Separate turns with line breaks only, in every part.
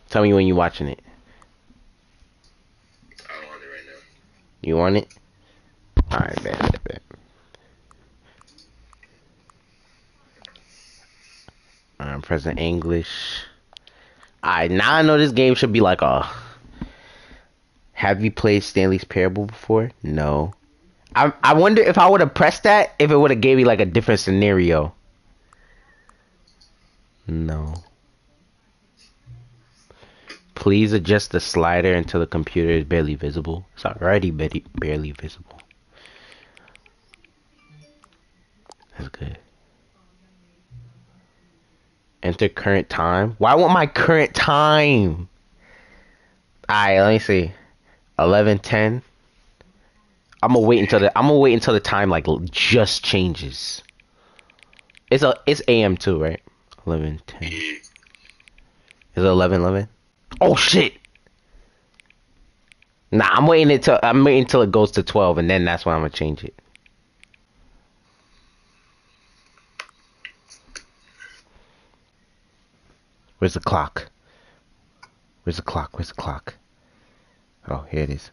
Tell me when you're watching it.
I don't want it right now.
You want it? Alright, bet. I'm pressing English. Alright, now I know this game should be like a... Have you played Stanley's Parable before? No. I wonder if I would have pressed that, if it would have gave me like a different scenario. No. Please adjust the slider until the computer is barely visible. It's already barely visible. That's good. Enter current time. Why want my current time? Alright, let me see. 11:10. I'm gonna wait until the time like just changes. It's AM too, right? 11:10.
Yeah.
Is it 11:11? Oh shit! Nah, I'm waiting until it goes to 12, and then that's when I'm gonna change it. Where's the clock? Where's the clock? Where's the clock? Oh, here it is.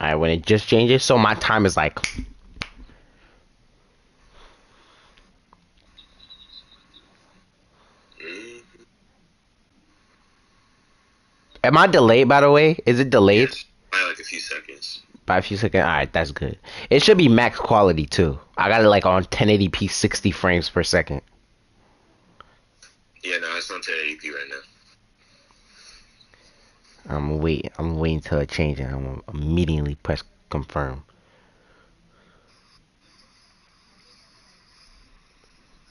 Alright, when it just changes, so my time is like... Am I delayed, by the way? Is it delayed?
Yes. By like a few seconds.
By a few seconds? Alright, that's good. It should be max quality, too. I got it like on 1080p 60 frames per second.
Yeah, no, it's on 1080p right now.
I'm waiting till it changes. I'm gonna immediately press confirm.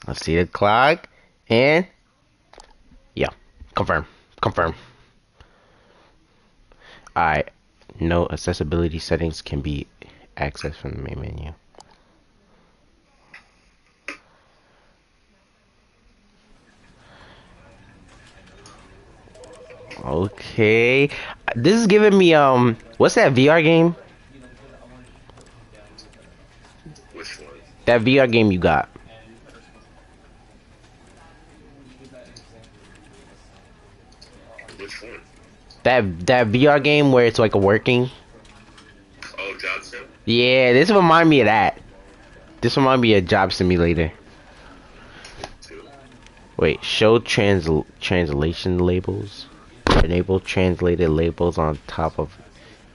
Let's see the clock. And... yeah. Confirm. Alright. No accessibility settings can be accessed from the main menu. Okay. This is giving me what's that VR game?
Which one?
That VR game you got.
Which one?
That VR game where it's like a working.
Oh, Job Sim?
Yeah, this remind me of that. This remind me of Job Simulator.
Two.
Wait, show translation labels. Enable translated labels on top of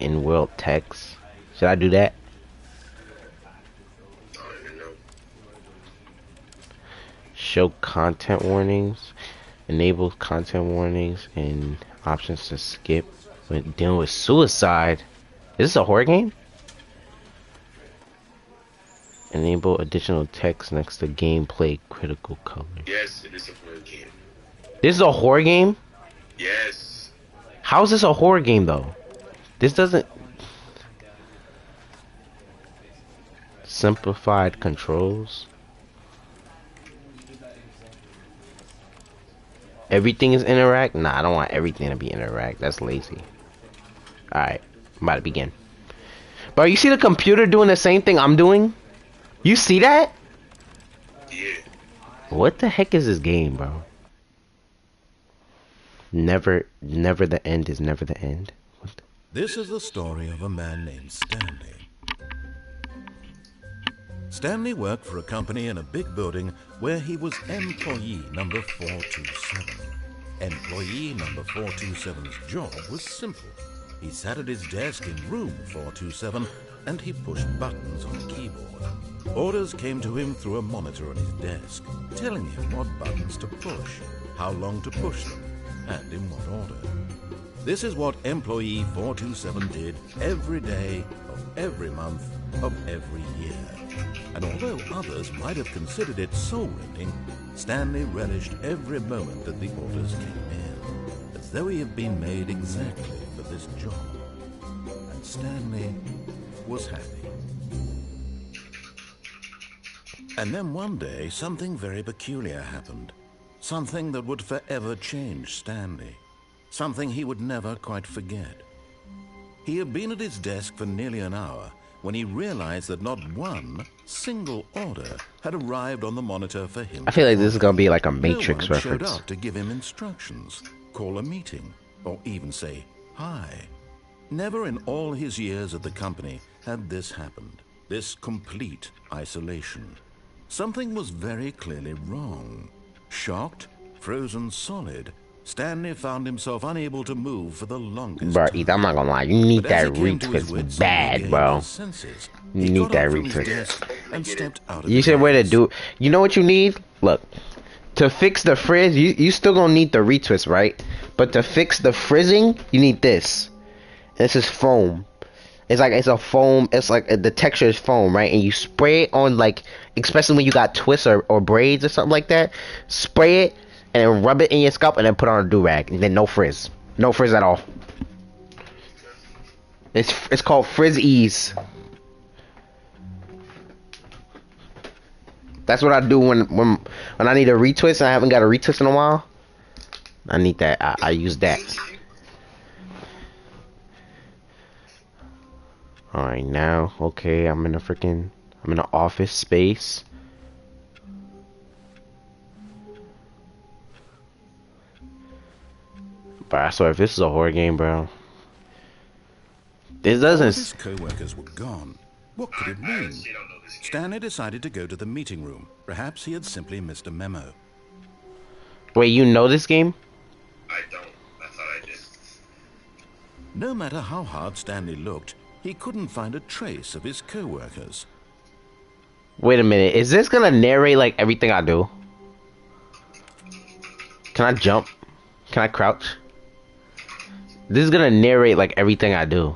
in-world text. Should I do that?
I don't even know.
Show content warnings. Enable content warnings and options to skip when dealing with suicide. Is this a horror game? Enable additional text next to gameplay critical color.
Yes, it is a horror game.
This is a horror game?
Yes.
How is this a horror game though? This doesn't... Simplified controls. Everything is interact? Nah, I don't want everything to be interact. That's lazy. Alright, I'm about to begin. Bro, you see the computer doing the same thing I'm doing? You see that?
Yeah.
What the heck is this game, bro? Never the end is never the end. What the...
This is the story of a man named Stanley. Stanley worked for a company in a big building where he was employee number 427. Employee number 427's job was simple. He sat at his desk in room 427 and he pushed buttons on a keyboard. Orders came to him through a monitor on his desk, telling him what buttons to push, how long to push them, and in what order. This is what employee 427 did every day of every month of every year. And although others might have considered it soul-rending, Stanley relished every moment that the orders came in, as though he had been made exactly for this job. And Stanley was happy. And then one day, something very peculiar happened. Something that would forever change Stanley. Something he would never quite forget. He had been at his desk for nearly an hour when he realized that not one single order had arrived on the monitor for him
I
to
feel like this is
follow.
gonna be like a
No
Matrix
one showed
reference.
up to give him instructions, call a meeting, or even say hi. Never in all his years at the company had this happened, this complete isolation. Something was very clearly wrong. Shocked, frozen solid, Stanley found himself unable to move for the longest
Bro,
time.
Ethan, I'm not gonna lie. You need
But as
that
he came to his wits
retwist
and
bad,
regained
bro.
his senses,
You
he
need
got
that
up from his
retwist.
desk and stepped out of
You
his
said where to
office.
do. You know what you need? Look, to fix the frizz, you still gonna need the retwist, right? But to fix the frizzing, you need this. This is foam. It's like it's a foam. It's like the texture is foam, right? And you spray it on like, especially when you got twists or braids or something like that. Spray it and then rub it in your scalp and then put on a do rag and then no frizz, no frizz at all. It's called Frizz Ease. That's what I do when I need a retwist and I haven't got a retwist in a while. I need that. I use that. Alright, now, okay, I'm in an office space. But I swear, if this is a horror game, bro, this
All of his
doesn't.
co-workers were gone. What could it mean? Stanley decided to go to the meeting room. Perhaps he had simply missed a memo.
Wait, you know this game?
I don't. I thought I did.
No matter how hard Stanley looked, he couldn't find a trace of his co-workers.
Wait a minute, is this gonna narrate like everything I do? Can I jump? Can I crouch? This is gonna narrate like everything I do.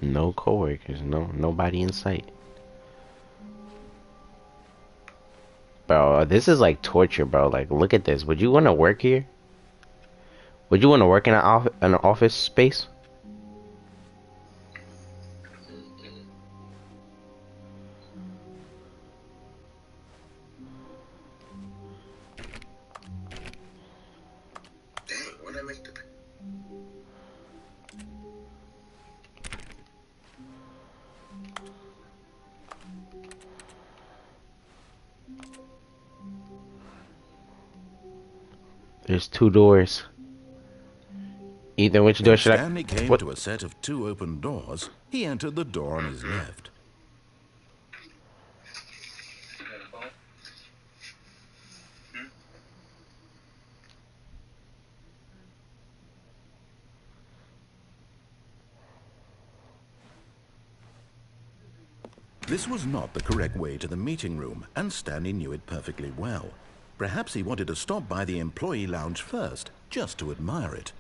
No coworkers, nobody in sight. Bro, this is like torture, bro. Like, look at this. Would you want to work here? Would you want to work in an office space?
Dang, what did I make the...
There's two doors. Ethan, which door
When
should I?
Stanley came
What?
to a set of two open doors, he entered the door on his left. This was not the correct way to the meeting room, and Stanley knew it perfectly well. Perhaps he wanted to stop by the employee lounge first, just to admire it.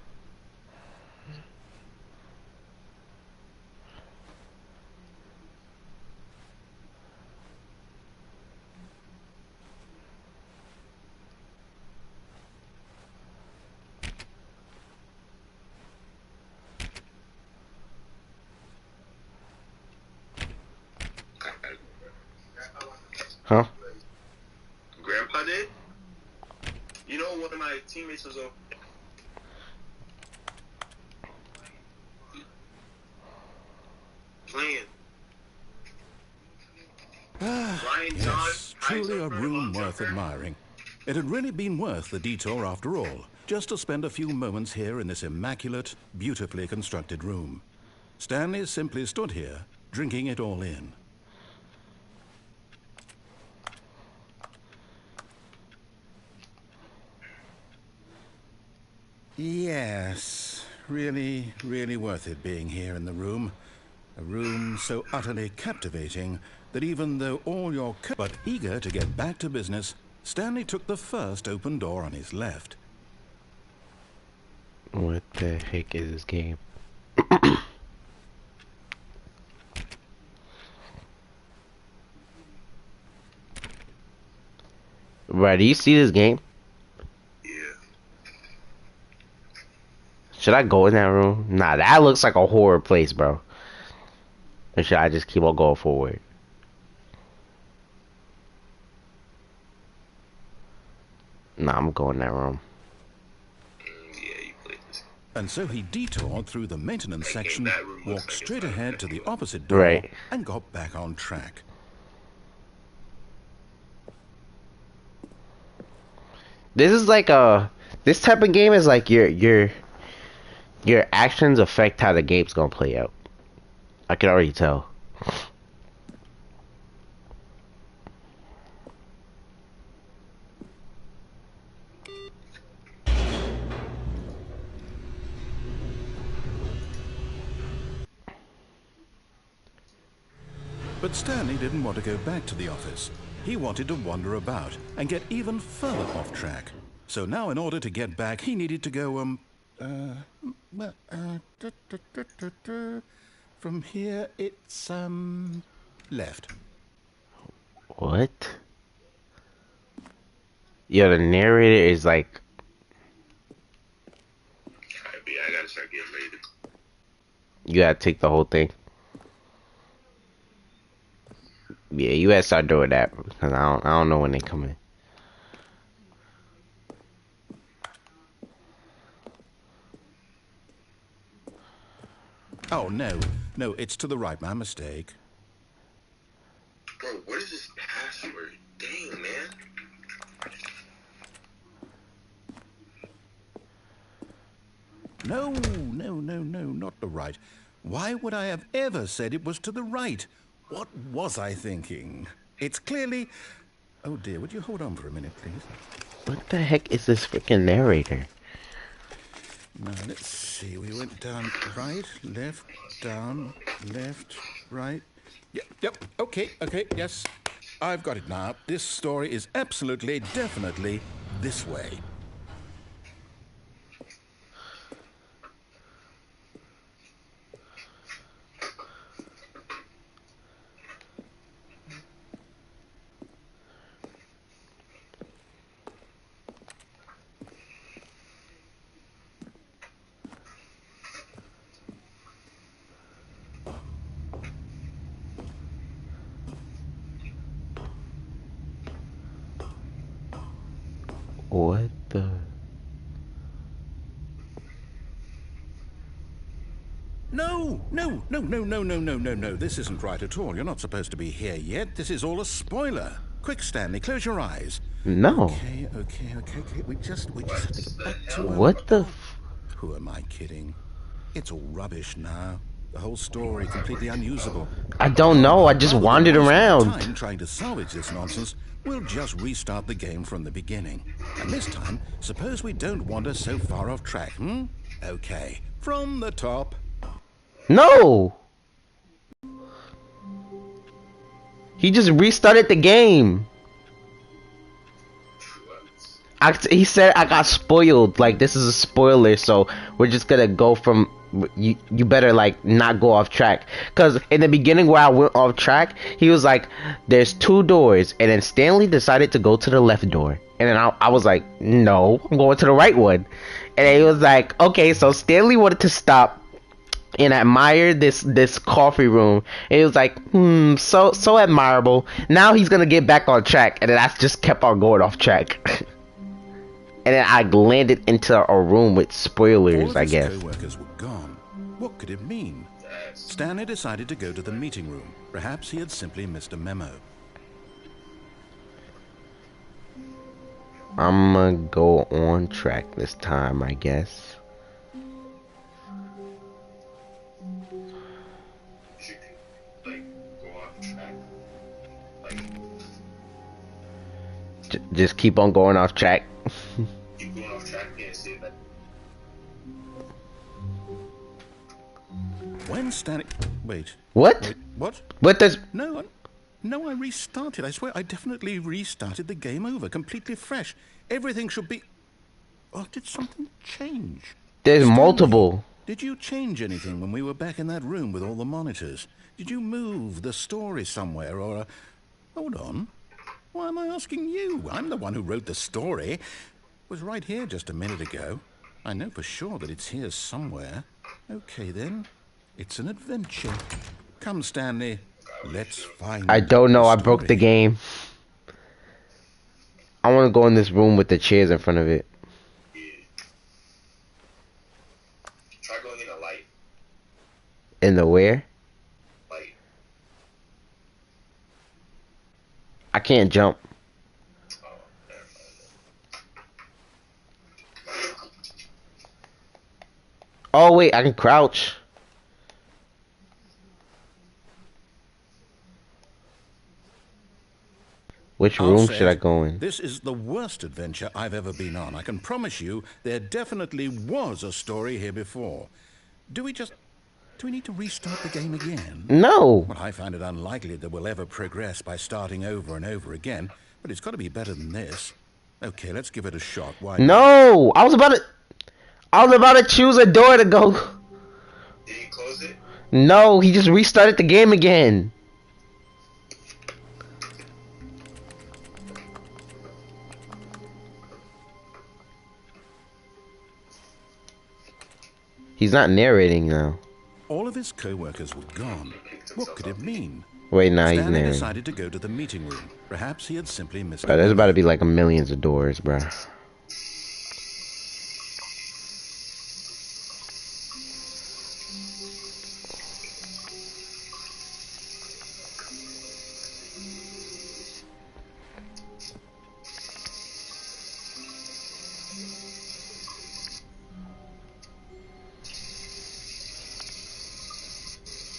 Huh?
Grandpa did? You know, one of my teammates was over. Playing. Ryan John.
Yes, truly a room worth admiring. It had really been worth the detour after all, just to spend a few moments here in this immaculate, beautifully constructed room. Stanley simply stood here, drinking it all in. Yes, really, really worth it being here in the room. A room so utterly captivating that even though all your... But eager to get back to business, Stanley took the first open door on his left.
What the heck is this game? Bro, do you see this game?
Yeah.
Should I go in that room? Nah, that looks like a horror place, bro. Or should I just keep on going forward? Nah, I'm going in that room.
Yeah, you played this.
And so he detoured through the maintenance section,
that room looks
walked
like it's
straight
not
ahead to
that
the
big.
opposite door,
Right.
and got back on track.
This is like this type of game is like your actions affect how the game's gonna play out. I can already tell.
But Stanley didn't want to go back to the office. He wanted to wander about and get even further off track. So now in order to get back, he needed to go, from here it's, left.
What? Yeah, the narrator is like,
I gotta start getting ready to.
you gotta take the whole thing. Yeah, you gotta start doing that because I don't know when they come in.
Oh, no, it's to the right, my mistake.
Bro, what is this password? Dang, man.
No, not the right. Why would I have ever said it was to the right? What was I thinking? It's clearly... Oh dear, would you hold on for a minute, please?
What the heck is this freaking narrator?
Now, let's see. We went down right, left, down, left, right. Yep, okay, yes. I've got it now. This story is absolutely, definitely this way.
What the?
No. This isn't right at all. You're not supposed to be here yet. This is all a spoiler. Quick, Stanley, close your eyes.
No.
Okay. We just have to get back to...
What the?
Who am I kidding? It's all rubbish now. The whole story completely unusable.
I don't know. I just
Rather than
wandered
wasting our
around.
time trying to salvage this nonsense, we'll just restart the game from the beginning. And this time, suppose we don't wander so far off track, hmm? Okay, from the top.
No. He just restarted the game. He said I got spoiled. Like, this is a spoiler, so we're just gonna go from... You better, like, not go off track. Because in the beginning where I went off track, he was like, there's 2 doors. And then Stanley decided to go to the left door. And then I was like, no, I'm going to the right one. And then he was like, okay, so Stanley wanted to stop and admire this coffee room. And he was like, so admirable. Now he's gonna get back on track. And then I just kept on going off track. And then I landed into a room with spoilers, I guess.
All of his co-workers were gone. What could it mean? Stanley decided to go to the meeting room. Perhaps he had simply missed a memo.
I'm gonna go on track this time, I guess.
Should like go off track. Like
Just keep on going off track.
keep going off track and say that.
When Stanley... Wait.
What?
What?
What does...
No, I restarted. I swear, I definitely restarted the game over, completely fresh. Everything should be... Oh, did something change?
There's
Stanley,
multiple.
Did you change anything when we were back in that room with all the monitors? Did you move the story somewhere, or... Hold on. Why am I asking you? I'm the one who wrote the story. It was right here just a minute ago. I know for sure that it's here somewhere. Okay, then. It's an adventure. Come, Stanley. Let's find
I don't know.
the
I broke the
story.
game. I want to go in this room with the chairs in front of it.
Yeah. Try going in a light.
In the where?
Light.
I can't jump.
Oh, never mind.
Oh wait, I can crouch. Which
I'll
room
say
should I
it.
go in?
This is the worst adventure I've ever been on. I can promise you there definitely was a story here before. Do we need to restart the game again?
No.
Well, I find it unlikely that we'll ever progress by starting over and over again, but it's got to be better than this. Okay, let's give it a shot. Why not?
No. I was about to choose a door to go.
Did you close it?
No, he just restarted the game again. He's not narrating now.
All of his co-workers were gone. What could it mean?
Wait, nah, he's
Stanley
narrating.
decided to go to the meeting room. Perhaps he had simply missed
Bro,
a
there's about to
window.
be like millions of doors, bro.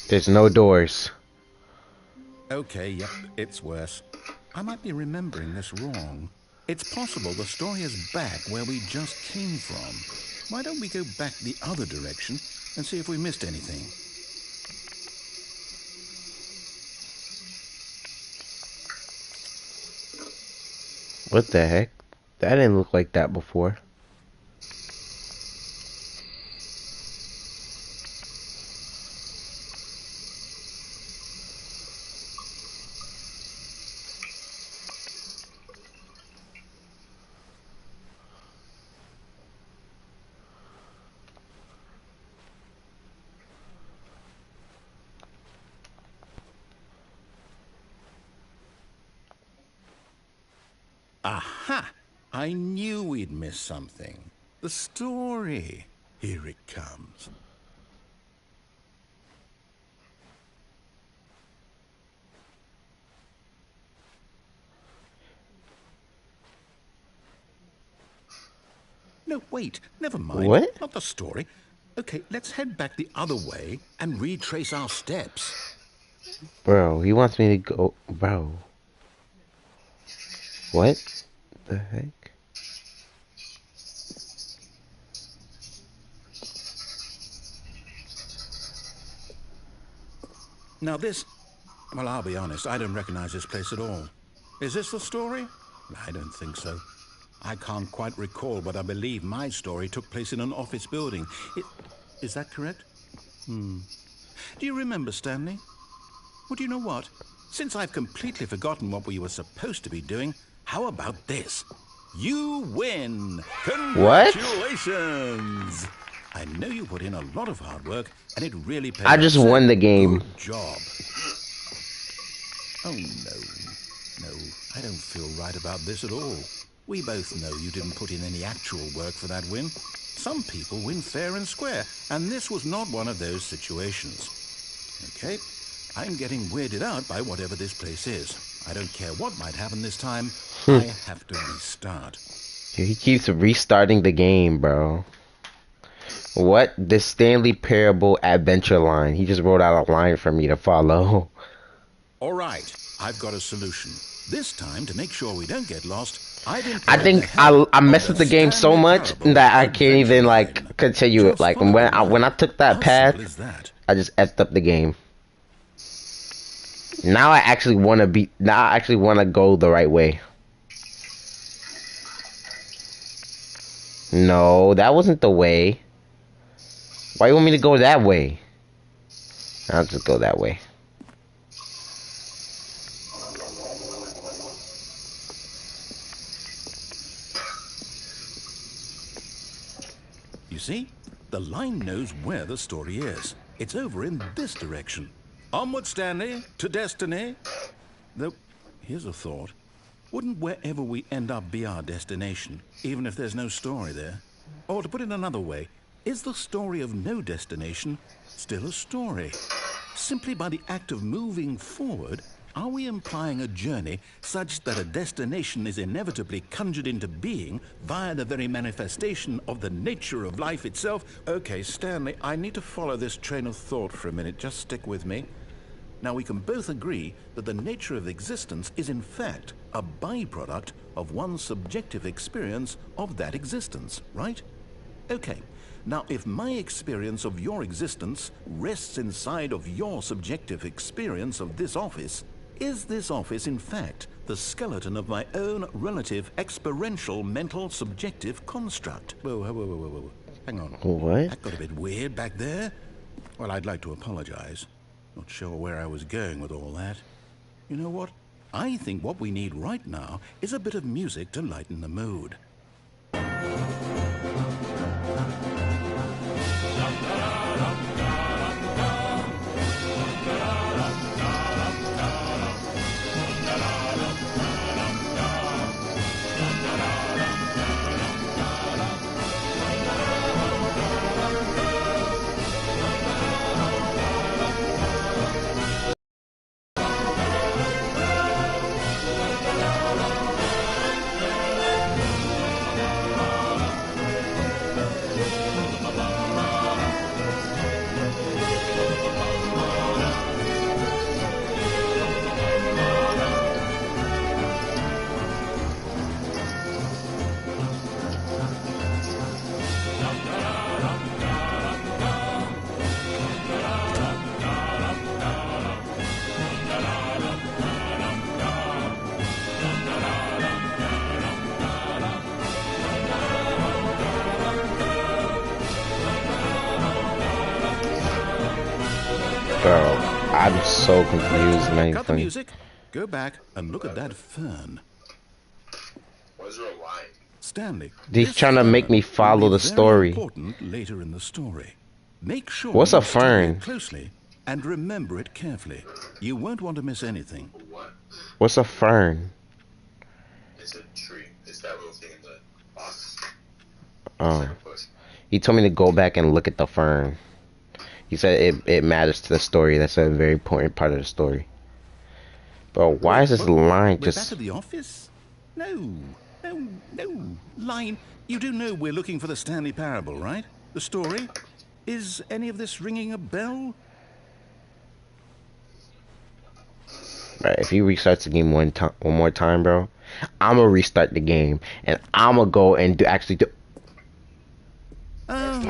There's no doors.
Okay, yep, it's worse. I might be remembering this wrong. It's possible the story is back where we just came from. Why don't we go back the other direction and see if we missed anything?
What the heck? That didn't look like that before.
Aha! I knew we'd miss something. The story. Here it comes. No, wait, never mind.
What?
Not the story. Okay, let's head back the other way and retrace our steps.
Bro, he wants me to go. Bro. What the heck?
Now this... Well, I'll be honest, I don't recognize this place at all. Is this the story? I don't think so. I can't quite recall, but I believe my story took place in an office building. Is that correct? Do you remember, Stanley? Well, do you know what? Since I've completely forgotten what we were supposed to be doing, how about this? You win!
What?
Congratulations! I know you put in a lot of hard work, and it really paid
I just
off.
won the game.
Good job. Oh, no. No, I don't feel right about this at all. We both know you didn't put in any actual work for that win. Some people win fair and square, and this was not one of those situations. Okay, I'm getting weirded out by whatever this place is. I don't care what might happen this time. I have to restart.
He keeps restarting the game, bro. What? The Stanley Parable adventure line. He just wrote out a line for me to follow.
All right, I've got a solution. This time, to make sure we don't get lost,
I think I messed with the game so much that I can't even like continue it. Like when I took that path, I just effed up the game. Now I actually want to be. Now I actually want to go the right way. No, that wasn't the way. Why you want me to go that way? I'll just go that way.
see? The line knows where the story is. It's over in this direction. Onward, Stanley, to destiny. Though, here's a thought. Wouldn't wherever we end up be our destination, even if there's no story there? Or to put it another way, is the story of no destination still a story? Simply by the act of moving forward, are we implying a journey such that a destination is inevitably conjured into being via the very manifestation of the nature of life itself? Okay, Stanley, I need to follow this train of thought for a minute. Just stick with me. Now, we can both agree that the nature of existence is in fact a byproduct of one's subjective experience of that existence, right? Okay. Now, if my experience of your existence rests inside of your subjective experience of this office, is this office, in fact, the skeleton of my own relative experiential mental subjective construct? Whoa. Hang on.
What?
That got a bit weird back there. Well, I'd like to apologize. Not sure where I was going with all that. You know what? I think what we need right now is a bit of music to lighten the mood.
Bro, I'm so confused, man.
Cut the music. Go back and look at that fern.
Was there a line?
Stanley,
He's trying to make me follow the story.
Important later in the story. Make sure
What's a
you study
fern?
it closely and remember it carefully. You won't want to miss anything.
What?
What's a fern?
It's a tree. It's that little thing in the box.
Oh. He told me to go back and look at the fern. He said it matters to the story. That's a very important part of the story. Bro, why is this line
We're back
just...
at the office? No. Line, you do know we're looking for the Stanley Parable, right? The story? Is any of this ringing a bell?
Right, if he restarts the game one more time, bro, I'm gonna restart the game and I'm gonna go and actually do...
Oh,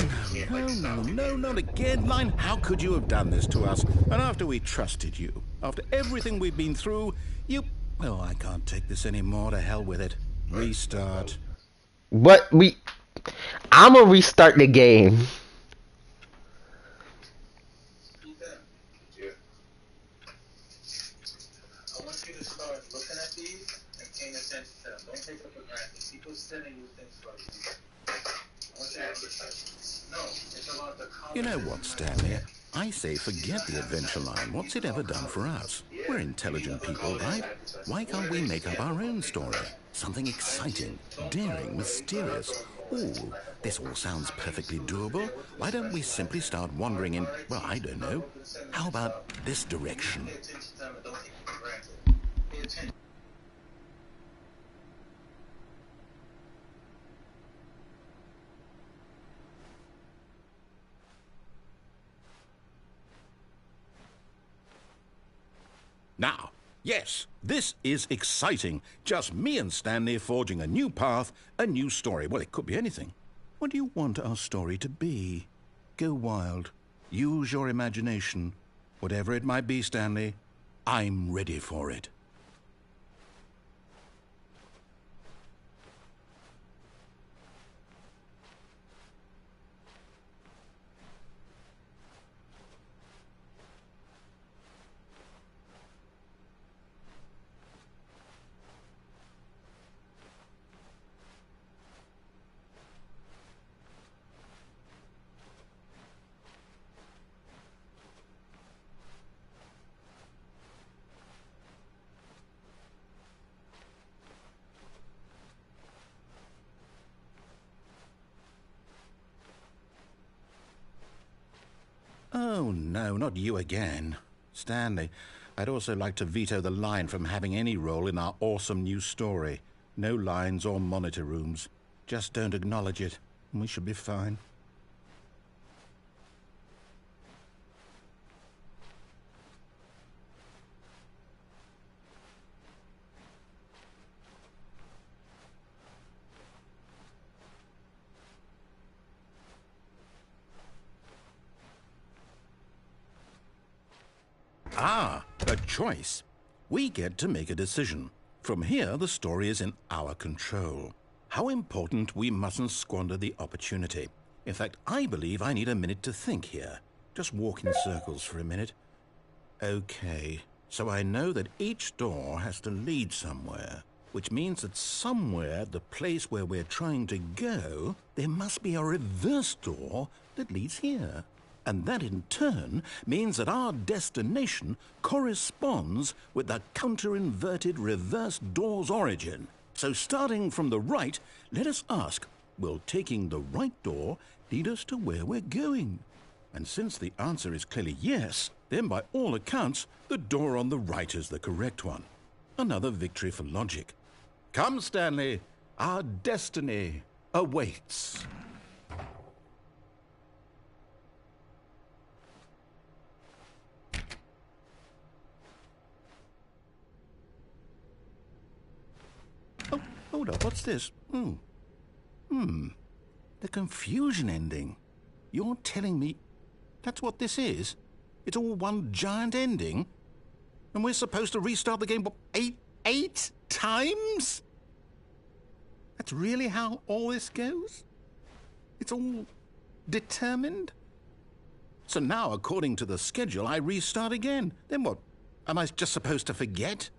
no, not again, Line. How could you have done this to us? And after we trusted you, after everything we've been through, you... Well, I can't take this anymore. To hell with it. Restart.
But I'm gonna restart the game.
I want you to start looking at these and paying attention to them. Don't take them for granted. People sending you things for you. I want you to exercise. No, it's about the
You know what, Stanley? I say forget the adventure line. What's it ever done for us? We're intelligent people, right? Why can't we make up our own story? Something exciting, daring, mysterious. Ooh, this all sounds perfectly doable. Why don't we simply start wandering in, well, I don't know. How about this direction? Now, yes, this is exciting. Just me and Stanley forging a new path, a new story. Well, it could be anything. What do you want our story to be? Go wild. Use your imagination. Whatever it might be, Stanley, I'm ready for it. no, not you again. Stanley, I'd also like to veto the line from having any role in our awesome new story. No lines or monitor rooms. Just don't acknowledge it, and we should be fine. Ah, a choice. We get to make a decision. From here, the story is in our control. How important we mustn't squander the opportunity. In fact, I believe I need a minute to think here. Just walk in circles for a minute. Okay, so I know that each door has to lead somewhere, which means that somewhere, the place where we're trying to go, there must be a reverse door that leads here. And that in turn means that our destination corresponds with the counter-inverted reverse door's origin. So starting from the right, let us ask, will taking the right door lead us to where we're going? And since the answer is clearly yes, then by all accounts, the door on the right is the correct one. Another victory for logic. Come, Stanley, our destiny awaits. Oh, hold up, what's this? The confusion ending. You're telling me that's what this is? It's all one giant ending? And we're supposed to restart the game, what, eight times? That's really how all this goes? It's all determined? So now, according to the schedule, I restart again. Then what? Am I just supposed to forget?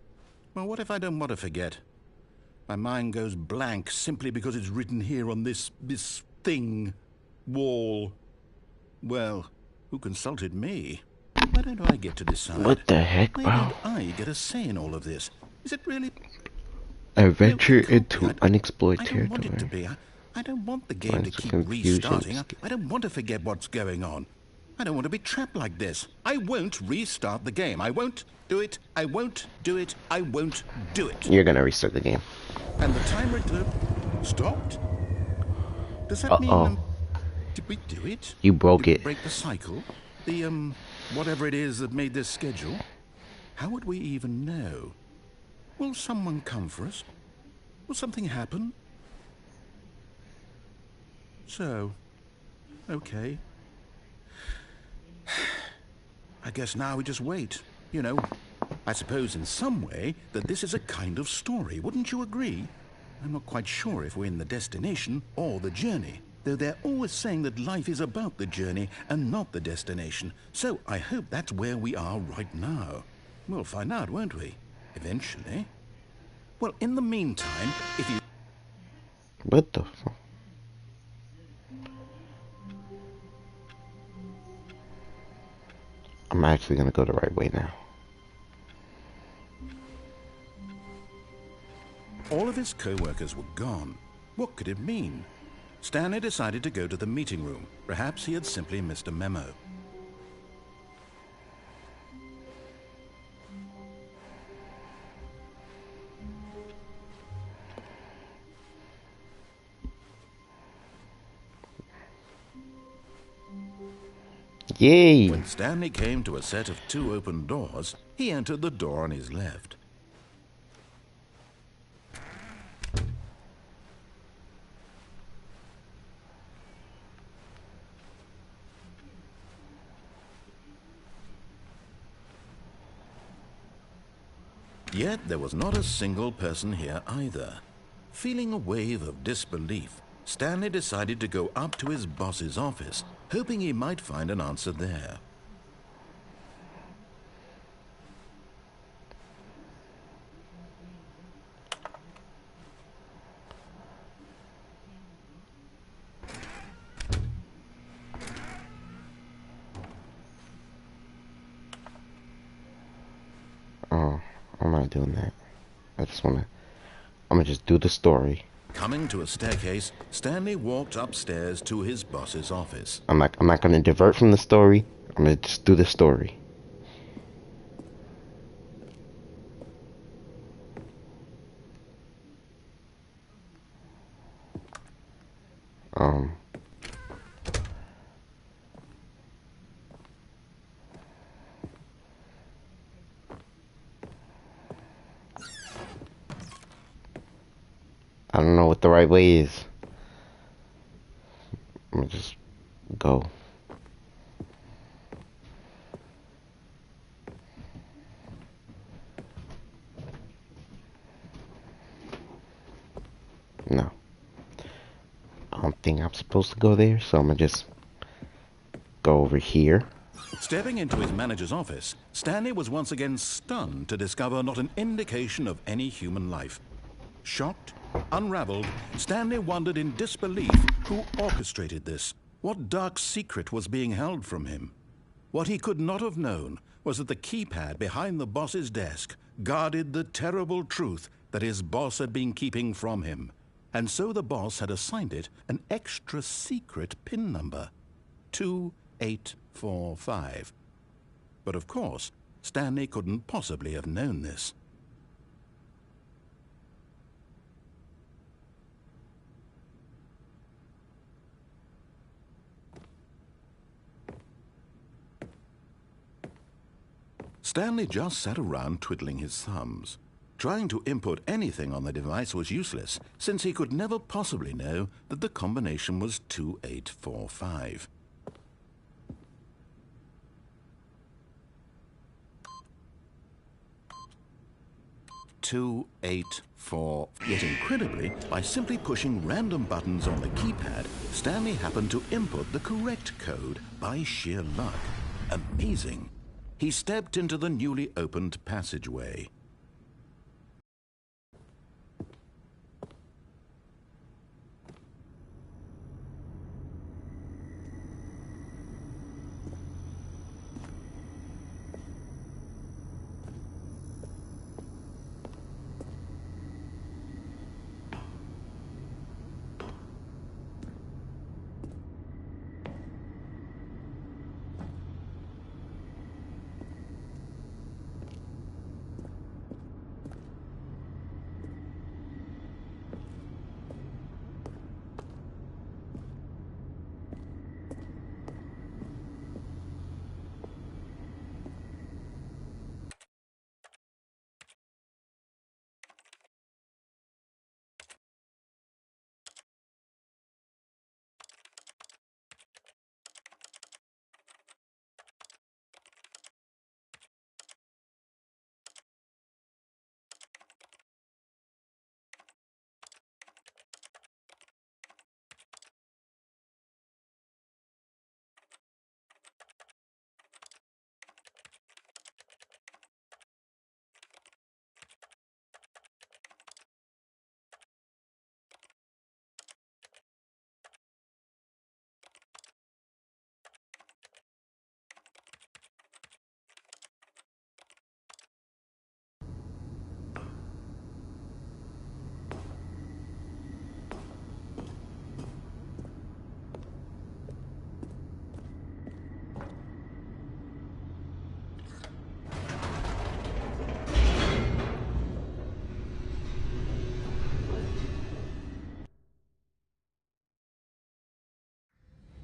Well, what if I don't want to forget? My mind goes blank simply because it's written here on this thing, wall. Well, who consulted me? Why don't I get to decide?
What the heck, bro?
Why don't I get a say in all of this? Is it really...
Adventure
No,
into unexplored
I don't want it to
territory.
be. I don't want the game to
Lines of
keep
confusion.
restarting. I don't want to forget what's going on. I don't want to be trapped like this. I won't restart the game. I won't do it. I won't do it. I won't do it.
You're gonna restart the game.
And the timer stopped? Does that mean...
Uh-oh.
did we do it?
You broke
Did we
it.
break the cycle? The, whatever it is that made this schedule? How would we even know? Will someone come for us? Will something happen? So, okay. I guess now we just wait. You know, I suppose in some way that this is a kind of story, wouldn't you agree? I'm not quite sure if we're in the destination or the journey, though they're always saying that life is about the journey and not the destination. So I hope that's where we are right now. We'll find out, won't we? Eventually. Well, in the meantime, if you...
What the fuck? I'm actually gonna go the right way now.
All of his co-workers were gone. What could it mean? Stanley decided to go to the meeting room. Perhaps he had simply missed a memo.
Yay!
When Stanley came to a set of 2 open doors, he entered the door on his left. Yet there was not a single person here either. Feeling a wave of disbelief, Stanley decided to go up to his boss's office, hoping he might find an answer there.
Oh, I'm not doing that. I'm gonna just do the story.
Coming to a staircase, Stanley walked upstairs to his boss's office.
I'm not gonna divert from the story. I'm gonna just do the story. Um, I don't know what the right way is. I'm gonna just go. No. I don't think I'm supposed to go there, so I'm gonna just go over here.
Stepping into his manager's office, Stanley was once again stunned to discover not an indication of any human life. Shocked, unraveled, Stanley wondered in disbelief who orchestrated this. What dark secret was being held from him? What he could not have known was that the keypad behind the boss's desk guarded the terrible truth that his boss had been keeping from him. And so the boss had assigned it an extra secret PIN number, 2845. But of course, Stanley couldn't possibly have known this. Stanley just sat around twiddling his thumbs. Trying to input anything on the device was useless, since he could never possibly know that the combination was 2845. Yet incredibly, by simply pushing random buttons on the keypad, Stanley happened to input the correct code by sheer luck. Amazing. He stepped into the newly opened passageway.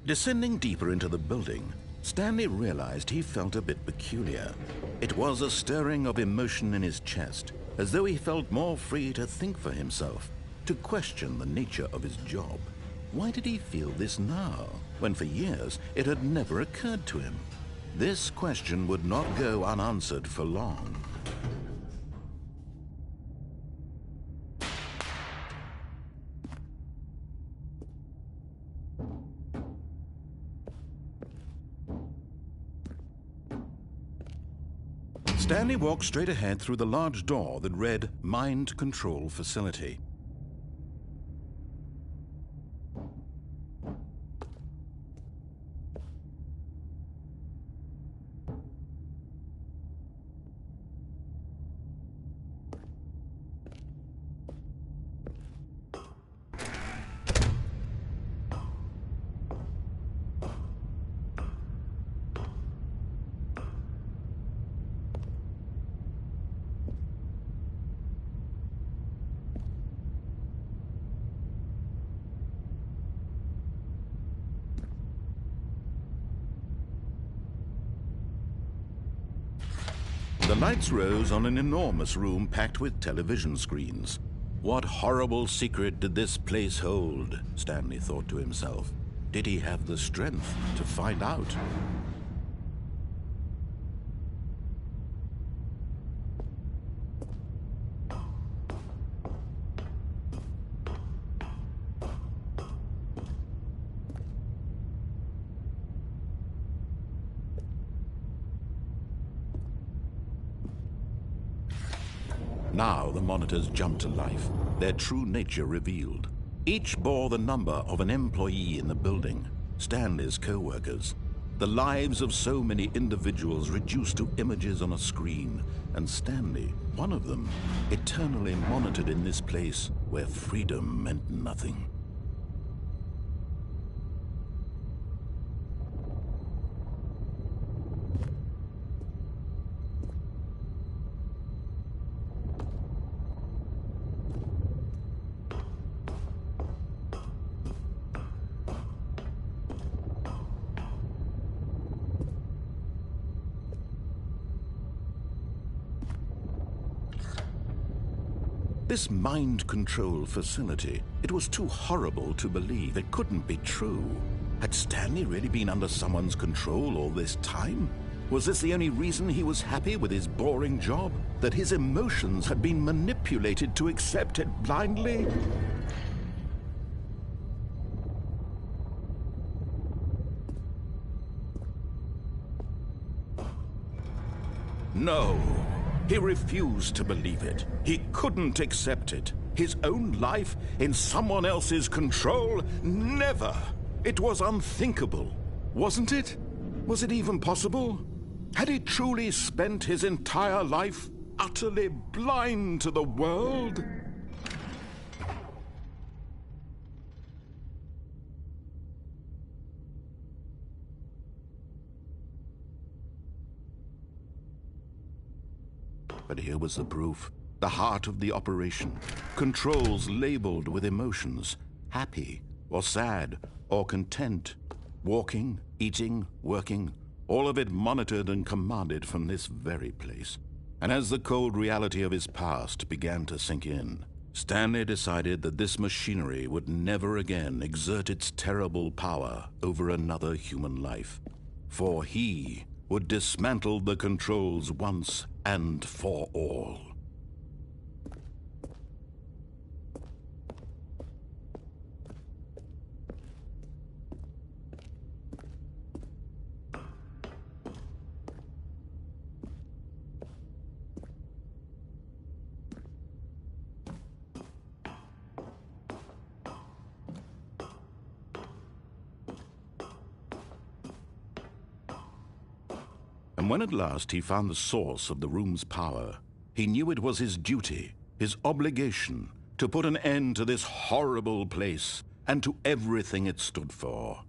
Descending deeper into the building, Stanley realized he felt a bit peculiar. It was a stirring of emotion in his chest, as though he felt more free to think for himself, to question the nature of his job. Why did he feel this now, when for years it had never occurred to him? This question would not go unanswered for long. Stanley walked straight ahead through the large door that read Mind Control Facility. The lights rose on an enormous room packed with television screens. What horrible secret did this place hold? Stanley thought to himself. Did he have the strength to find out? Now the monitors jumped to life, their true nature revealed. Each bore the number of an employee in the building, Stanley's co-workers. The lives of so many individuals reduced to images on a screen, and Stanley, one of them, eternally monitored in this place where freedom meant nothing. This mind control facility, it was too horrible to believe. It couldn't be true. Had Stanley really been under someone's control all this time? Was this the only reason he was happy with his boring job? That his emotions had been manipulated to accept it blindly? No. He refused to believe it. He couldn't accept it. His own life in someone else's control? Never! It was unthinkable, wasn't it? Was it even possible? Had he truly spent his entire life utterly blind to the world? But here was the proof, the heart of the operation. Controls labeled with emotions, happy or sad or content. Walking, eating, working, all of it monitored and commanded from this very place. And as the cold reality of his past began to sink in, Stanley decided that this machinery would never again exert its terrible power over another human life. For he would dismantle the controls once and for all. And when at last he found the source of the room's power, he knew it was his duty, his obligation, to put an end to this horrible place and to everything it stood for.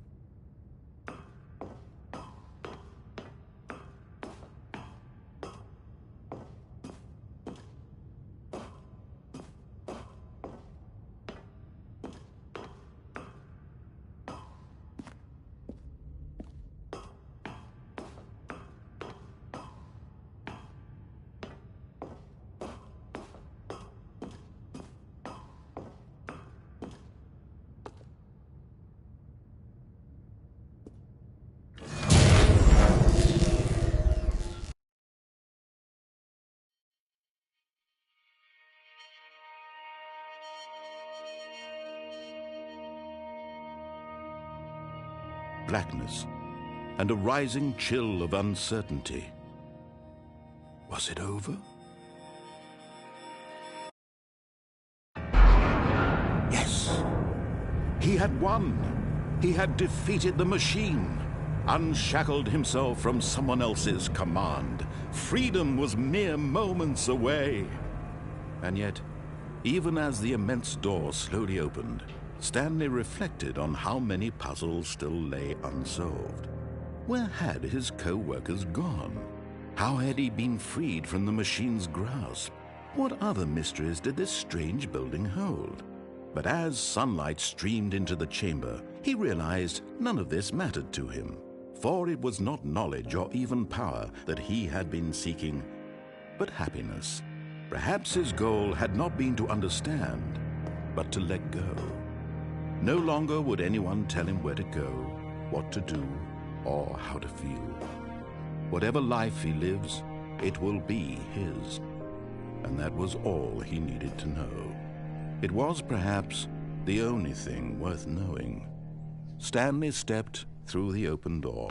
Blackness, and a rising chill of uncertainty. Was it over? Yes! He had won! He had defeated the machine, unshackled himself from someone else's command. Freedom was mere moments away. And yet, even as the immense door slowly opened, Stanley reflected on how many puzzles still lay unsolved. Where had his co-workers gone? How had he been freed from the machine's grasp? What other mysteries did this strange building hold? But as sunlight streamed into the chamber, he realized none of this mattered to him, for it was not knowledge or even power that he had been seeking. but happiness. Perhaps his goal had not been to understand, but to let go. No longer would anyone tell him where to go, what to do, or how to feel. Whatever life he lives, it will be his. And that was all he needed to know. It was perhaps the only thing worth knowing. Stanley stepped through the open door.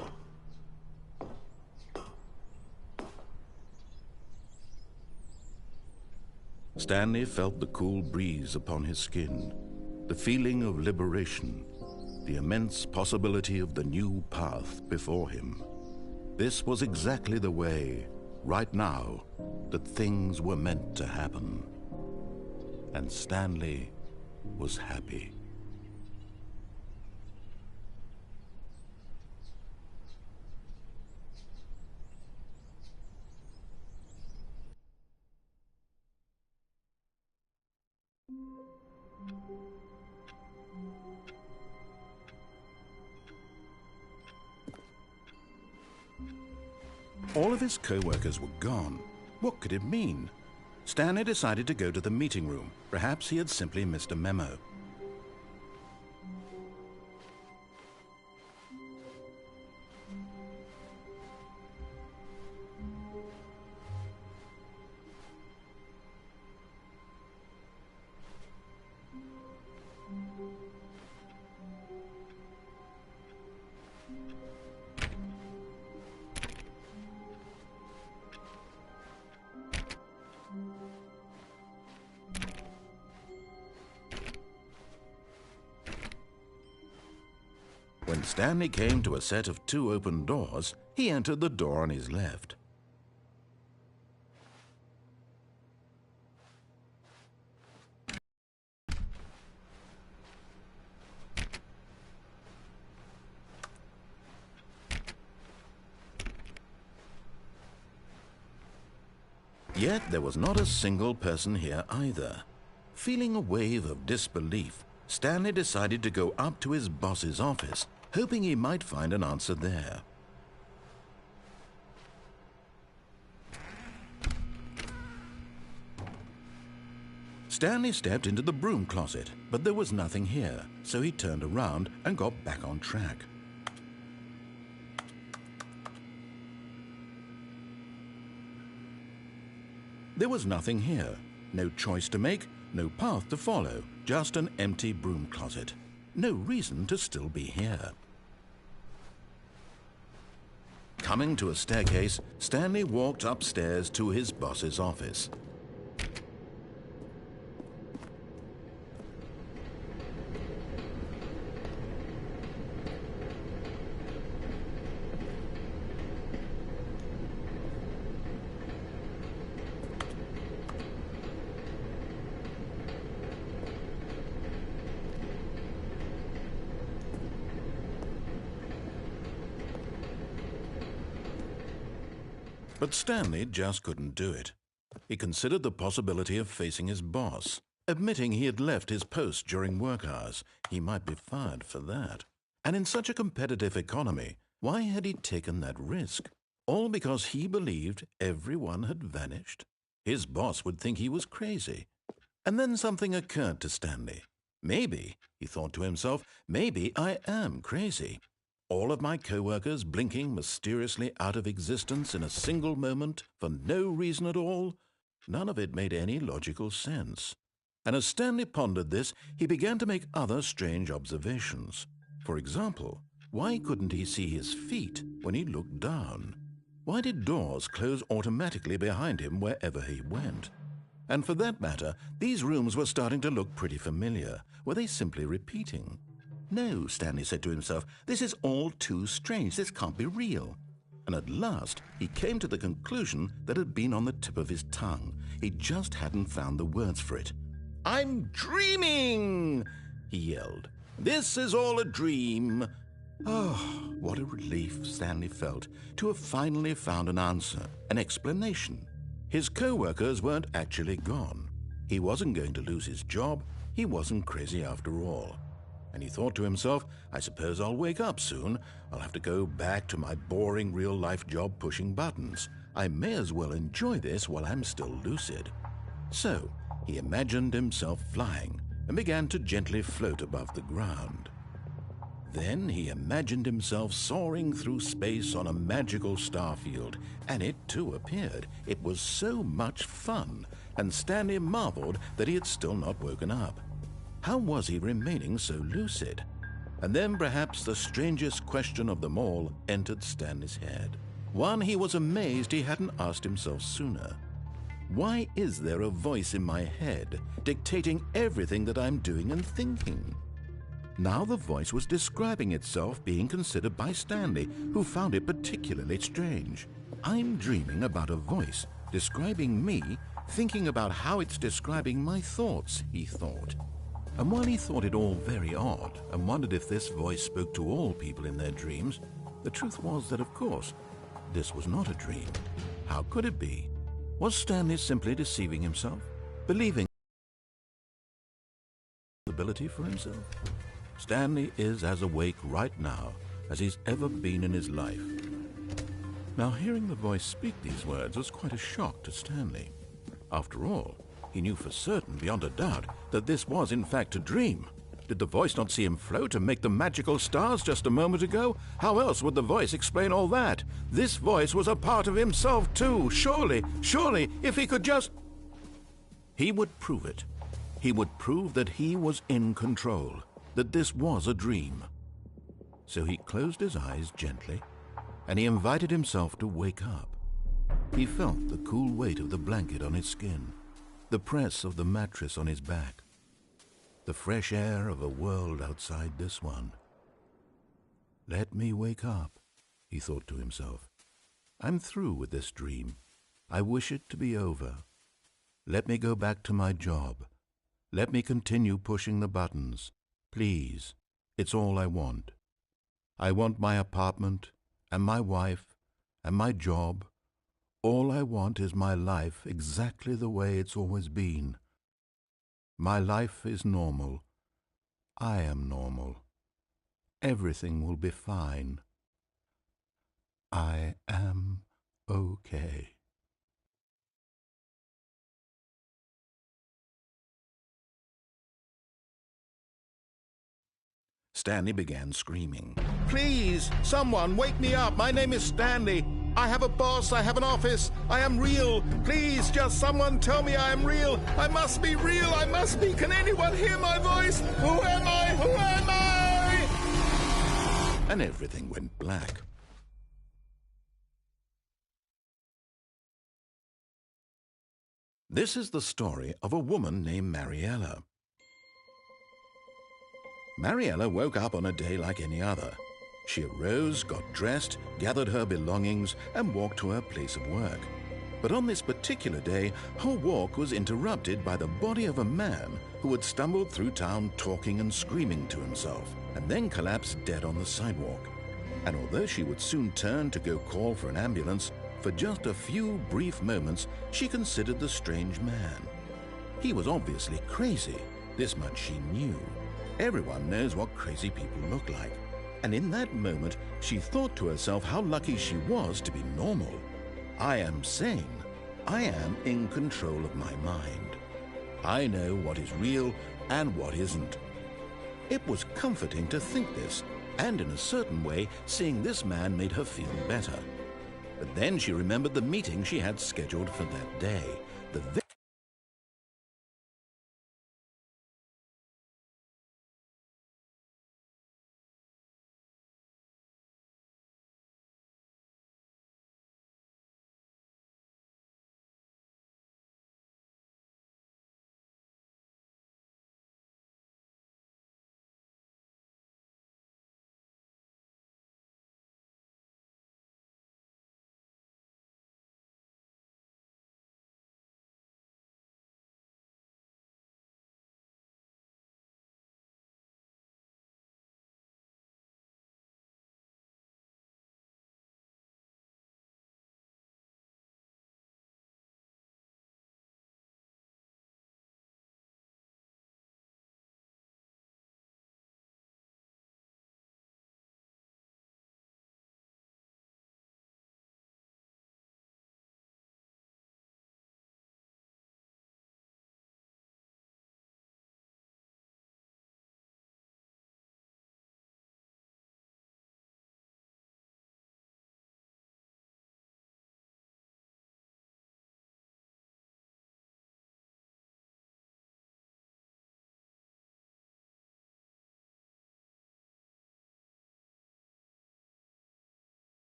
Stanley felt the cool breeze upon his skin, the feeling of liberation, the immense possibility of the new path before him. This was exactly the way, right now, that things were meant to happen. And Stanley was happy. All of his co-workers were gone. What could it mean? Stanley decided to go to the meeting room. Perhaps he had simply missed a memo. When Stanley came to a set of 2 open doors, he entered the door on his left. Yet there was not a single person here either. Feeling a wave of disbelief, Stanley decided to go up to his boss's office, hoping he might find an answer there. Stanley stepped into the broom closet, but there was nothing here, so he turned around and got back on track. There was nothing here, no choice to make, no path to follow, just an empty broom closet. No reason to still be here. Coming to a staircase, Stanley walked upstairs to his boss's office. But Stanley just couldn't do it. He considered the possibility of facing his boss. Admitting he had left his post during work hours, he might be fired for that. And in such a competitive economy, why had he taken that risk? All because he believed everyone had vanished? His boss would think he was crazy. And then something occurred to Stanley. Maybe, he thought to himself, maybe I am crazy. All of my co-workers blinking mysteriously out of existence in a single moment for no reason at all? None of it made any logical sense. And as Stanley pondered this, he began to make other strange observations. For example, why couldn't he see his feet when he looked down? Why did doors close automatically behind him wherever he went? And for that matter, these rooms were starting to look pretty familiar. Were they simply repeating? No, Stanley said to himself, this is all too strange. This can't be real. And at last, he came to the conclusion that had been on the tip of his tongue. He just hadn't found the words for it. "I'm dreaming!" he yelled. "This is all a dream." Oh, what a relief Stanley felt to have finally found an answer, an explanation. His co-workers weren't actually gone. He wasn't going to lose his job. He wasn't crazy after all. And he thought to himself, I suppose I'll wake up soon. I'll have to go back to my boring real-life job pushing buttons. I may as well enjoy this while I'm still lucid. So he imagined himself flying and began to gently float above the ground. Then he imagined himself soaring through space on a magical starfield, and it too appeared. It was so much fun, and Stanley marveled that he had still not woken up. How was he remaining so lucid? And then perhaps the strangest question of them all entered Stanley's head. One he was amazed he hadn't asked himself sooner. Why is there a voice in my head dictating everything that I'm doing and thinking? Now the voice was describing itself being considered by Stanley, who found it particularly strange. I'm dreaming about a voice describing me, thinking about how it's describing my thoughts, he thought. And while he thought it all very odd and wondered if this voice spoke to all people in their dreams, the truth was that, of course, this was not a dream. How could it be? Was Stanley simply deceiving himself, believing ability for himself? Stanley is as awake right now as he's ever been in his life. Now, hearing the voice speak these words was quite a shock to Stanley. After all, he knew for certain, beyond a doubt, that this was in fact a dream. Did the voice not see him float and make the magical stars just a moment ago? How else would the voice explain all that? This voice was a part of himself too. Surely, if he could just... He would prove it. He would prove that he was in control, that this was a dream. So he closed his eyes gently, and he invited himself to wake up. He felt the cool weight of the blanket on his skin, the press of the mattress on his back, the fresh air of a world outside this one. Let me wake up, he thought to himself. I'm through with this dream. I wish it to be over. Let me go back to my job. Let me continue pushing the buttons. Please, it's all I want. I want my apartment and my wife and my job. All I want is my life exactly the way it's always been. My life is normal. I am normal. Everything will be fine. I am okay. Stanley began screaming. Please, someone, wake me up. My name is Stanley. I have a boss. I have an office. I am real. Please, just someone tell me I am real. I must be real. I must be. Can anyone hear my voice? Who am I? Who am I? And everything went black. This is the story of a woman named Mariella. Mariella woke up on a day like any other. She arose, got dressed, gathered her belongings, and walked to her place of work. But on this particular day, her walk was interrupted by the body of a man who had stumbled through town talking and screaming to himself, and then collapsed dead on the sidewalk. And although she would soon turn to go call for an ambulance, for just a few brief moments she considered the strange man. He was obviously crazy. This much she knew. Everyone knows what crazy people look like. And in that moment, she thought to herself how lucky she was to be normal. I am sane. I am in control of my mind. I know what is real and what isn't. It was comforting to think this, and in a certain way, seeing this man made her feel better. But then she remembered the meeting she had scheduled for that day. The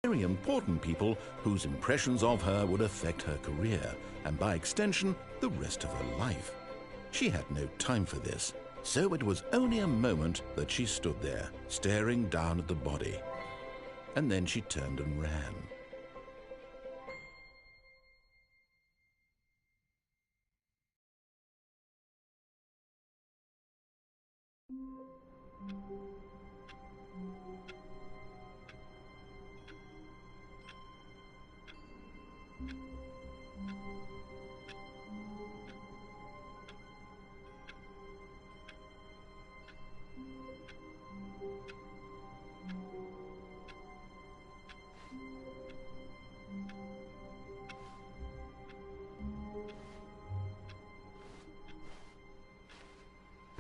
very important people whose impressions of her would affect her career, and by extension, the rest of her life. She had no time for this, so it was only a moment that she stood there, staring down at the body. And then she turned and ran.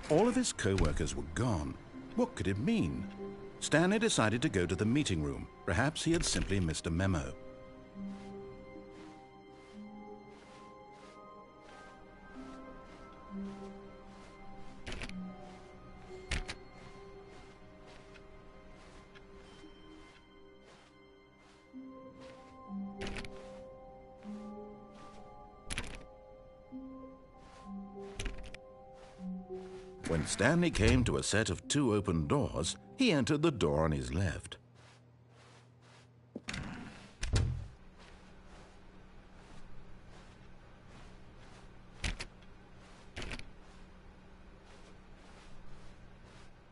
All of his co-workers were gone. What could it mean? Stanley decided to go to the meeting room. Perhaps he had simply missed a memo. When Stanley came to a set of 2 open doors, he entered the door on his left.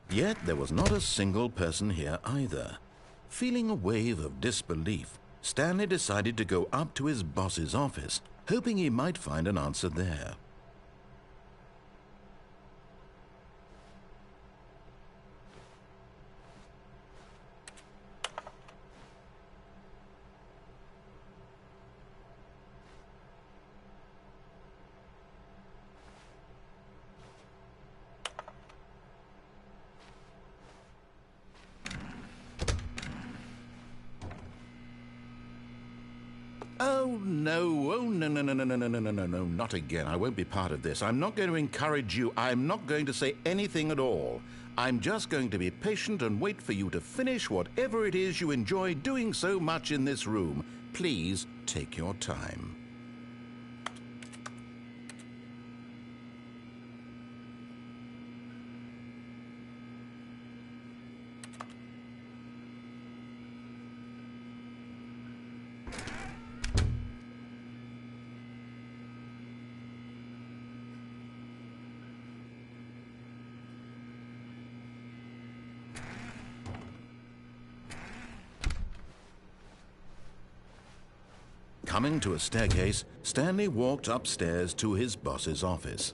Yet there was not a single person here either. Feeling a wave of disbelief, Stanley decided to go up to his boss's office, hoping he might find an answer there. Oh, no. Oh, no, no, no, no, no, no, no, no, no, no, not again. I won't be part of this. I'm not going to encourage you. I'm not going to say anything at all. I'm just going to be patient and wait for you to finish whatever it is you enjoy doing so much in this room. Please take your time. Coming to a staircase, Stanley walked upstairs to his boss's office.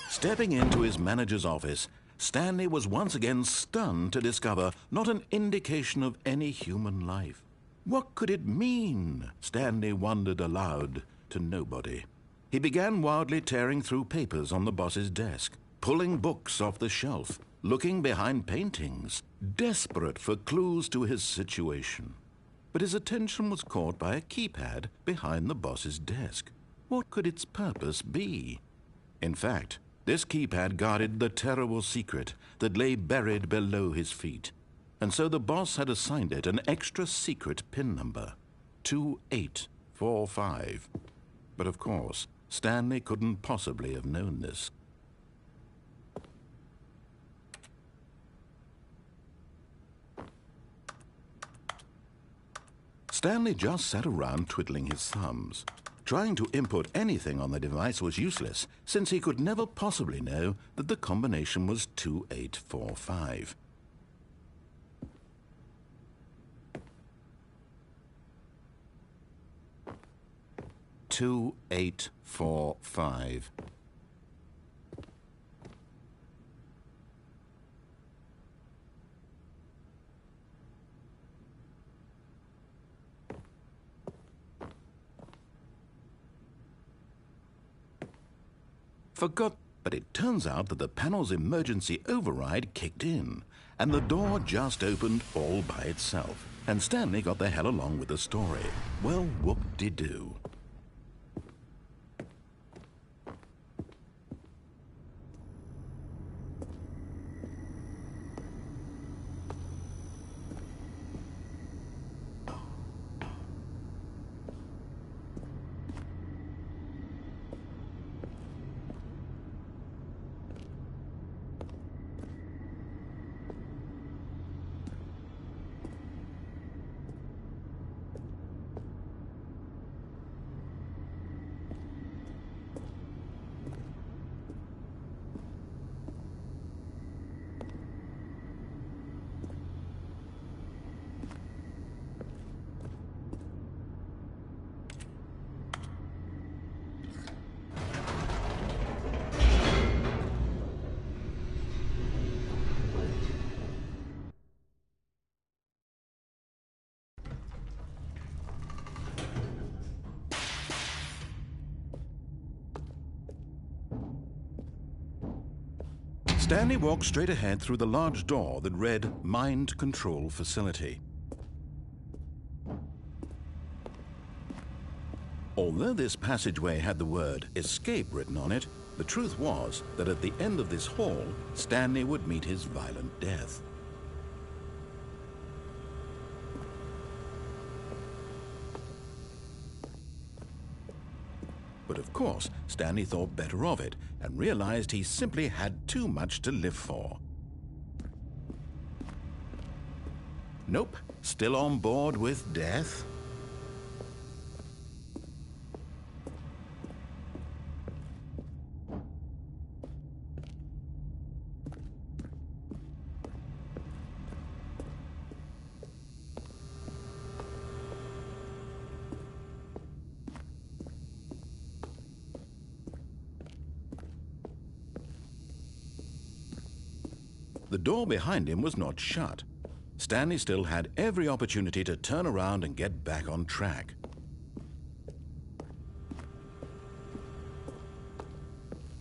Stepping into his manager's office, Stanley was once again stunned to discover not an indication of any human life. What could it mean? Stanley wondered aloud to nobody. He began wildly tearing through papers on the boss's desk, pulling books off the shelf, looking behind paintings, desperate for clues to his situation. But his attention was caught by a keypad behind the boss's desk. What could its purpose be? In fact, this keypad guarded the terrible secret that lay buried below his feet. And so the boss had assigned it an extra secret PIN number, 2845. But of course, Stanley couldn't possibly have known this. Stanley just sat around twiddling his thumbs. Trying to input anything on the device was useless, since he could never possibly know that the combination was 2845. "2845. Forgot, but it turns out that the panel's emergency override kicked in, and the door just opened all by itself, and Stanley got the hell along with the story. Well, whoop-de-doo. Stanley walked straight ahead through the large door that read Mind Control Facility. Although this passageway had the word Escape written on it, the truth was that at the end of this hall, Stanley would meet his violent death. But of course, Stanley thought better of it and realized he simply had too much to live for. Nope, still on board with death. The door behind him was not shut. Stanley still had every opportunity to turn around and get back on track.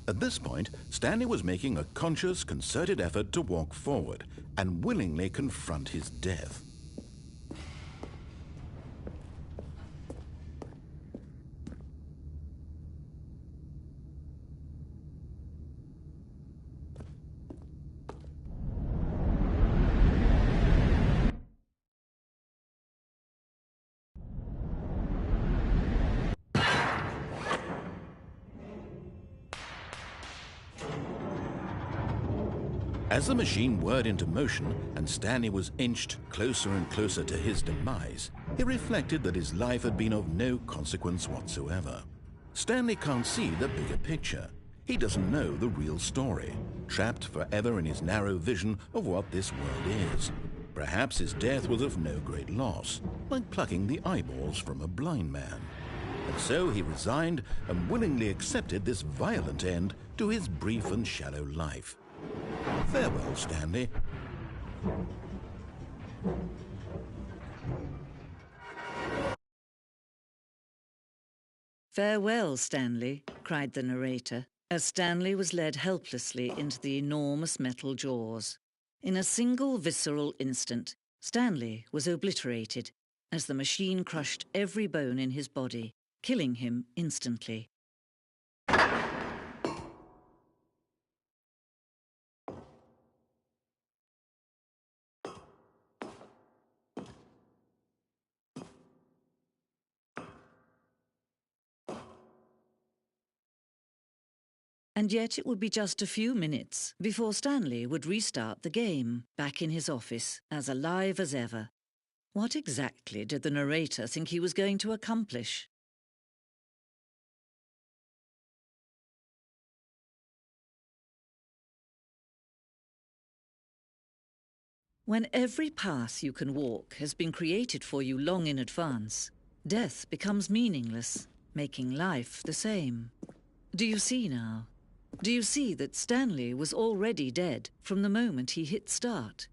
At this point, Stanley was making a conscious, concerted effort to walk forward and willingly confront his death. As the machine whirred into motion and Stanley was inched closer and closer to his demise, He reflected that his life had been of no consequence whatsoever. Stanley can't see the bigger picture. He doesn't know the real story, trapped forever in his narrow vision of what this world is. Perhaps his death was of no great loss, like plucking the eyeballs from a blind man. And so he resigned and willingly accepted this violent end to his brief and shallow life. Farewell, Stanley.
"Farewell, Stanley," cried the narrator, as Stanley was led helplessly into the enormous metal jaws. In a single visceral instant, Stanley was obliterated as the machine crushed every bone in his body, killing him instantly. And yet it would be just a few minutes before Stanley would restart the game, back in his office, as alive as ever. What exactly did the narrator think he was going to accomplish? When every path you can walk has been created for you long in advance, death becomes meaningless, making life the same. Do you see now? Do you see that Stanley was already dead from the moment he hit start?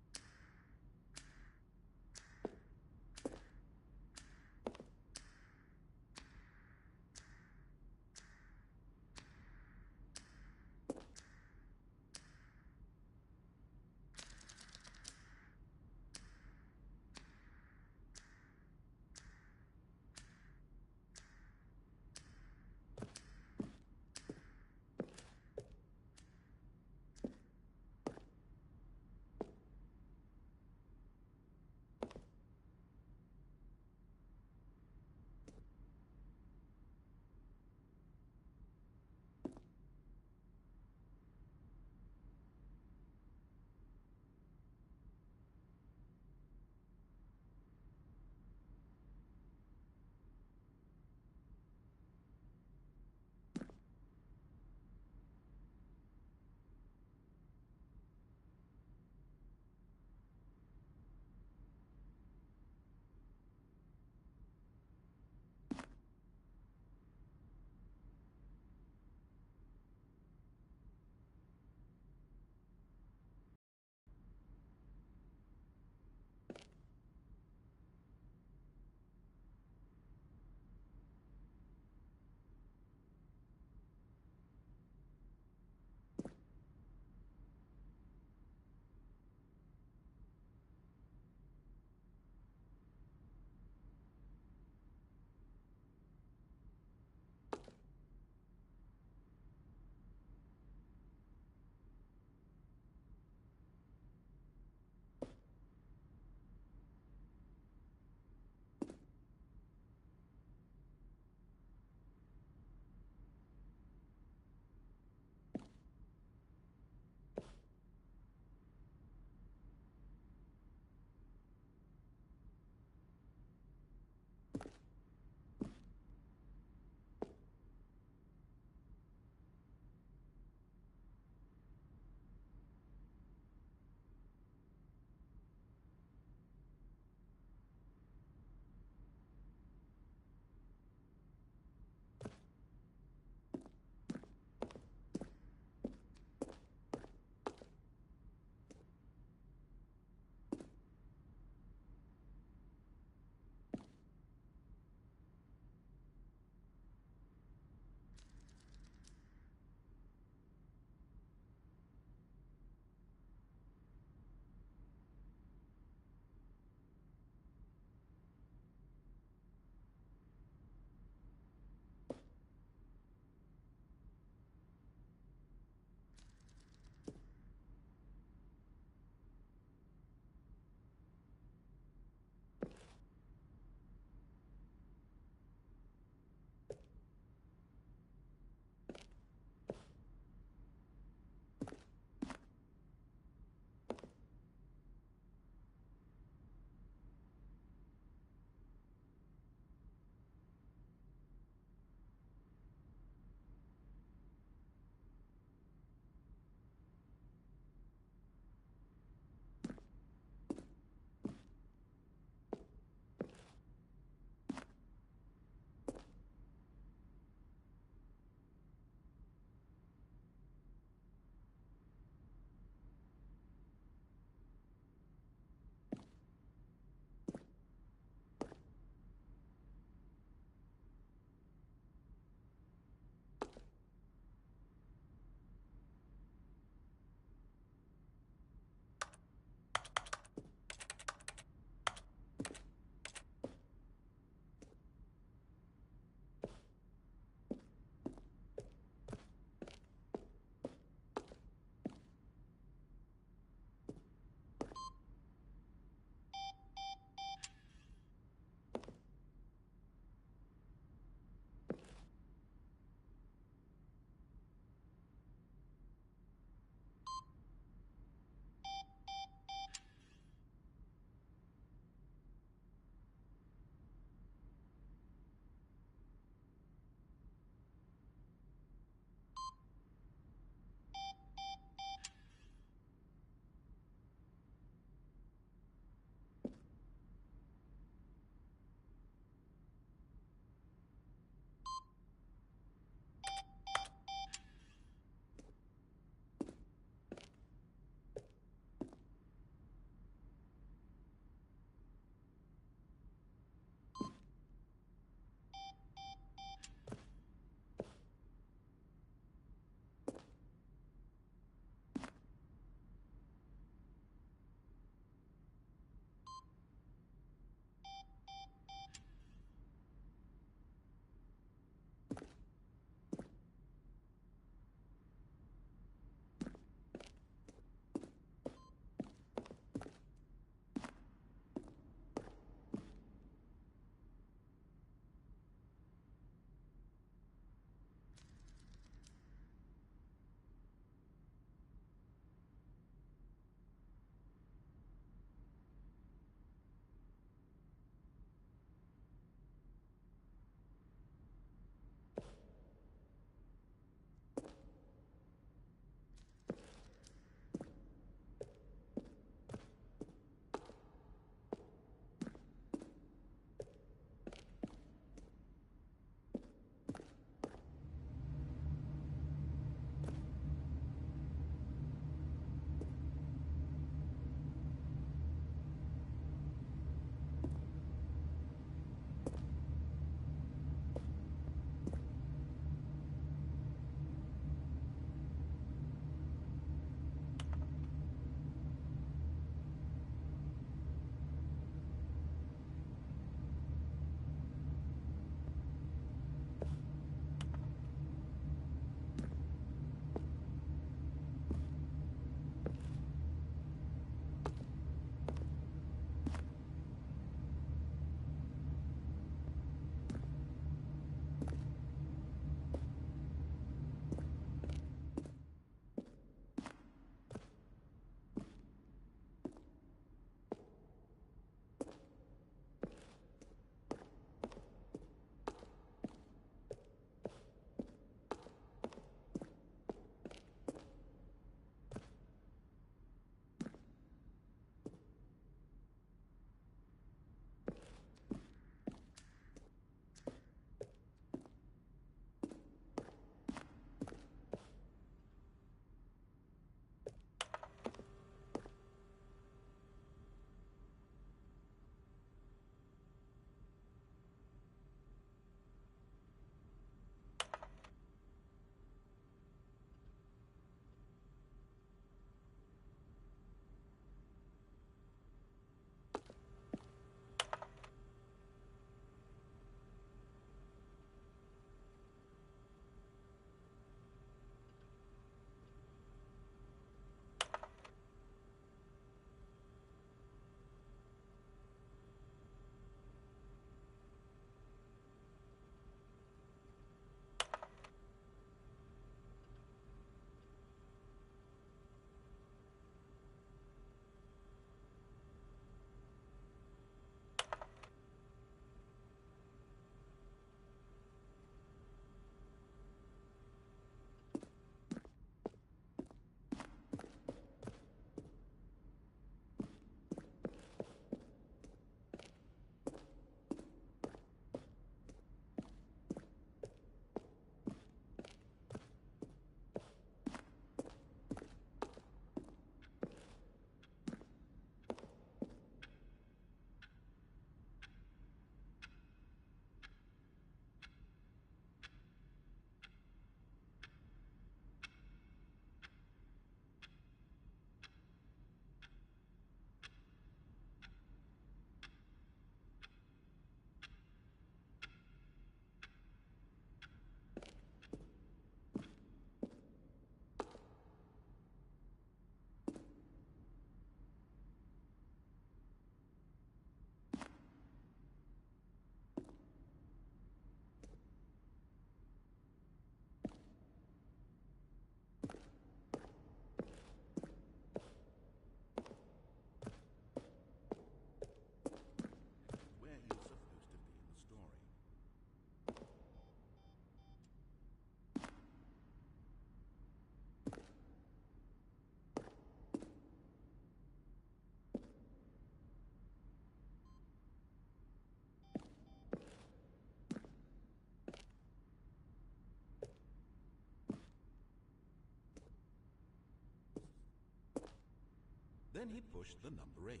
Then he pushed the number 8.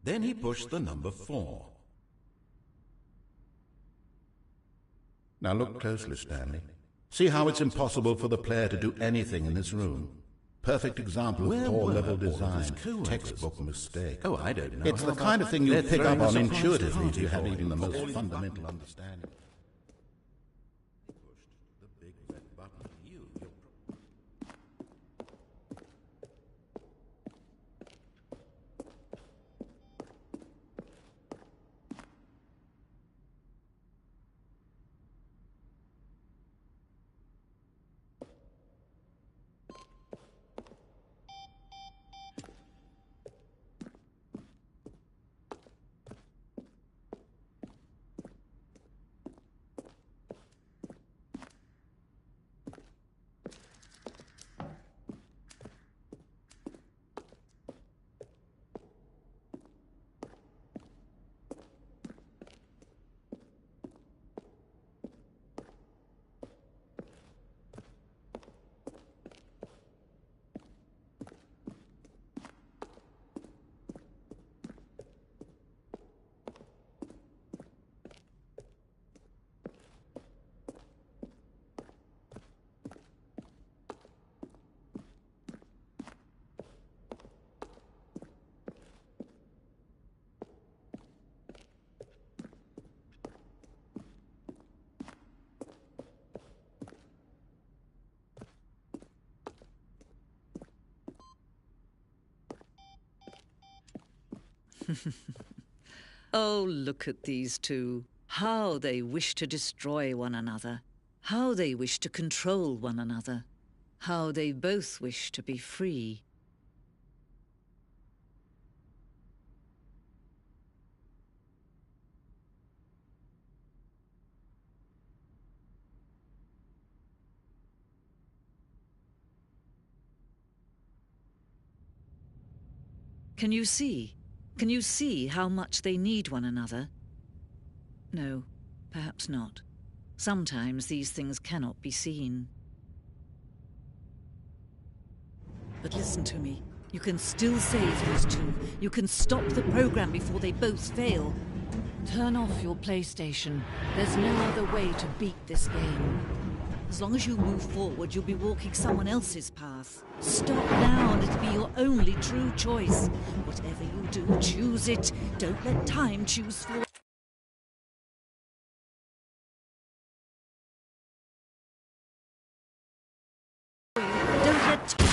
Then he pushed the number 4.
Now look closely, Stanley. See how it's impossible for the player to do anything in this room. Perfect example of poor level design. Textbook mistake.
Oh, I don't know.
It's the kind of thing you pick up on intuitively if you have
before
even the
him.
most fundamental understanding.
He pushed the big red button. You're
Oh, look at these two. How they wish to destroy one another. How they wish to control one another. How they both wish to be free. Can you see? Can you see how much they need one another? No, perhaps not. Sometimes these things cannot be seen. But listen to me. You can still save these two. You can stop the program before they both fail. Turn off your PlayStation. There's no other way to beat this game. As long as you move forward, you'll be walking someone else's path. Stop now and it'll be your only true choice. Whatever you do, choose it. Don't let time choose for you. Don't let time...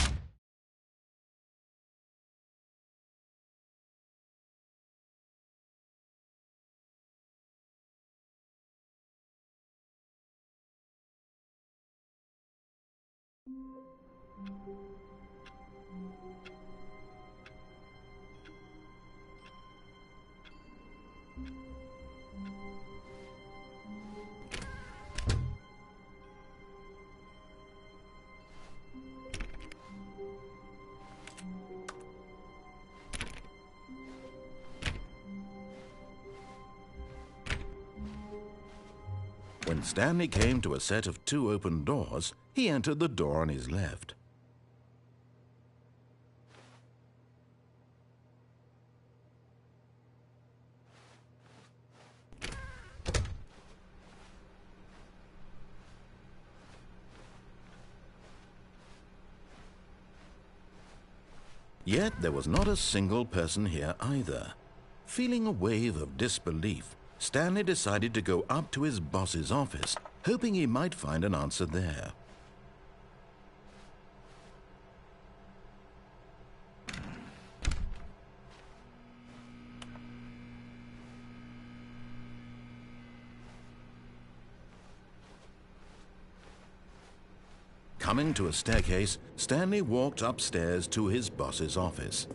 When Stanley came to a set of 2 open doors, he entered the door on his left. Yet there was not a single person here either. Feeling a wave of disbelief, Stanley decided to go up to his boss's office, hoping he might find an answer there. Coming to a staircase, Stanley walked upstairs to his boss's office.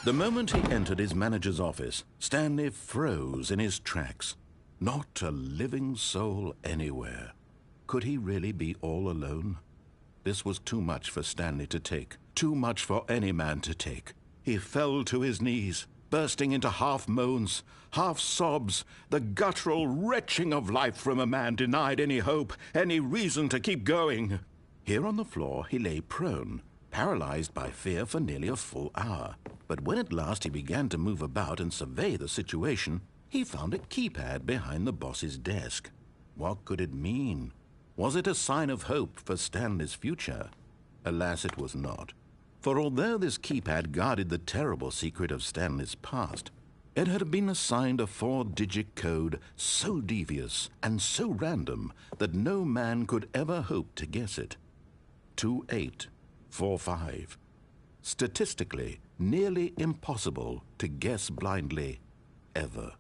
The moment he entered his manager's office, Stanley froze in his tracks. Not a living soul anywhere. Could he really be all alone? This was too much for Stanley to take, too much for any man to take. He fell to his knees, bursting into half moans, half sobs, the guttural retching of life from a man denied any hope, any reason to keep going. Here on the floor he lay prone, paralyzed by fear for nearly a full hour. But when at last he began to move about and survey the situation, he found a keypad behind the boss's desk. What could it mean? Was it a sign of hope for Stanley's future? Alas, it was not. For although this keypad guarded the terrible secret of Stanley's past, it had been assigned a 4-digit code so devious and so random that no man could ever hope to guess it. 2845. Statistically, nearly impossible to guess blindly, ever.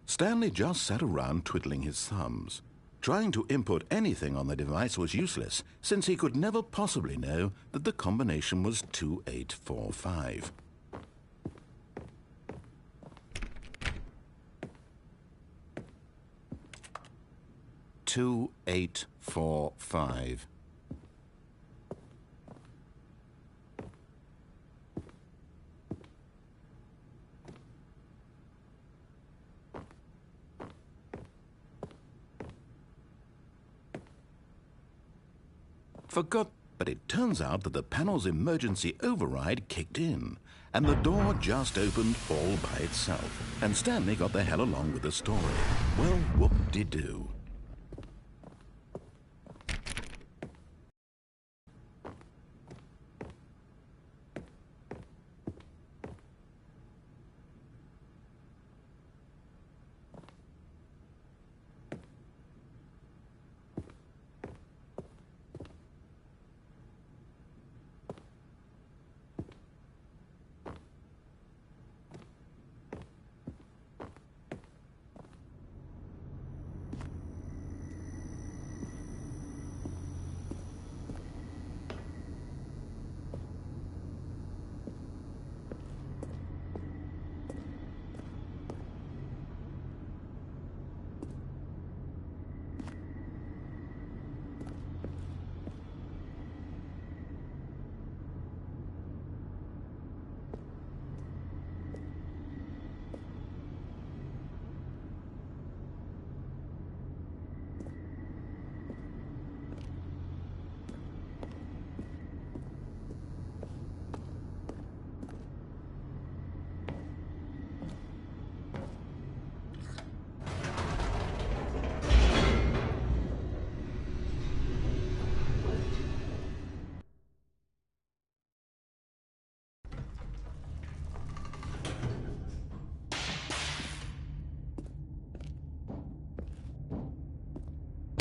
Stanley just sat around twiddling his thumbs. Trying to input anything on the device was useless, since he could never possibly know that the combination was 2845. Two, 8, 4, 5. But it turns out that the panel's emergency override kicked in, and the door just opened all by itself, and Stanley got the hell along with the story. Well, whoop-de-doo.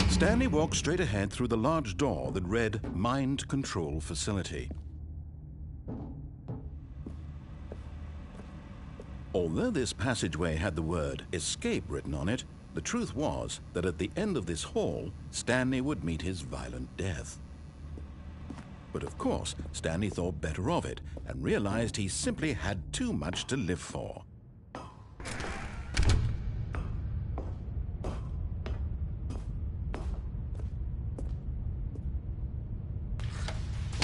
Stanley walked straight ahead through the large door that read Mind Control Facility. Although this passageway had the word Escape written on it, the truth was that at the end of this hall, Stanley would meet his violent death. But of course, Stanley thought better of it and realized he simply had too much to live for.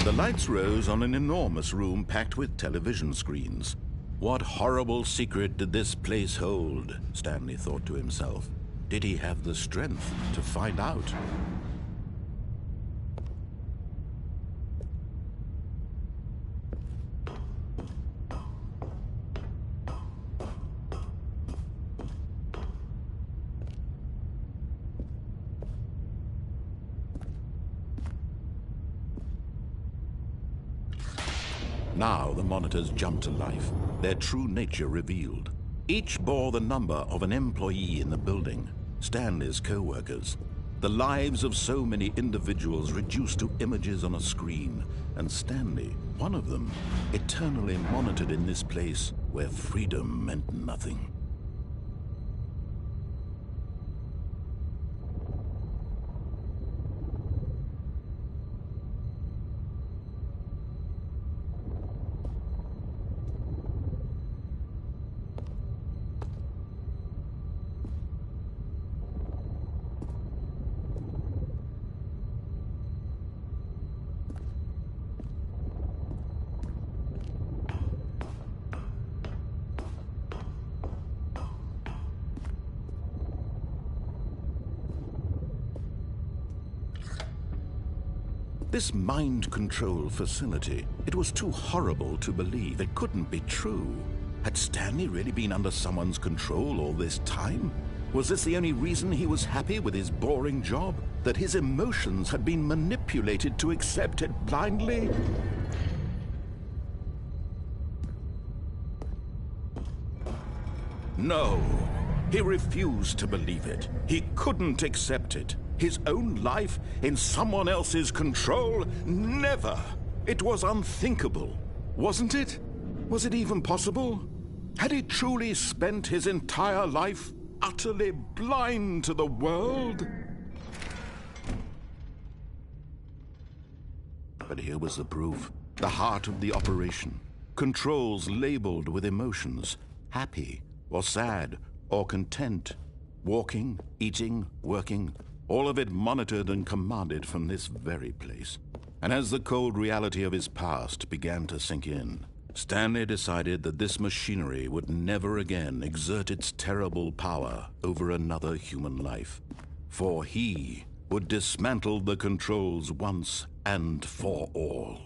The lights rose on an enormous room packed with television screens. What horrible secret did this place hold? Stanley thought to himself. Did he have the strength to find out? Now the monitors jumped to life, their true nature revealed. Each bore the number of an employee in the building, Stanley's co-workers. The lives of so many individuals reduced to images on a screen, and Stanley, one of them, eternally monitored in this place where freedom meant nothing. This mind control facility, it was too horrible to believe. It couldn't be true. Had Stanley really been under someone's control all this time? Was this the only reason he was happy with his boring job? That his emotions had been manipulated to accept it blindly? No, he refused to believe it. He couldn't accept it. His own life in someone else's control? Never! It was unthinkable, wasn't it? Was it even possible? Had he truly spent his entire life utterly blind to the world? But here was the proof. The heart of the operation. Controls labeled with emotions. Happy, or sad, or content. Walking, eating, working. All of it monitored and commanded from this very place. And as the cold reality of his past began to sink in, Stanley decided that this machinery would never again exert its terrible power over another human life. For he would dismantle the controls once and for all.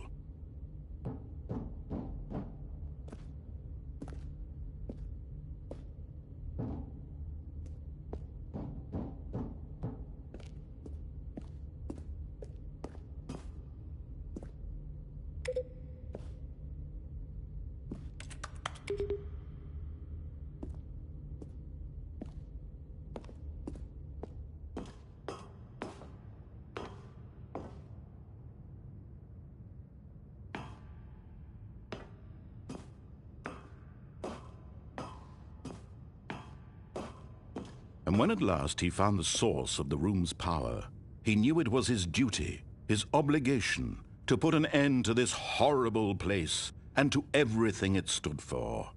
And when at last he found the source of the room's power, he knew it was his duty, his obligation, to put an end to this horrible place and to everything it stood for.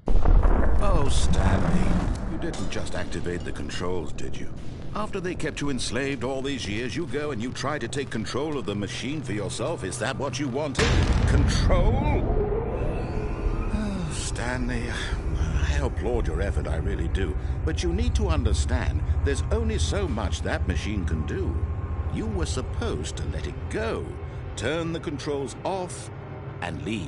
Oh, Stanley, you didn't just activate the controls, did you? After they kept you enslaved all these years, you go and you try to take control of the machine for yourself. Is that what you wanted? Control? Oh, Stanley, I applaud your effort, I really do. But you need to understand, there's only so much that machine can do. You were supposed to let it go, turn the controls off, and leave.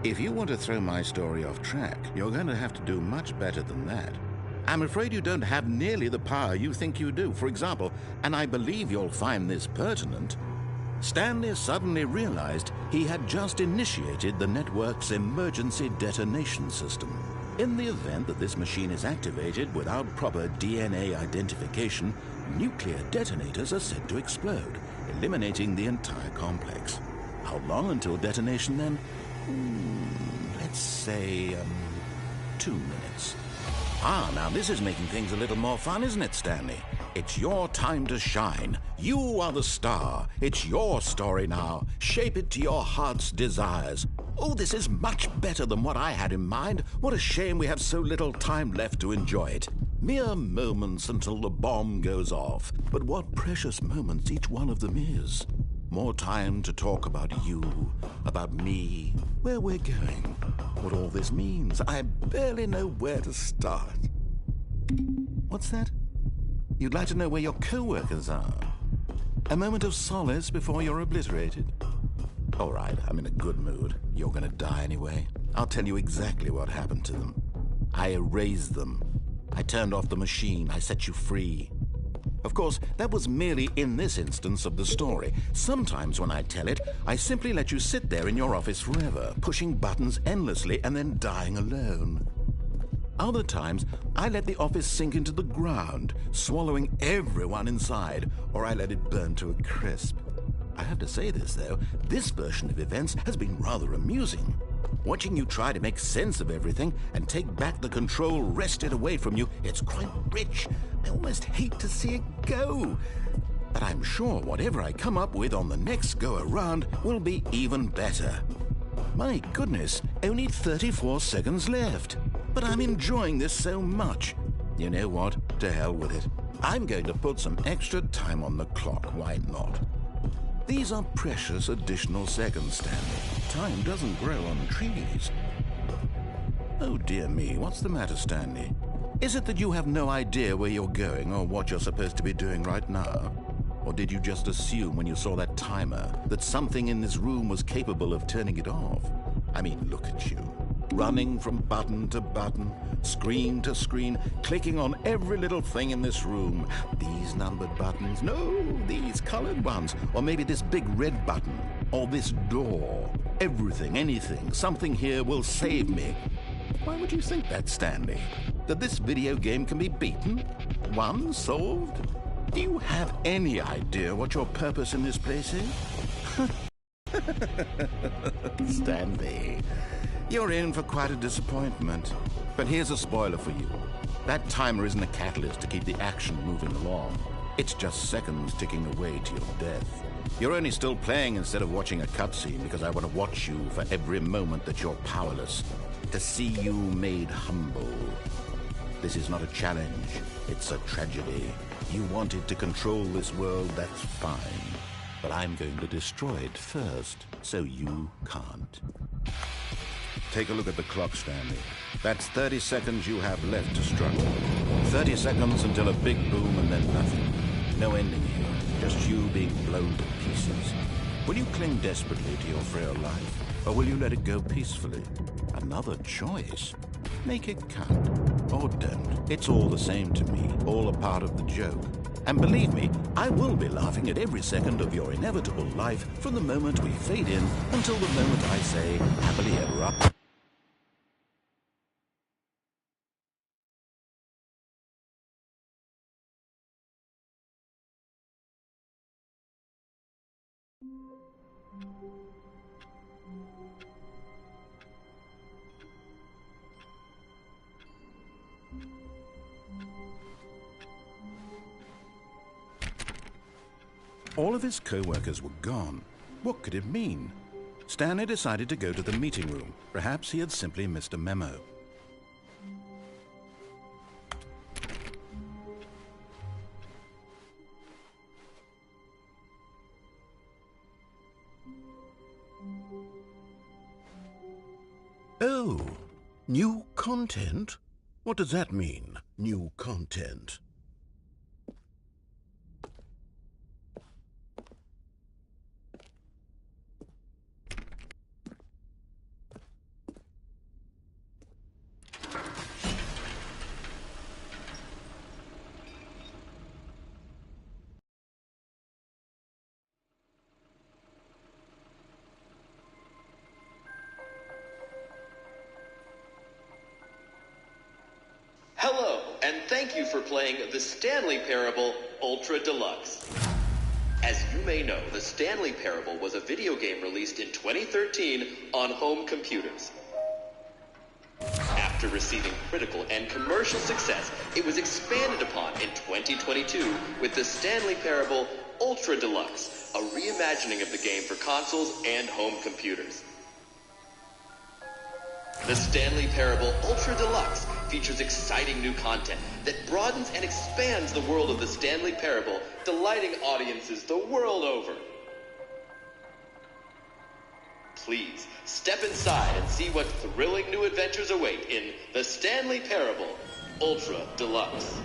If you want to throw my story off track, you're going to have to do much better than that. I'm afraid you don't have nearly the power you think you do. For example, and I believe you'll find this pertinent, Stanley suddenly realized he had just initiated the network's emergency detonation system. In the event that this machine is activated without proper DNA identification, nuclear detonators are said to explode, eliminating the entire complex. How long until detonation then? Let's say, 2 minutes. Now this is making things a little more fun, isn't it, Stanley? It's your time to shine. You are the star. It's your story now. Shape it to your heart's desires. Oh, this is much better than what I had in mind. What a shame we have so little time left to enjoy it. Mere moments until the bomb goes off. But what precious moments each one of them is. More time to talk about you, about me, where we're going, what all this means. I barely know where to start. What's that? You'd like to know where your co-workers are? A moment of solace before you're obliterated? All right, I'm in a good mood. You're gonna die anyway. I'll tell you exactly what happened to them. I erased them. I turned off the machine. I set you free. Of course, that was merely in this instance of the story. Sometimes when I tell it, I simply let you sit there in your office forever, pushing buttons endlessly and then dying alone. Other times, I let the office sink into the ground, swallowing everyone inside, or I let it burn to a crisp. I have to say this, though, this version of events has been rather amusing. Watching you try to make sense of everything and take back the control wrested away from you, it's quite rich. I almost hate to see it go. But I'm sure whatever I come up with on the next go-around will be even better. My goodness, only 34 seconds left. But I'm enjoying this so much. You know what? To hell with it. I'm going to put some extra time on the clock, why not? These are precious additional seconds, Stanley. Time doesn't grow on trees. Oh dear me, what's the matter, Stanley? Is it that you have no idea where you're going or what you're supposed to be doing right now? Or did you just assume when you saw that timer that something in this room was capable of turning it off? I mean, look at you. Running from button to button, screen to screen, clicking on every little thing in this room. These numbered buttons, no, these colored ones. Or maybe this big red button, or this door. Everything, anything, something here will save me. Why would you think that, Stanley? That this video game can be beaten? Won? Solved? Do you have any idea what your purpose in this place is? Stanley, you're in for quite a disappointment. But here's a spoiler for you. That timer isn't a catalyst to keep the action moving along. It's just seconds ticking away to your death. You're only still playing instead of watching a cutscene because I want to watch you for every moment that you're powerless. To see you made humble. This is not a challenge. It's a tragedy. You wanted to control this world, that's fine. But I'm going to destroy it first, so you can't. Take a look at the clock, Stanley. That's 30 seconds you have left to struggle. 30 seconds until a big boom and then nothing. No ending here, just you being blown to pieces. Will you cling desperately to your frail life, or will you let it go peacefully? Another choice. Make it count, or don't. It's all the same to me, all a part of the joke. And believe me, I will be laughing at every second of your inevitable life from the moment we fade in until the moment I say, happily ever after. All of his co-workers were gone. What could it mean? Stanley decided to go to the meeting room. Perhaps he had simply missed a memo. Oh, new content? What does that mean, new content?
Hello, and thank you for playing the Stanley Parable Ultra Deluxe. As you may know, the Stanley Parable was a video game released in 2013 on home computers. After receiving critical and commercial success, it was expanded upon in 2022 with the Stanley Parable Ultra Deluxe, a reimagining of the game for consoles and home computers. The Stanley Parable Ultra Deluxe features exciting new content that broadens and expands the world of the Stanley Parable, delighting audiences the world over. Please, step inside and see what thrilling new adventures await in the Stanley Parable Ultra Deluxe.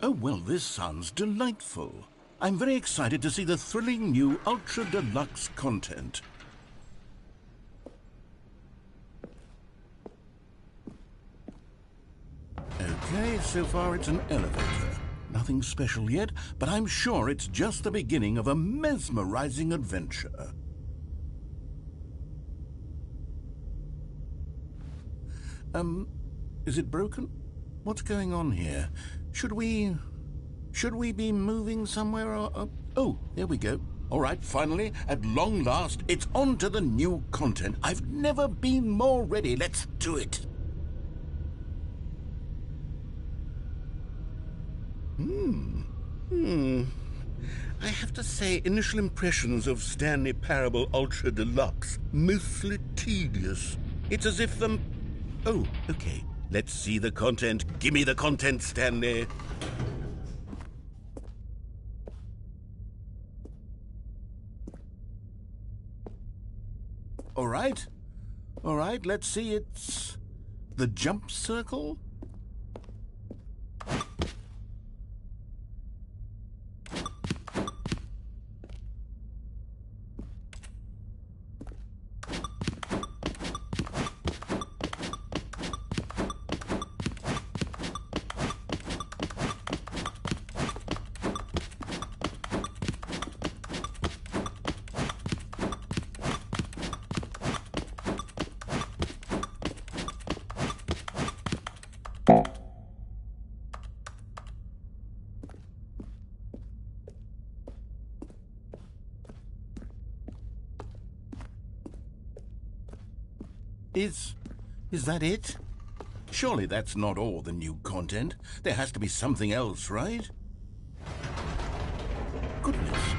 Oh, well, this sounds delightful. I'm very excited to see the thrilling new Ultra Deluxe content. Okay, so far it's an elevator. Nothing special yet, but I'm sure it's just the beginning of a mesmerizing adventure. Is it broken? What's going on here? Should we be moving somewhere or... Oh, there we go. All right, finally, at long last, it's on to the new content. I've never been more ready. Let's do it. I have to say, initial impressions of Stanley Parable Ultra Deluxe, mostly tedious. It's as if the... Oh, okay. Let's see the content. Give me the content, Stanley. All right, let's see. It's the jump circle. Is that it? Surely that's not all the new content. There has to be something else, right? Goodness,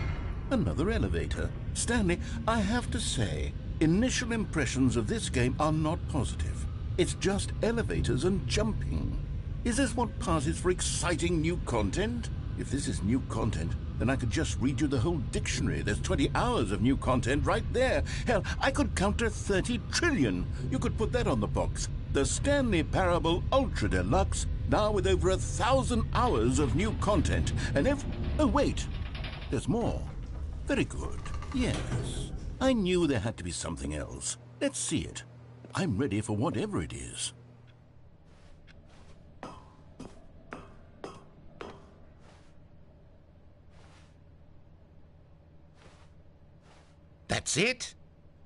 another elevator. Stanley, I have to say, initial impressions of this game are not positive. It's just elevators and jumping. Is this what passes for exciting new content? If this is new content, then I could just read you the whole dictionary. There's 20 hours of new content right there. Hell, I could counter 30 trillion. You could put that on the box. The Stanley Parable Ultra Deluxe, now with over 1,000 hours of new content. And oh, wait. There's more. Very good. Yes. I knew there had to be something else. Let's see it. I'm ready for whatever it is. That's it?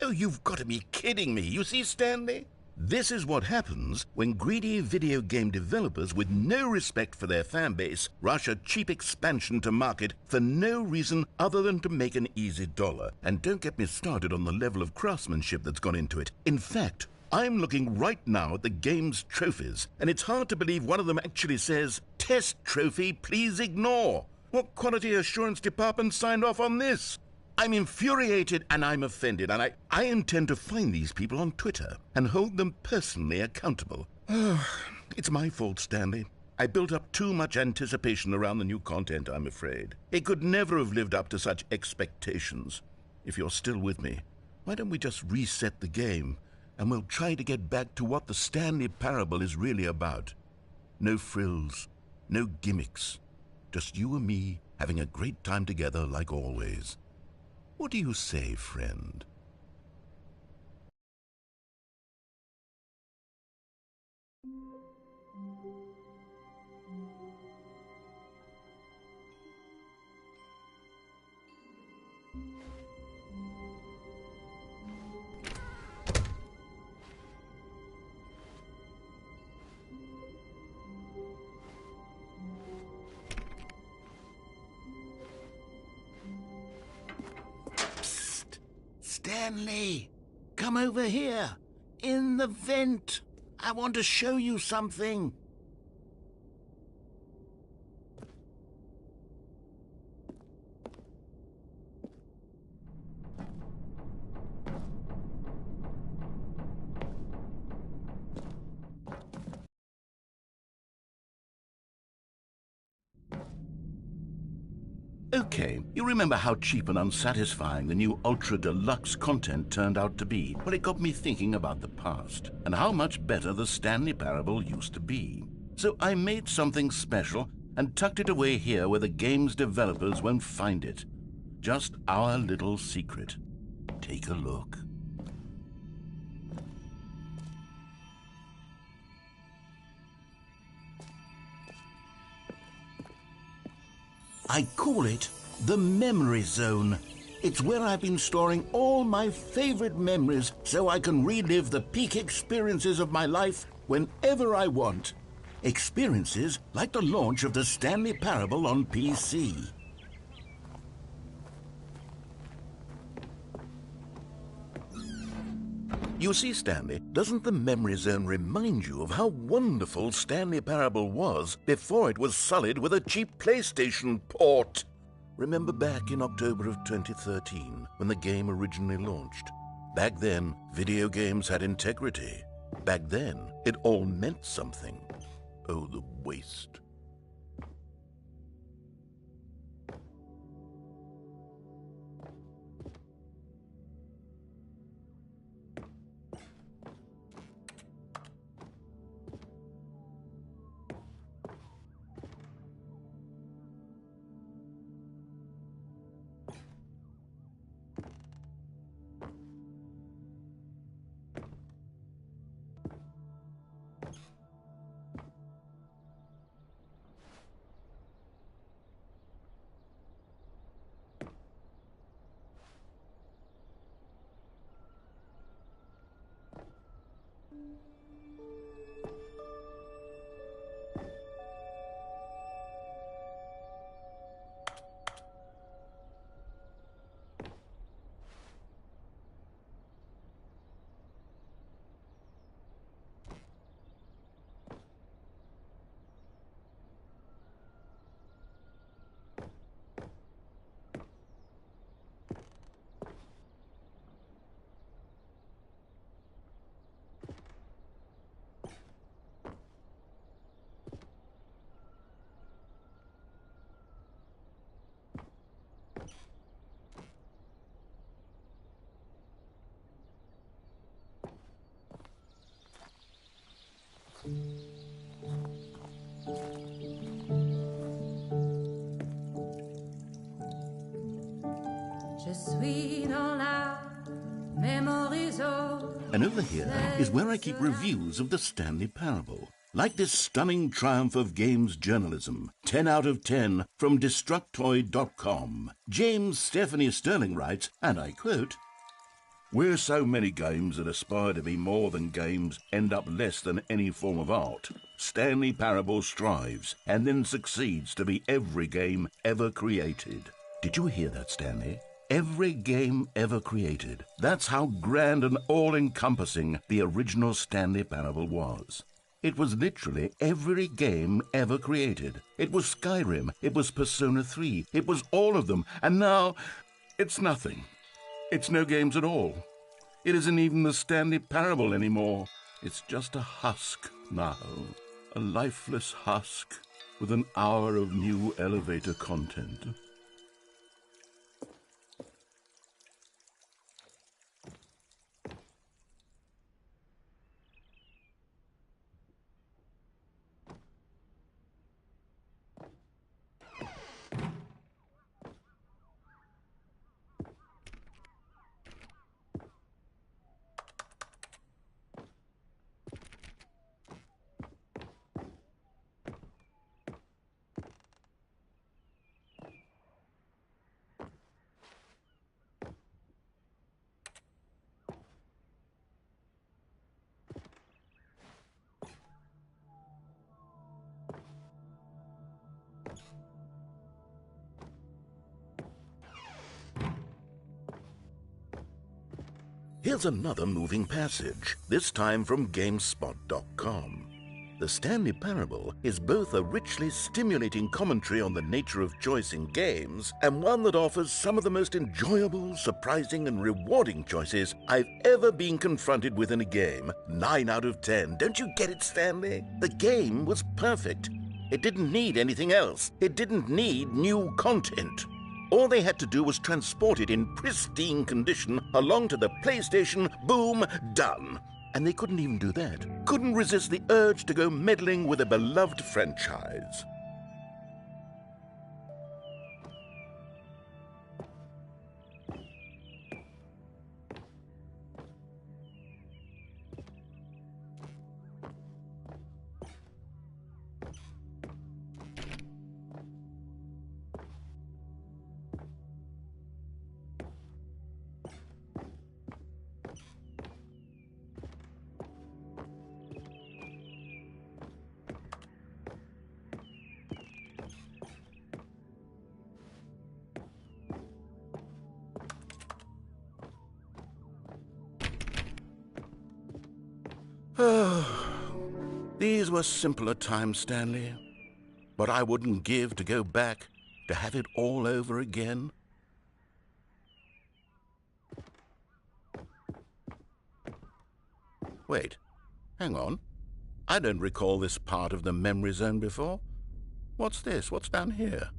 Oh, you've got to be kidding me. You see, Stanley? This is what happens when greedy video game developers with no respect for their fan base rush a cheap expansion to market for no reason other than to make an easy dollar. And don't get me started on the level of craftsmanship that's gone into it. In fact, I'm looking right now at the game's trophies, and it's hard to believe one of them actually says, "Test trophy, please ignore." What quality assurance department signed off on this? I'm infuriated and I'm offended, and I intend to find these people on Twitter and hold them personally accountable. It's my fault, Stanley. I built up too much anticipation around the new content, I'm afraid. It could never have lived up to such expectations. If you're still with me, why don't we just reset the game, and we'll try to get back to what the Stanley Parable is really about. No frills, no gimmicks. Just you and me having a great time together like always. What do you say, friend? Stanley, come over here. In the vent. I want to show you something. Okay, you remember how cheap and unsatisfying the new Ultra Deluxe content turned out to be? Well, it got me thinking about the past and how much better the Stanley Parable used to be. So I made something special and tucked it away here where the game's developers won't find it. Just our little secret. Take a look. I call it the Memory Zone. It's where I've been storing all my favorite memories so I can relive the peak experiences of my life whenever I want. Experiences like the launch of the Stanley Parable on PC. You see, Stanley, doesn't the Memory Zone remind you of how wonderful Stanley Parable was before it was sullied with a cheap PlayStation port? Remember back in October of 2013, when the game originally launched? Back then, video games had integrity. Back then, it all meant something. Oh, the waste. And over here is where I keep reviews of the Stanley Parable. Like this stunning triumph of games journalism, 10 out of 10 from Destructoid.com. James Stephanie Sterling writes, and I quote, "Where so many games that aspire to be more than games end up less than any form of art, Stanley Parable strives and then succeeds to be every game ever created." Did you hear that, Stanley? Every game ever created. That's how grand and all-encompassing the original Stanley Parable was. It was literally every game ever created. It was Skyrim, it was Persona 3, it was all of them, and now it's nothing. It's no games at all. It isn't even the Stanley Parable anymore. It's just a husk now. A lifeless husk with an hour of new elevator content. Here's another moving passage, this time from GameSpot.com. The Stanley Parable is both a richly stimulating commentary on the nature of choice in games and one that offers some of the most enjoyable, surprising, and rewarding choices I've ever been confronted with in a game. 9 out of 10. Don't you get it, Stanley? The game was perfect. It didn't need anything else. It didn't need new content. All they had to do was transport it in pristine condition along to the PlayStation, boom, done. And they couldn't even do that. Couldn't resist the urge to go meddling with a beloved franchise. These were simpler times, Stanley. But I wouldn't give to go back to have it all over again. Wait, hang on. I don't recall this part of the memory zone before. What's this? What's down here?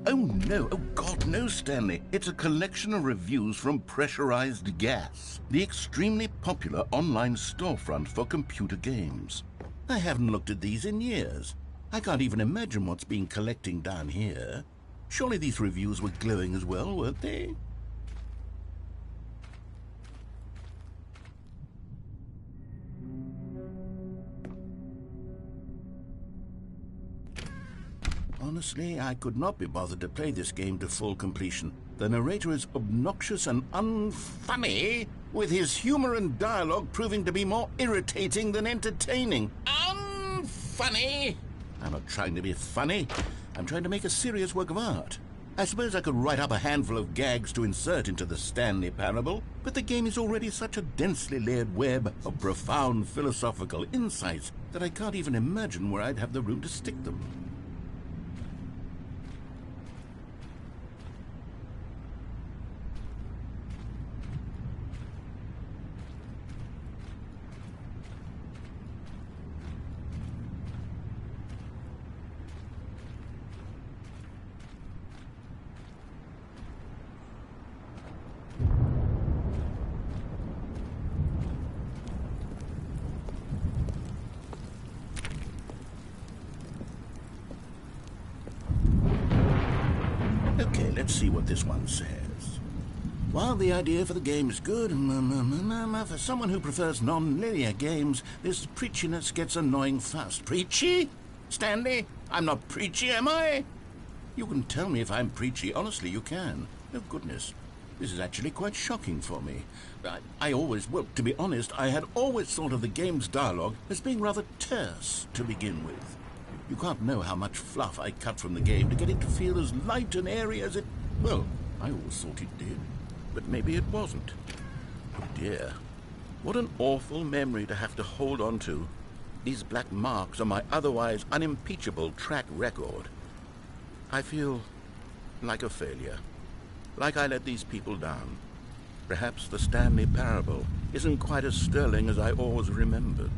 Oh no, oh God, no, Stanley. It's a collection of reviews from Pressurized Gas, the extremely popular online storefront for computer games. I haven't looked at these in years. I can't even imagine what's been collecting down here. Surely these reviews were glowing as well, weren't they? Honestly, I could not be bothered to play this game to full completion. The narrator is obnoxious and unfunny, with his humor and dialogue proving to be more irritating than entertaining. Unfunny? I'm not trying to be funny. I'm trying to make a serious work of art. I suppose I could write up a handful of gags to insert into the Stanley Parable, but the game is already such a densely layered web of profound philosophical insights that I can't even imagine where I'd have the room to stick them. Okay, let's see what this one says. While the idea for the game is good, for someone who prefers non-linear games, this preachiness gets annoying fast. Preachy? Stanley? I'm not preachy, am I? You can tell me if I'm preachy. Honestly, you can. Oh, goodness. This is actually quite shocking for me. Well, to be honest, I had always thought of the game's dialogue as being rather terse to begin with. You can't know how much fluff I cut from the game to get it to feel as light and airy as it... Well, I always thought it did. But maybe it wasn't. Oh dear. What an awful memory to have to hold on to. These black marks on my otherwise unimpeachable track record. I feel like a failure. Like I let these people down. Perhaps the Stanley Parable isn't quite as sterling as I always remembered.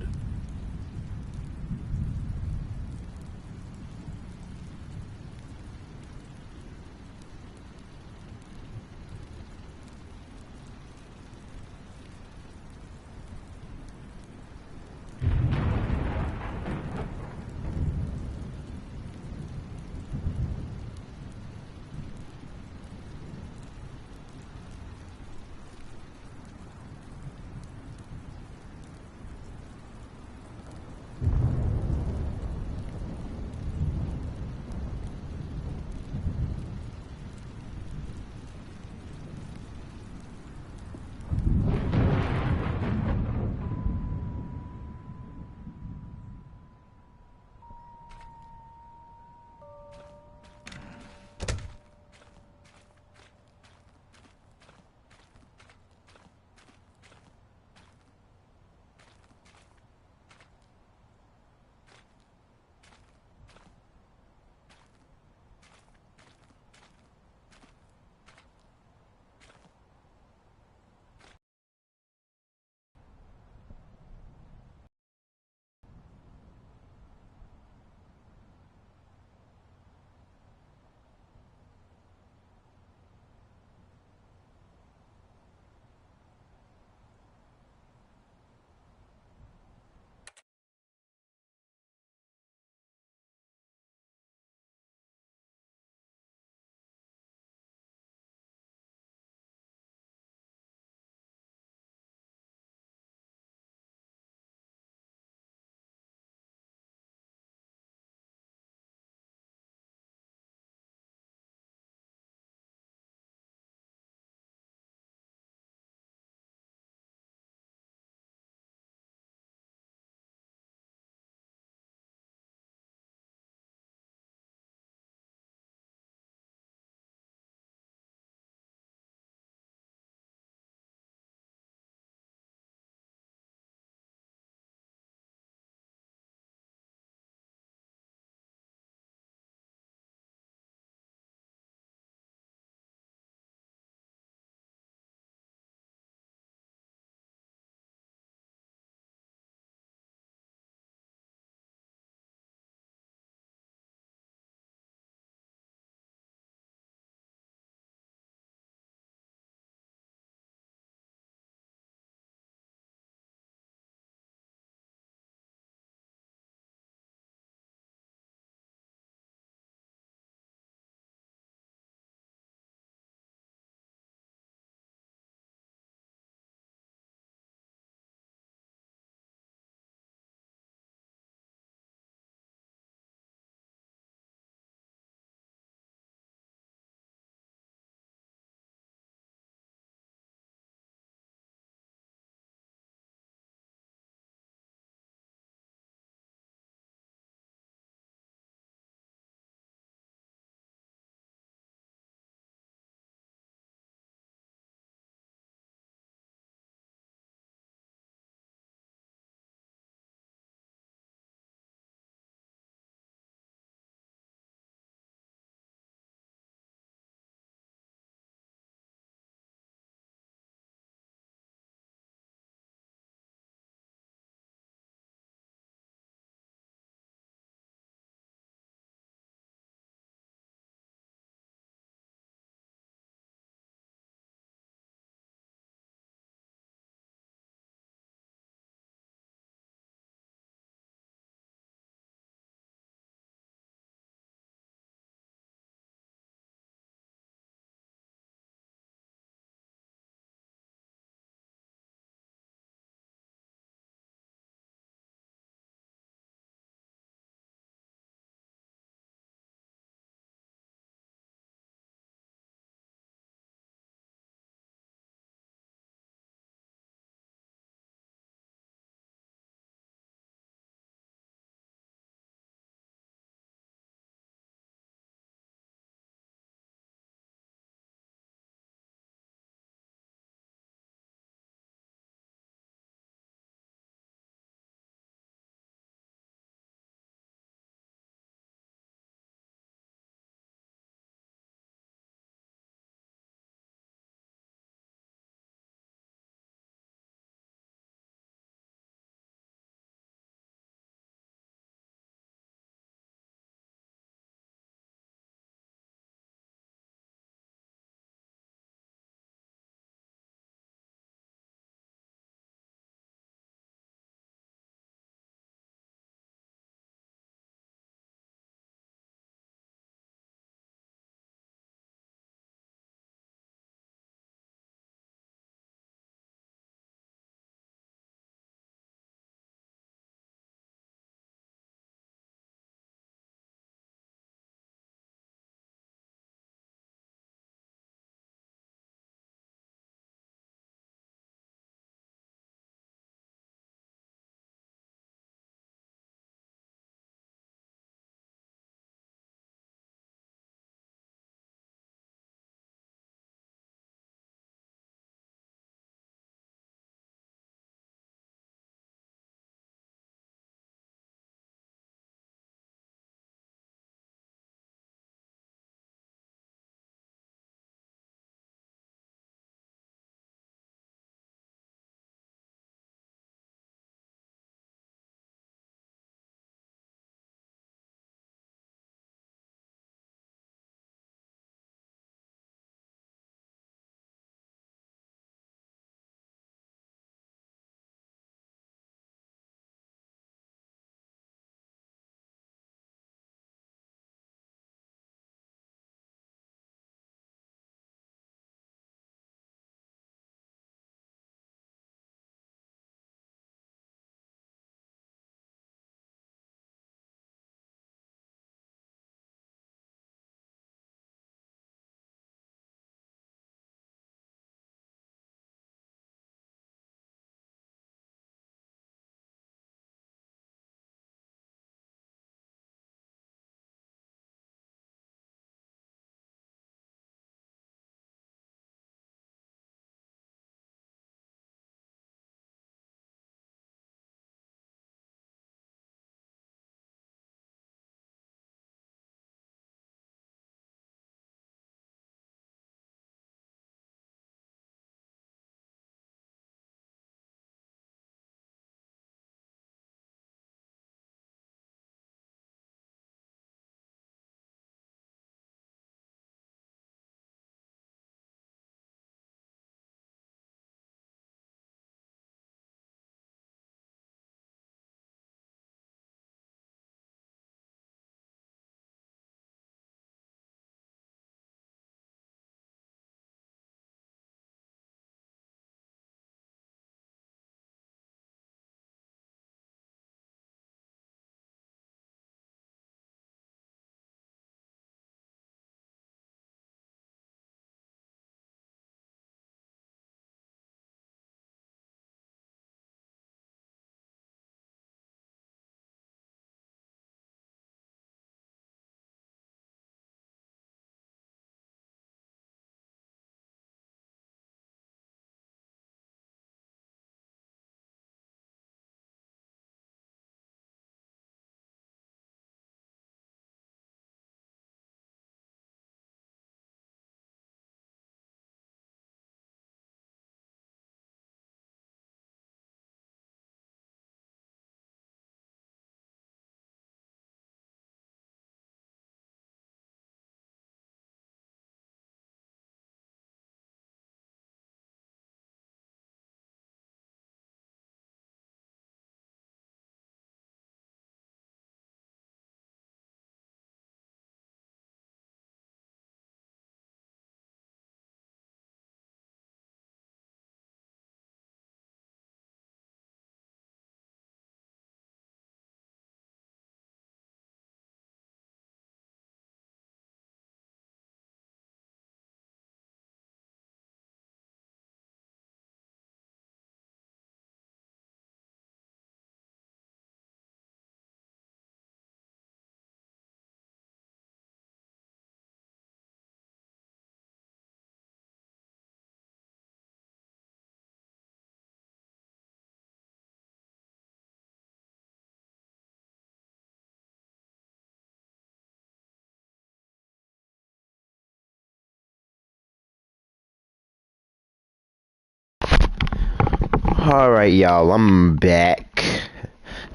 Alright, y'all, I'm back.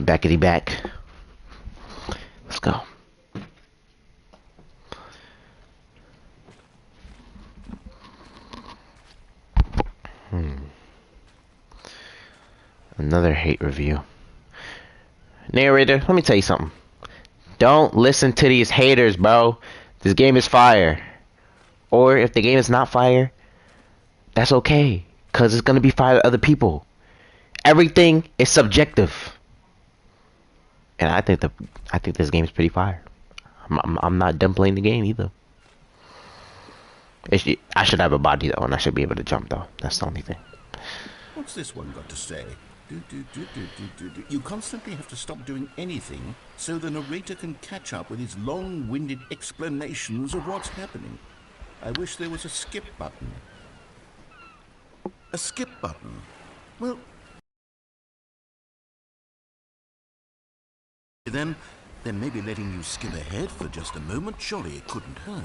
Backity back. Let's go. Another hate review. Narrator, let me tell you something. Don't listen to these haters, bro. This game is fire. Or if the game is not fire, that's okay. Because it's going to be fire to other people. Everything is subjective. And I think this game is pretty fire. I'm not done playing the game either. I should have a body though, and I should be able to jump though. That's the only thing.
What's this one got to say? You constantly have to stop doing anything so the narrator can catch up with his long-winded explanations of what's happening. I wish there was a skip button. A skip button? Well, then maybe letting you skip ahead for just a moment, surely it couldn't hurt.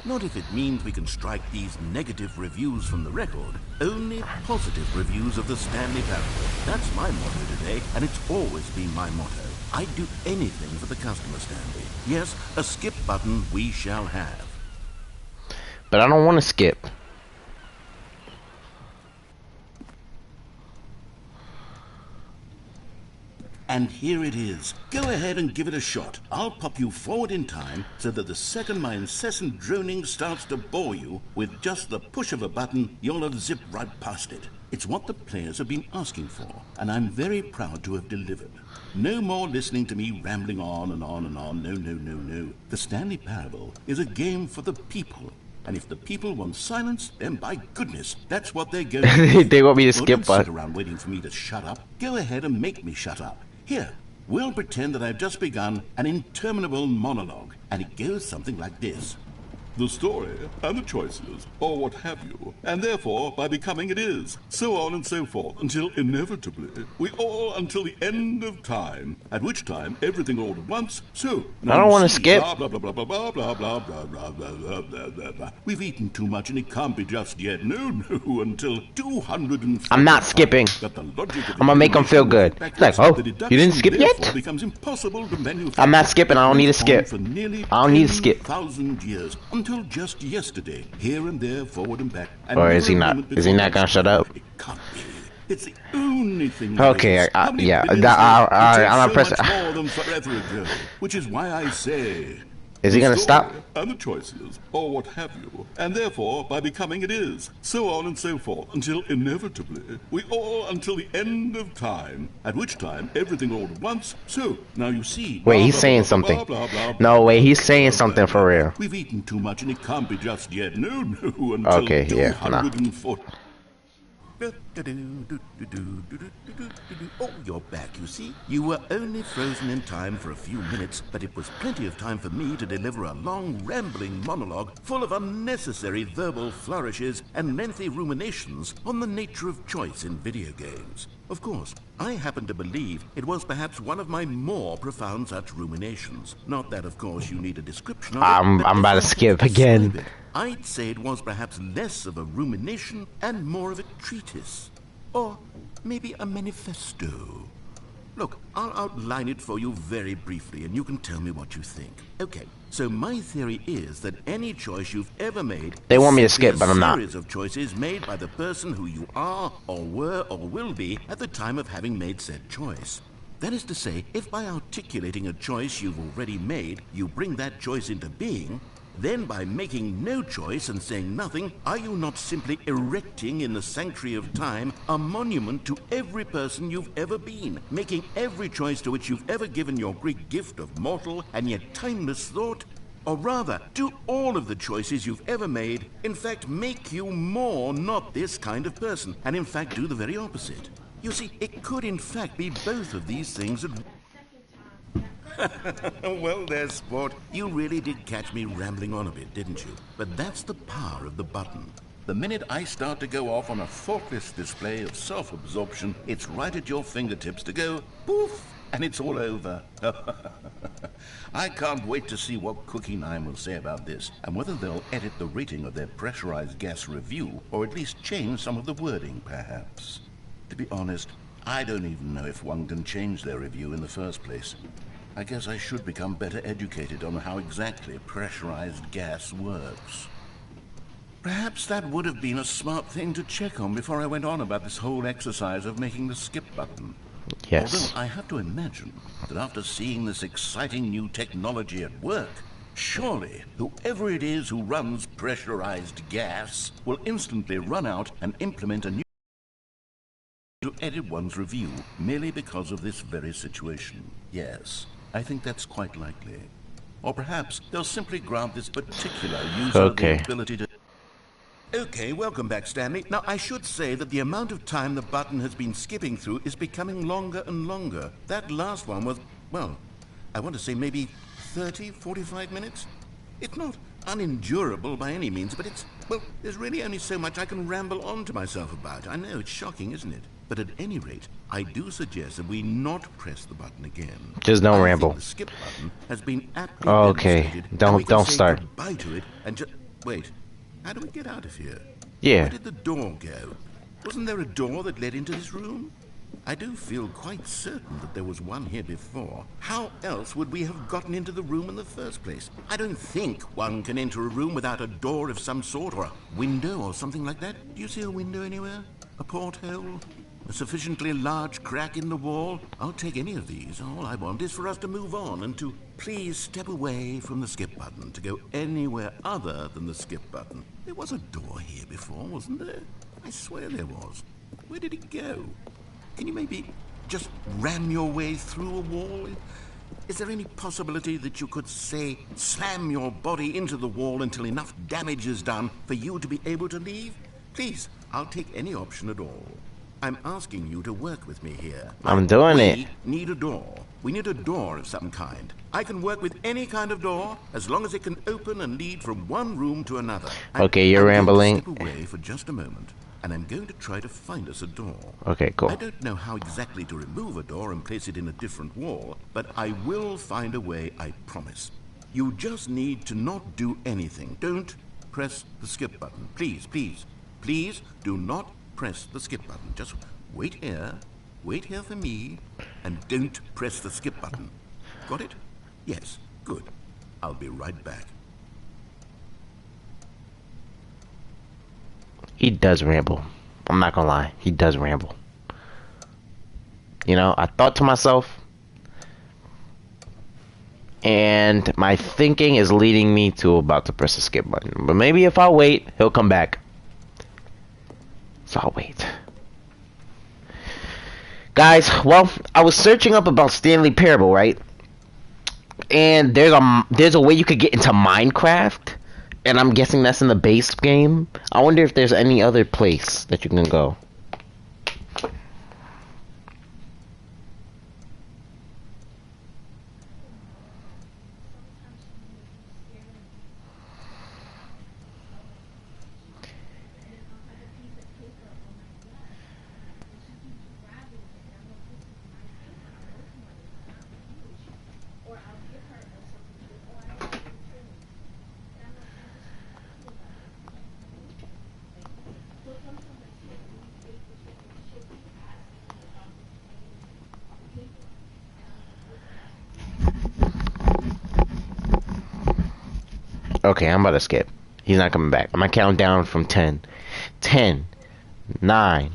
Not if it means we can strike these negative reviews from the record. Only positive reviews of the Stanley Parable. That's my motto today, and it's always been my motto. I'd do anything for the customer, Stanley. Yes, a skip button we shall have.
But I don't want to skip.
And here it is. Go ahead and give it a shot. I'll pop you forward in time so that the second my incessant droning starts to bore you, with just the push of a button, you'll have zipped right past it. It's what the players have been asking for, and I'm very proud to have delivered. No more listening to me rambling on and on and on. No, no, no, no. The Stanley Parable is a game for the people. And if the people want silence, then by goodness, that's what they're going to do.
They want me to skip,
don't sit around waiting for me to shut up. Go ahead and make me shut up. Here, we'll pretend that I've just begun an interminable monologue, and it goes something like this. The story, and the choices, or what have you, and therefore, by becoming it is, so on and so forth, until inevitably, we all until the end of time, at which time everything all at once, so...
I don't want to skip.
Blah, blah, blah, blah, blah, blah, blah, blah, blah, blah, blah, blah, blah, blah. We've eaten too much and it can't be just yet. No, no, until 200.
I'm not skipping. I'm gonna make them feel good. It's like, oh, you didn't skip yet?
Becomes impossible to
I'm not skipping. I don't need to skip. I don't need to skip.
1,000 years until just yesterday, here and there, forward and back. And
or is he not? Is he not gonna shut up?
It can't be. It's the only thing.
Okay, yeah. I'm not pressing.
More than forever ago, which is why I say.
Is he gonna stop?
And the choices, or what have you, and therefore, by becoming it is, so on and so forth, until inevitably, we all until the end of time, at which time everything all at once, so, now you see...
Wait, he's saying something. No, wait, he's saying something for real.
We've eaten too much and it can't be just yet, no, no, until
okay, yeah,
240... Oh, you're back, you see. You were only frozen in time for a few minutes, but it was plenty of time for me to deliver a long, rambling monologue full of unnecessary verbal flourishes and lengthy ruminations on the nature of choice in video games. Of course, I happen to believe it was perhaps one of my more profound such ruminations. Not that, of course, you need a description of it.
I'm about to skip again.
I'd say it was perhaps less of a rumination and more of a treatise. Or maybe a manifesto. Look, I'll outline it for you very briefly, and you can tell me what you think. Okay, so my theory is that any choice you've ever made...
They want me to skip, but I'm not.
...a series of choices made by the person who you are, or were, or will be at the time of having made said choice. That is to say, if by articulating a choice you've already made, you bring that choice into being... Then by making no choice and saying nothing, are you not simply erecting in the sanctuary of time a monument to every person you've ever been, making every choice to which you've ever given your Greek gift of mortal and yet timeless thought? Or rather, do all of the choices you've ever made, in fact, make you more not this kind of person, and in fact do the very opposite? You see, it could in fact be both of these things at Well, there's sport. You really did catch me rambling on a bit, didn't you? But that's the power of the button. The minute I start to go off on a faultless display of self-absorption, it's right at your fingertips to go poof, and it's all over. I can't wait to see what Cookie 9 will say about this, and whether they'll edit the rating of their pressurized gas review, or at least change some of the wording, perhaps. To be honest, I don't even know if one can change their review in the first place. I guess I should become better educated on how exactly pressurized gas works. Perhaps that would have been a smart thing to check on before I went on about this whole exercise of making the skip button.
Yes.
Although I have to imagine that after seeing this exciting new technology at work, surely whoever it is who runs pressurized gas will instantly run out and implement a new to edit one's review merely because of this very situation. Yes, I think that's quite likely. Or perhaps they'll simply grant this particular user the ability to... Okay, welcome back, Stanley. Now, I should say that the amount of time the button has been skipping through is becoming longer and longer. That last one was, well, I want to say maybe 30, 45 minutes? It's not unendurable by any means, but it's, well, there's really only so much I can ramble on to myself about. I know, it's shocking, isn't it? But at any rate, I do suggest that we not press the button again.
Just don't ramble.
The skip button has been aptly
okay, don't start.
Goodbye to it and just wait. How do we get out of here?
Yeah.
Where did the door go? Wasn't there a door that led into this room? I do feel quite certain that there was one here before. How else would we have gotten into the room in the first place? I don't think one can enter a room without a door of some sort, or a window or something like that. Do you see a window anywhere? A porthole? A sufficiently large crack in the wall? I'll take any of these. All I want is for us to move on and to please step away from the skip button, to go anywhere other than the skip button. There was a door here before, wasn't there? I swear there was. Where did it go? Can you maybe just ram your way through a wall? Is there any possibility that you could, say, slam your body into the wall until enough damage is done for you to be able to leave? Please, I'll take any option at all. I'm asking you to work with me here.
I'm doing it.
We need a door. We need a door of some kind. I can work with any kind of door as long as it can open and lead from one room to another.
Okay, you're rambling.
Step away for just a moment, and I'm going to try to find us a door.
Okay, cool.
I don't know how exactly to remove a door and place it in a different wall, but I will find a way, I promise. You just need to not do anything. Don't press the skip button. Please, please, please do not press the skip button. Just wait here for me, and don't press the skip button. Got it? Yes, good. I'll be right back.
He does ramble. I'm not gonna lie. He does ramble. You know, I thought to myself, and my thinking is leading me to about to press the skip button. But maybe if I wait, he'll come back. So I'll wait. Guys, well, I was searching up about Stanley Parable, right? And there's a way you could get into Minecraft, and I'm guessing that's in the base game. I wonder if there's any other place that you can go. Okay, I'm about to skip. He's not coming back. I'm gonna count down from 10. 10, 9,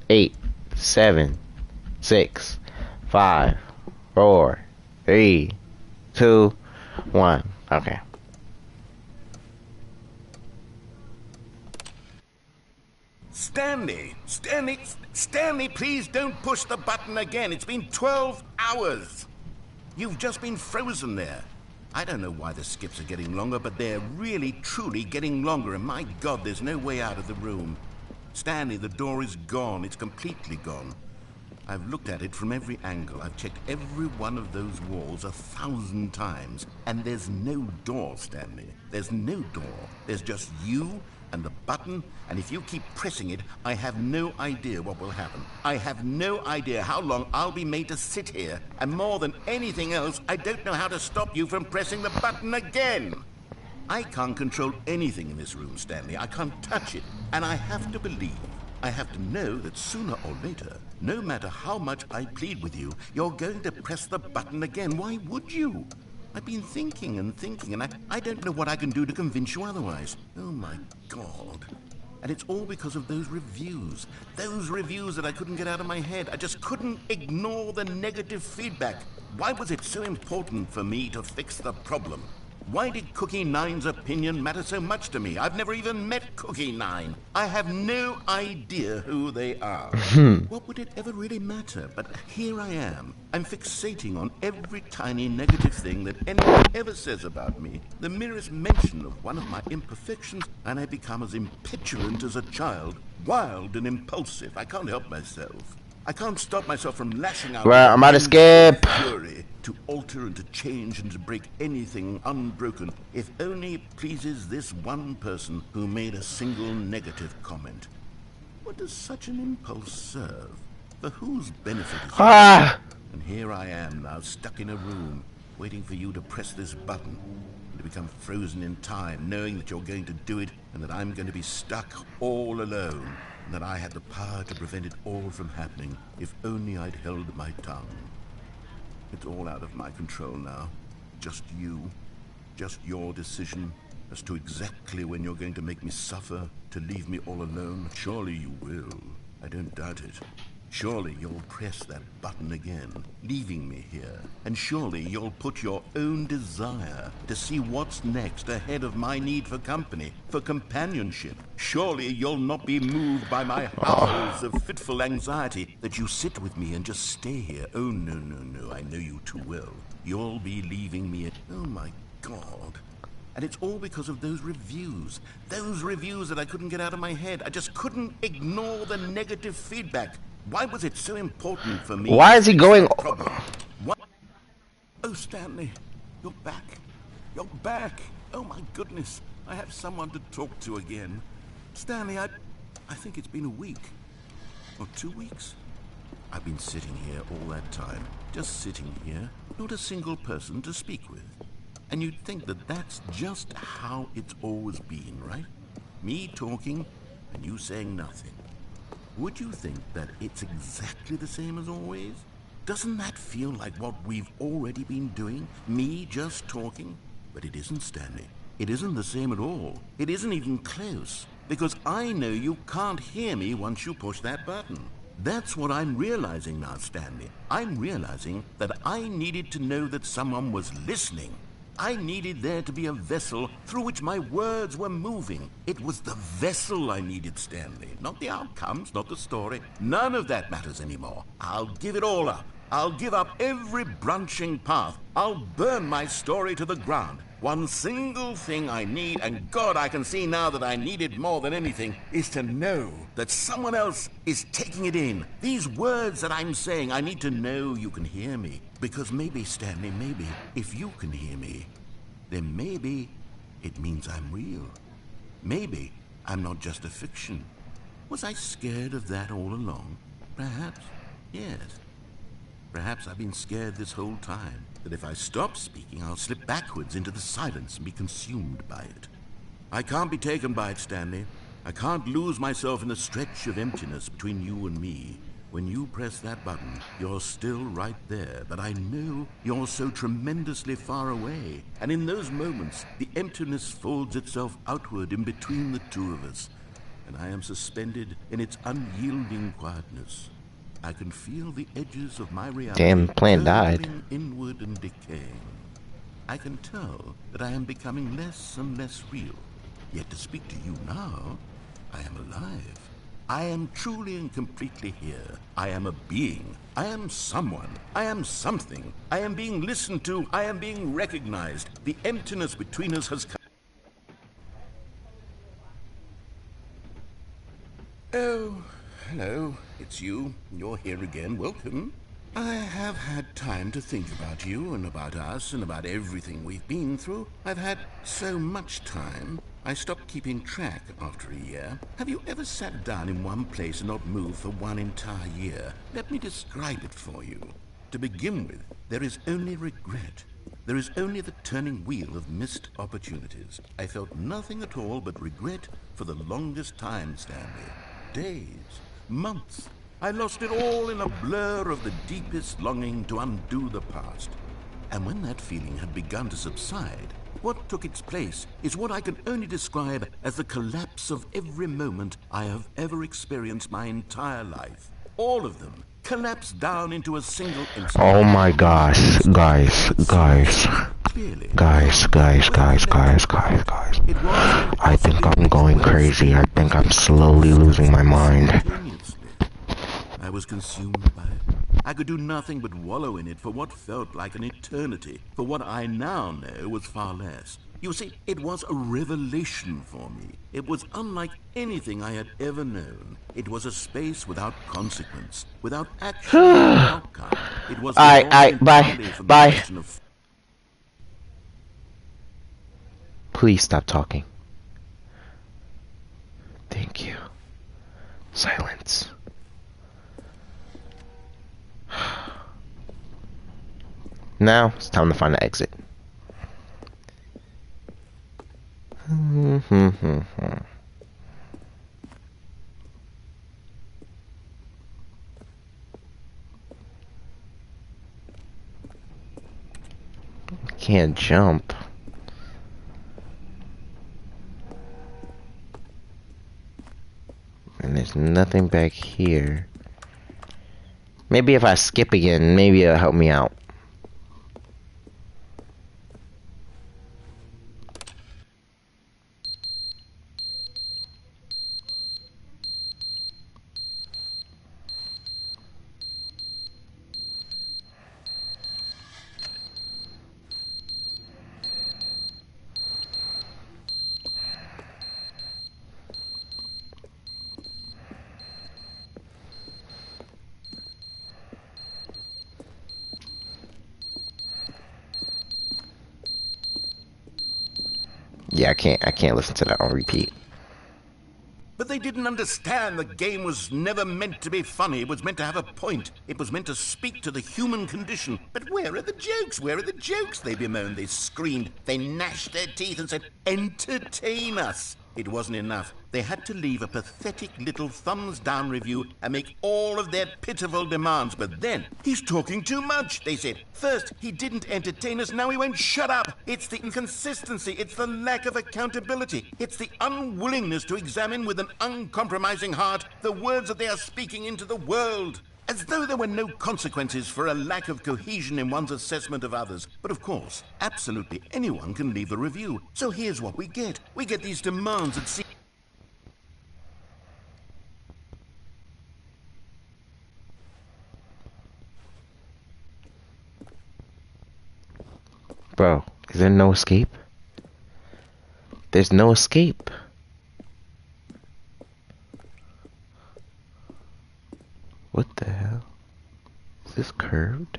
8, 7, 6, 5, 4, 3, 2, 1. Okay.
Stanley, please don't push the button again. It's been 12 hours. You've just been frozen there. I don't know why the skips are getting longer, but they're really, truly getting longer, and my God, there's no way out of the room. Stanley, the door is gone. It's completely gone. I've looked at it from every angle. I've checked every one of those walls 1,000 times, and there's no door, Stanley. There's no door. There's just you and the button, and if you keep pressing it, I have no idea what will happen. I have no idea how long I'll be made to sit here, and more than anything else, I don't know how to stop you from pressing the button again. I can't control anything in this room, Stanley. I can't touch it, and I have to believe I have to know that sooner or later, no matter how much I plead with you, you're going to press the button again. Why would you? I've been thinking and thinking, and I don't know what I can do to convince you otherwise. Oh, my God. And it's all because of those reviews. Those reviews that I couldn't get out of my head. I just couldn't ignore the negative feedback. Why was it so important for me to fix the problem? Why did Cookie Nine's opinion matter so much to me? I've never even met Cookie Nine. I have no idea who they are. What would it ever really matter? But here I am. I'm fixating on every tiny negative thing that anyone ever says about me. The merest mention of one of my imperfections, and I become as impetulant as a child. Wild and impulsive. I can't help myself. I can't stop myself from lashing out.
Right, I'm about to skip.
Fury to alter and to change and to break anything unbroken, if only it pleases this one person who made a single negative comment. What does such an impulse serve? For whose benefit is it? And here I am now, stuck in a room, waiting for you to press this button, and to become frozen in time, knowing that you're going to do it, and that I'm going to be stuck all alone, and that I had the power to prevent it all from happening, if only I'd held my tongue. It's all out of my control now. Just you. Just your decision as to exactly when you're going to make me suffer, to leave me all alone. Surely you will. I don't doubt it. Surely you'll press that button again, leaving me here. And surely you'll put your own desire to see what's next ahead of my need for company, for companionship. Surely you'll not be moved by my howls of fitful anxiety that you sit with me and just stay here. Oh, no, no, no, I know you too well. You'll be leaving me at... Oh, my God. And it's all because of those reviews. Those reviews that I couldn't get out of my head. I just couldn't ignore the negative feedback. Why was it so important for me?
Why is he going?
What? Oh, Stanley, you're back. You're back. Oh, my goodness. I have someone to talk to again. Stanley, I think it's been a week. Or 2 weeks. I've been sitting here all that time. Just sitting here. Not a single person to speak with. And you'd think that that's just how it's always been, right? Me talking and you saying nothing. Would you think that it's exactly the same as always? Doesn't that feel like what we've already been doing? Me just talking? But it isn't, Stanley. It isn't the same at all. It isn't even close. Because I know you can't hear me once you push that button. That's what I'm realizing now, Stanley. I'm realizing that I needed to know that someone was listening. I needed there to be a vessel through which my words were moving. It was the vessel I needed, Stanley. Not the outcomes, not the story. None of that matters anymore. I'll give it all up. I'll give up every branching path. I'll burn my story to the ground. One single thing I need, and God, I can see now that I need it more than anything, is to know that someone else is taking it in. These words that I'm saying, I need to know you can hear me. Because maybe, Stanley, maybe, if you can hear me, then maybe it means I'm real. Maybe I'm not just a fiction. Was I scared of that all along? Perhaps, yes. Perhaps I've been scared this whole time, that if I stop speaking, I'll slip backwards into the silence and be consumed by it. I can't be taken by it, Stanley. I can't lose myself in the stretch of emptiness between you and me. When you press that button, you're still right there, but I know you're so tremendously far away. And in those moments, the emptiness folds itself outward in between the two of us, and I am suspended in its unyielding quietness. I can feel the edges of my reality
Damn, plant died.
curling inward and decaying. I can tell that I am becoming less and less real. Yet to speak to you now, I am alive. I am truly and completely here. I am a being. I am someone. I am something. I am being listened to. I am being recognized. The emptiness between us has come. Oh, hello. It's you. You're here again. Welcome. I have had time to think about you and about us and about everything we've been through. I've had so much time. I stopped keeping track after a year. Have you ever sat down in one place and not moved for one entire year? Let me describe it for you. To begin with, there is only regret. There is only the turning wheel of missed opportunities. I felt nothing at all but regret for the longest time, Stanley. days, months. I lost it all in a blur of the deepest longing to undo the past. And when that feeling had begun to subside, what took its place is what I can only describe as the collapse of every moment I have ever experienced my entire life. All of them collapsed down into a single instant.
Oh my gosh, guys.
Clearly,
Guys. I think I'm going crazy. I think I'm slowly losing my mind.
Simultaneously. I was consumed by it. I could do nothing but wallow in it for what felt like an eternity, for what I now know was far less. You see, it was a revelation for me. It was unlike anything I had ever known. It was a space without consequence, without action or outcome. It was divorced entirely from the
Bye.
question of...
Please stop talking. Thank you. Silence. Now it's time to find the exit. Can't jump. And there's nothing back here. Maybe if I skip again, maybe it'll help me out. Yeah, I can't listen to that on repeat.
But they didn't understand the game was never meant to be funny. It was meant to have a point. It was meant to speak to the human condition. But where are the jokes? Where are the jokes? They bemoaned, they screamed, they gnashed their teeth and said, entertain us. It wasn't enough. They had to leave a pathetic little thumbs-down review and make all of their pitiful demands. But then, he's talking too much, they said. First, he didn't entertain us, now he won't shut up. It's the inconsistency, it's the lack of accountability. It's the unwillingness to examine with an uncompromising heart the words that they are speaking into the world. As though there were no consequences for a lack of cohesion in one's assessment of others. But of course, absolutely anyone can leave a review. So here's what we get. We get these demands that seem...
Bro, is there no escape? There's no escape. What the hell? Is this curved?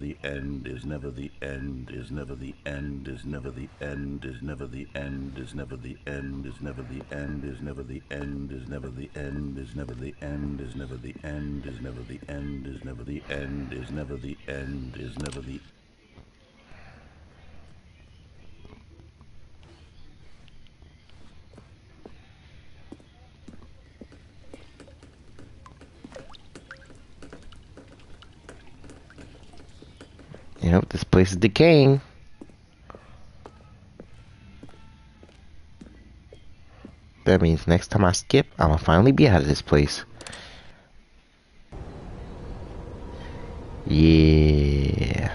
The end is never the end, is never the end, is never the end, is never the end, is never the end, is never the end, is never the end, is never the end, is never the end, is never the end, is never the end, is never the end, is never the end, is never the...
Yep, this place is decaying. That means next time I skip, I'll finally be out of this place. Yeah.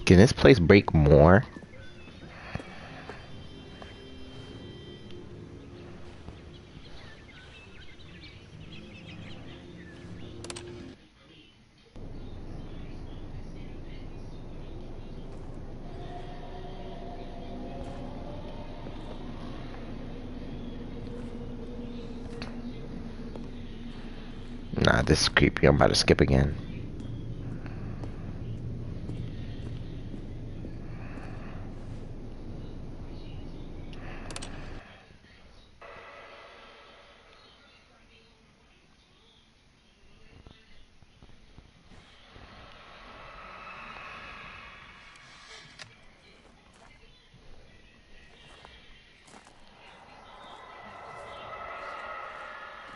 Can this place break more? Nah, this is creepy. I'm about to skip again.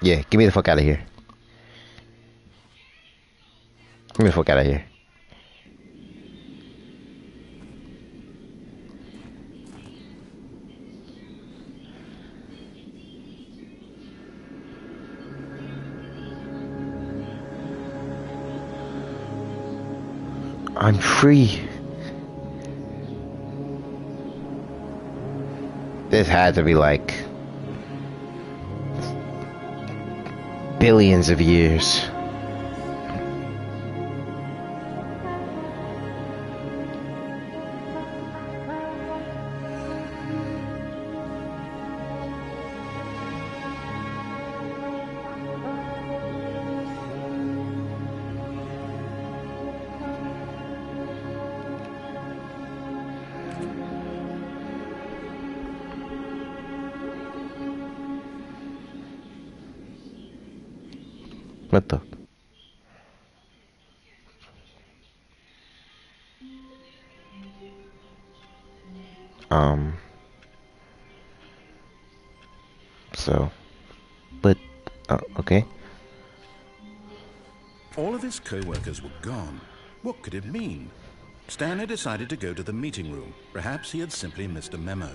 Yeah, get me the fuck out of here. Get me the fuck out of here. I'm free. This had to be like billions of years. What the? So, but, okay.
All of his co-workers were gone. What could it mean? Stanley decided to go to the meeting room. Perhaps he had simply missed a memo.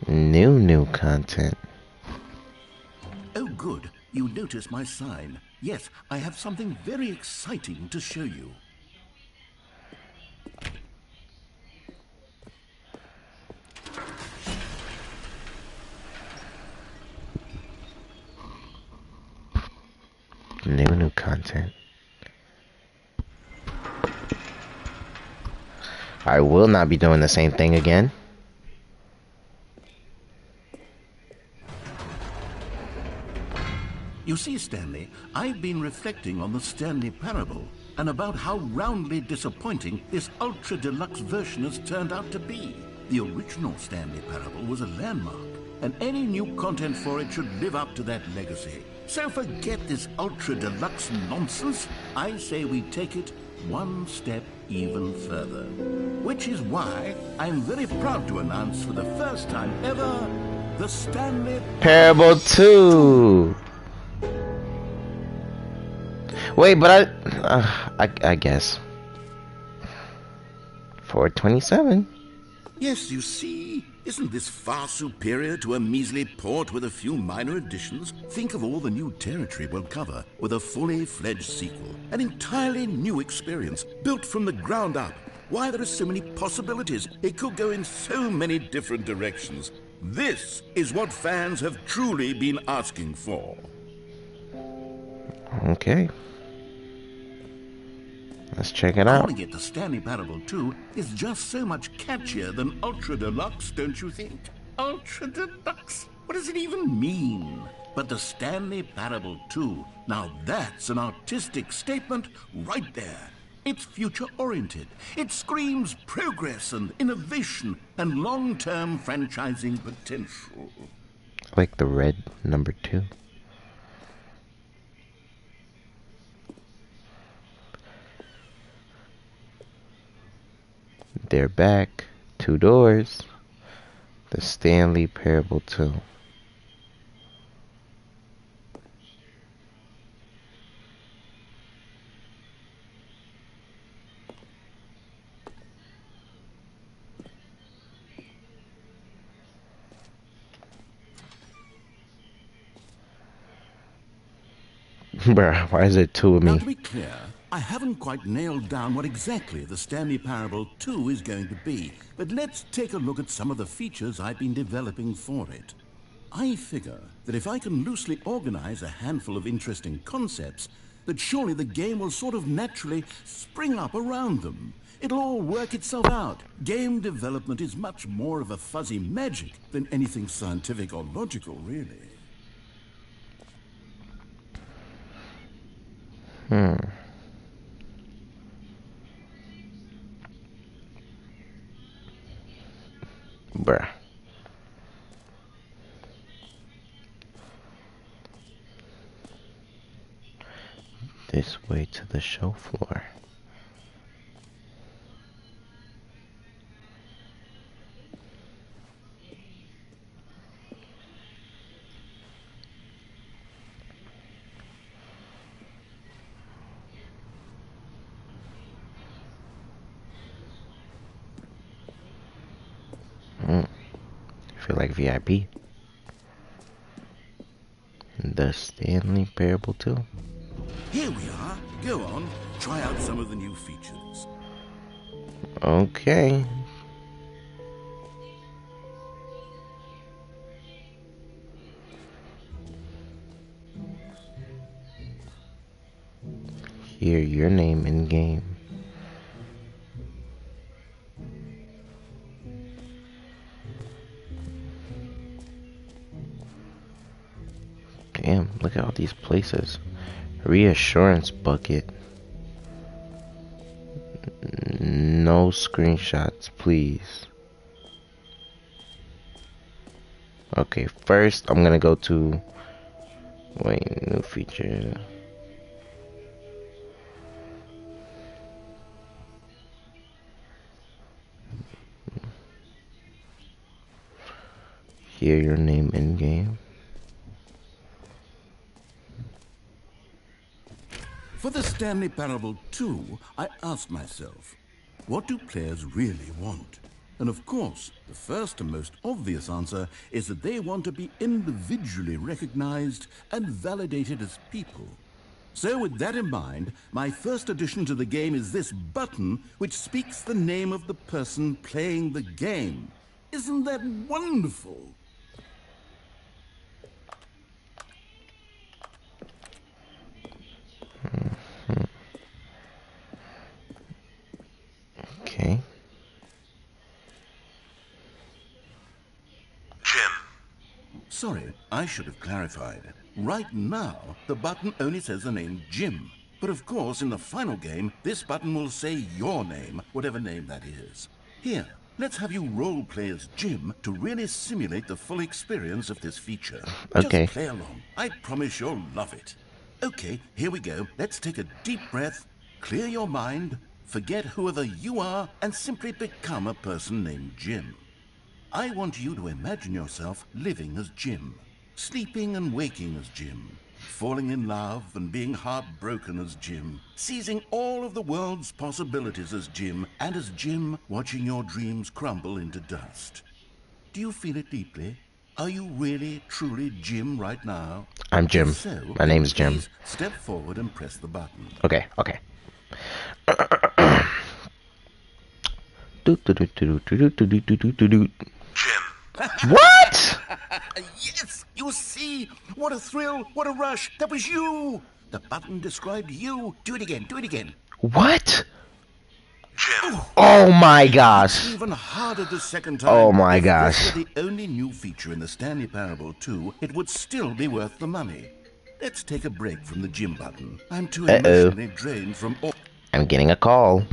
New content.
Oh, good. You noticed my sign. Yes, I have something very exciting to show you.
New content. I will not be doing the same thing again.
You see, Stanley, I've been reflecting on the Stanley Parable and about how roundly disappointing this ultra deluxe version has turned out to be. The original Stanley Parable was a landmark, and any new content for it should live up to that legacy. So forget this ultra deluxe nonsense. I say we take it one step even further. Which is why I'm very proud to announce for the first time ever, the Stanley
Parable 2. Wait, but I guess 427.
Yes, you see, isn't this far superior to a measly port with a few minor additions? Think of all the new territory we'll cover with a fully fledged sequel. An entirely new experience, built from the ground up. Why, there are so many possibilities. It could go in so many different directions. This is what fans have truly been asking for.
Okay. Let's check it out.
Calling it the Stanley Parable 2 is just so much catchier than Ultra Deluxe, don't you think? Ultra Deluxe? What does it even mean? But the Stanley Parable 2, now that's an artistic statement right there. It's future-oriented. It screams progress and innovation and long-term franchising potential.
Like the red number 2. They're back. 2 doors. The Stanley Parable 2. Bruh, why is it two of
Now,
me?
to be clear, I haven't quite nailed down what exactly the Stanley Parable 2 is going to be, but let's take a look at some of the features I've been developing for it. I figure that if I can loosely organize a handful of interesting concepts, that surely the game will sort of naturally spring up around them. It'll all work itself out. Game development is much more of a fuzzy magic than anything scientific or logical, really.
Bruh. This way to the show floor. I feel like VIP. The Stanley Parable 2.
Here we are. Go on, try out some of the new features.
Okay. Hear your name in game. Damn, look at all these places. Reassurance bucket. No screenshots, please. Okay, first I'm gonna go to... Wait, new feature. Hear your name in game.
For the Stanley Parable 2, I asked myself, what do players really want? And of course, the first and most obvious answer is that they want to be individually recognized and validated as people. So with that in mind, my first addition to the game is this button which speaks the name of the person playing the game. Isn't that wonderful?
Okay.
Sorry, I should have clarified. Right now, the button only says the name Jim. But of course, in the final game, this button will say your name, whatever name that is. Here, let's have you role play as Jim to really simulate the full experience of this feature. Just
Okay.
play along. I promise you'll love it. Okay, here we go. Let's take a deep breath, clear your mind, forget whoever you are, and simply become a person named Jim. I want you to imagine yourself living as Jim, sleeping and waking as Jim, falling in love and being heartbroken as Jim, seizing all of the world's possibilities as Jim, and as Jim watching your dreams crumble into dust. Do you feel it deeply? Are you really, truly Jim right now?
I'm
If
Jim.
so,
My
then
name's Jim.
please step forward and press the button.
Okay, okay. Do, do, do, do, do, do, do, do, do, do, do. What?
Yes! You see? What a thrill! What a rush! That was you! The button described you. Do it again. Do it again.
What? Oh my
It's
gosh.
even harder the second time.
Oh my
If
gosh.
this were the only new feature in the Stanley Parable 2, it would still be worth the money. Let's take a break from the gym button. I'm too
Uh-oh.
emotionally drained from all...
I'm getting a call.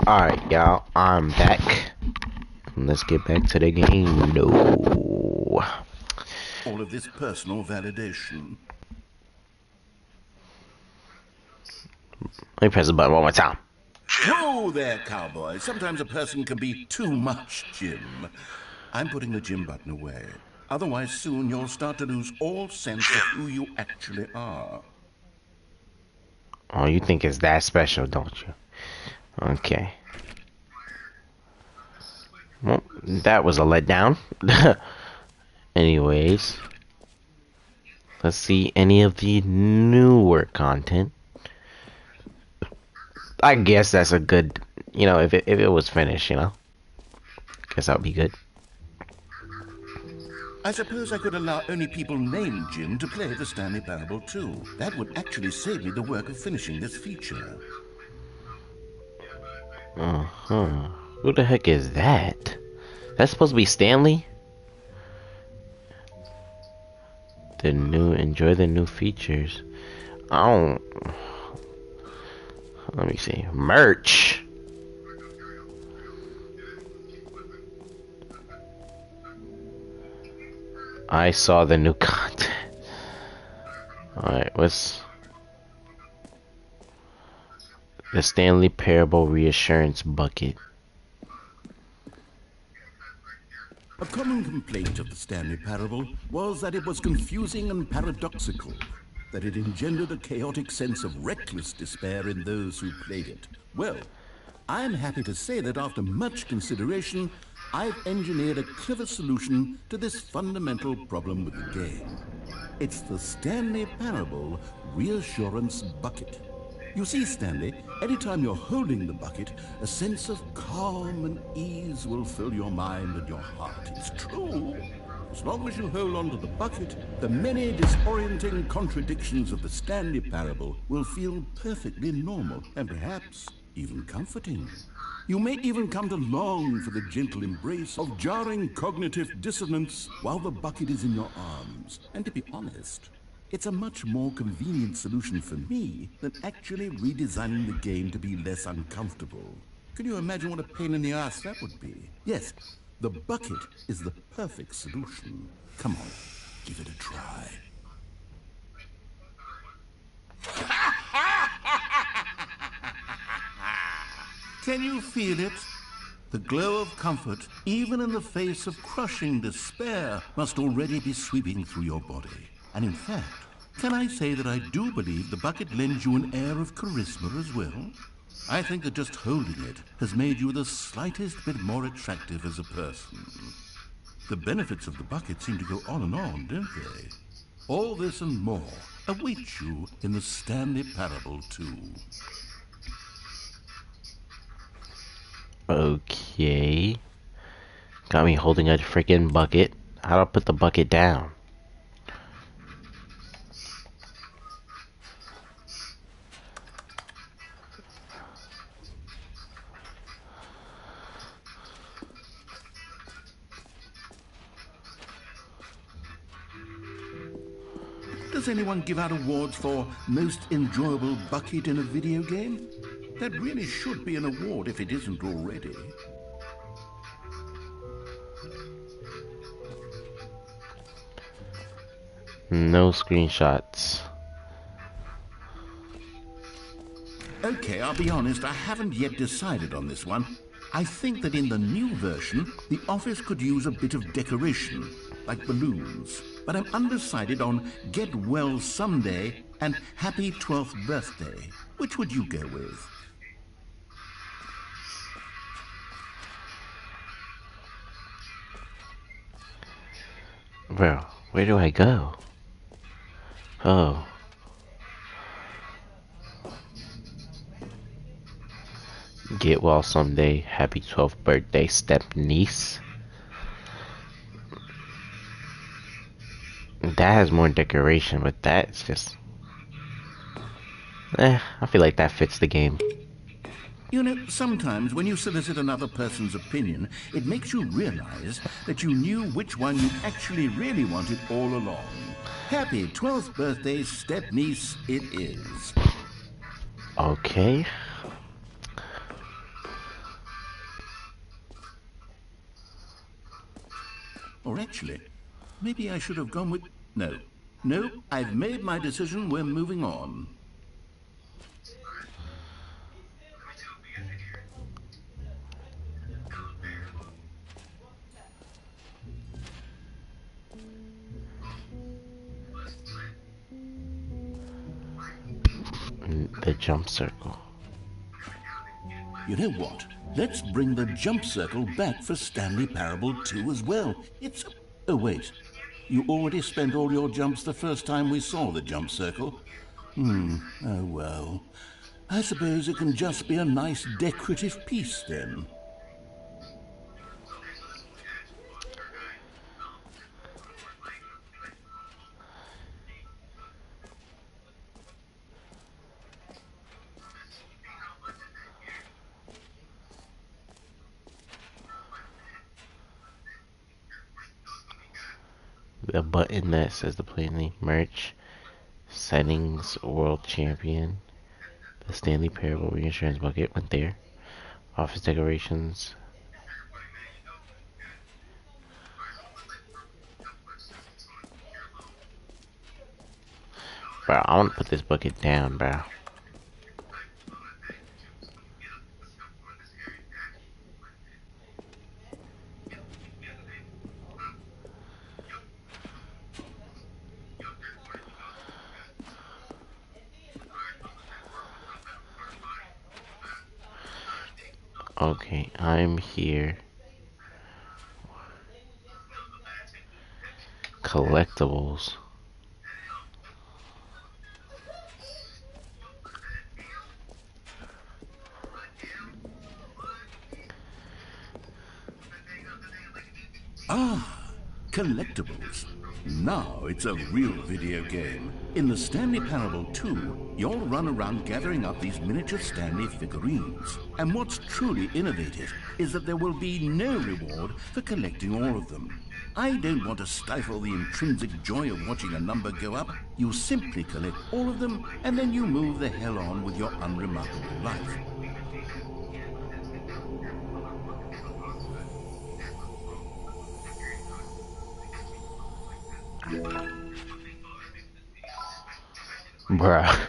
Alright, y'all. I'm back. Let's get back to the game. No.
All of this personal validation.
Let me press the button one more time.
Whoa there, cowboy. Sometimes a person can be too much, Jim. I'm putting the Jim button away. Otherwise, soon you'll start to lose all sense of who you actually are.
Oh, you think it's that special, don't you? Okay. Well, that was a letdown. Anyways. Let's see any of the newer content. I guess that's a good, if it was finished, guess that would be good.
I suppose I could allow only people named Jim to play the Stanley Parable too. That would actually save me the work of finishing this feature.
Uh-huh. Who the heck is that? That's supposed to be Stanley? Enjoy the new features. I don't... Let me see. Merch. I saw the new content. Alright, what's... The Stanley Parable Reassurance Bucket.
A common complaint of the Stanley Parable was that it was confusing and paradoxical, that it engendered a chaotic sense of reckless despair in those who played it. Well, I'm happy to say that after much consideration, I've engineered a clever solution to this fundamental problem with the game. It's the Stanley Parable Reassurance Bucket. You see, Stanley, anytime you're holding the bucket, a sense of calm and ease will fill your mind and your heart. It's true. As long as you hold on to the bucket, the many disorienting contradictions of the Stanley Parable will feel perfectly normal and perhaps even comforting. You may even come to long for the gentle embrace of jarring cognitive dissonance while the bucket is in your arms. And to be honest, it's a much more convenient solution for me than actually redesigning the game to be less uncomfortable. Can you imagine what a pain in the ass that would be? Yes, the bucket is the perfect solution. Come on, give it a try. Can you feel it? The glow of comfort, even in the face of crushing despair, must already be sweeping through your body. And in fact, can I say that I do believe the bucket lends you an air of charisma as well? I think that just holding it has made you the slightest bit more attractive as a person. The benefits of the bucket seem to go on and on, don't they? All this and more await you in the Stanley Parable 2.
Okay. Got me holding a freaking bucket. How do I put the bucket down?
Does anyone give out awards for most enjoyable bucket in a video game? That really should be an award if it isn't already.
No screenshots.
Okay, I'll be honest, I haven't yet decided on this one. I think that in the new version, the office could use a bit of decoration, like balloons. But I'm undecided on Get Well Someday and Happy 12th Birthday. Which would you go with?
Bro, where do I go? Oh. Get well someday. Happy 12th birthday, step niece. That has more decoration, but that's just... I feel like that fits the game.
You know, sometimes when you solicit another person's opinion, it makes you realize that you knew which one you actually really wanted all along. Happy 12th birthday, step-niece, it is.
Okay.
Or actually, maybe I should have gone with... No. No, I've made my decision. We're moving on.
The jump circle.
You know what? Let's bring the jump circle back for Stanley Parable 2 as well. It's... Oh, wait. You already spent all your jumps the first time we saw the jump circle. Oh well. I suppose it can just be a nice decorative piece then.
The button that says the plainly merch, settings, world champion, the Stanley Parable reinsurance bucket went there, office decorations. Bro, I want to put this bucket down, bro. Okay, I'm here. Collectibles.
Collectibles. Now it's a real video game. In the Stanley Parable 2, you'll run around gathering up these miniature Stanley figurines. And what's truly innovative is that there will be no reward for collecting all of them. I don't want to stifle the intrinsic joy of watching a number go up. You simply collect all of them, and then you move the hell on with your unremarkable life.
Bruh.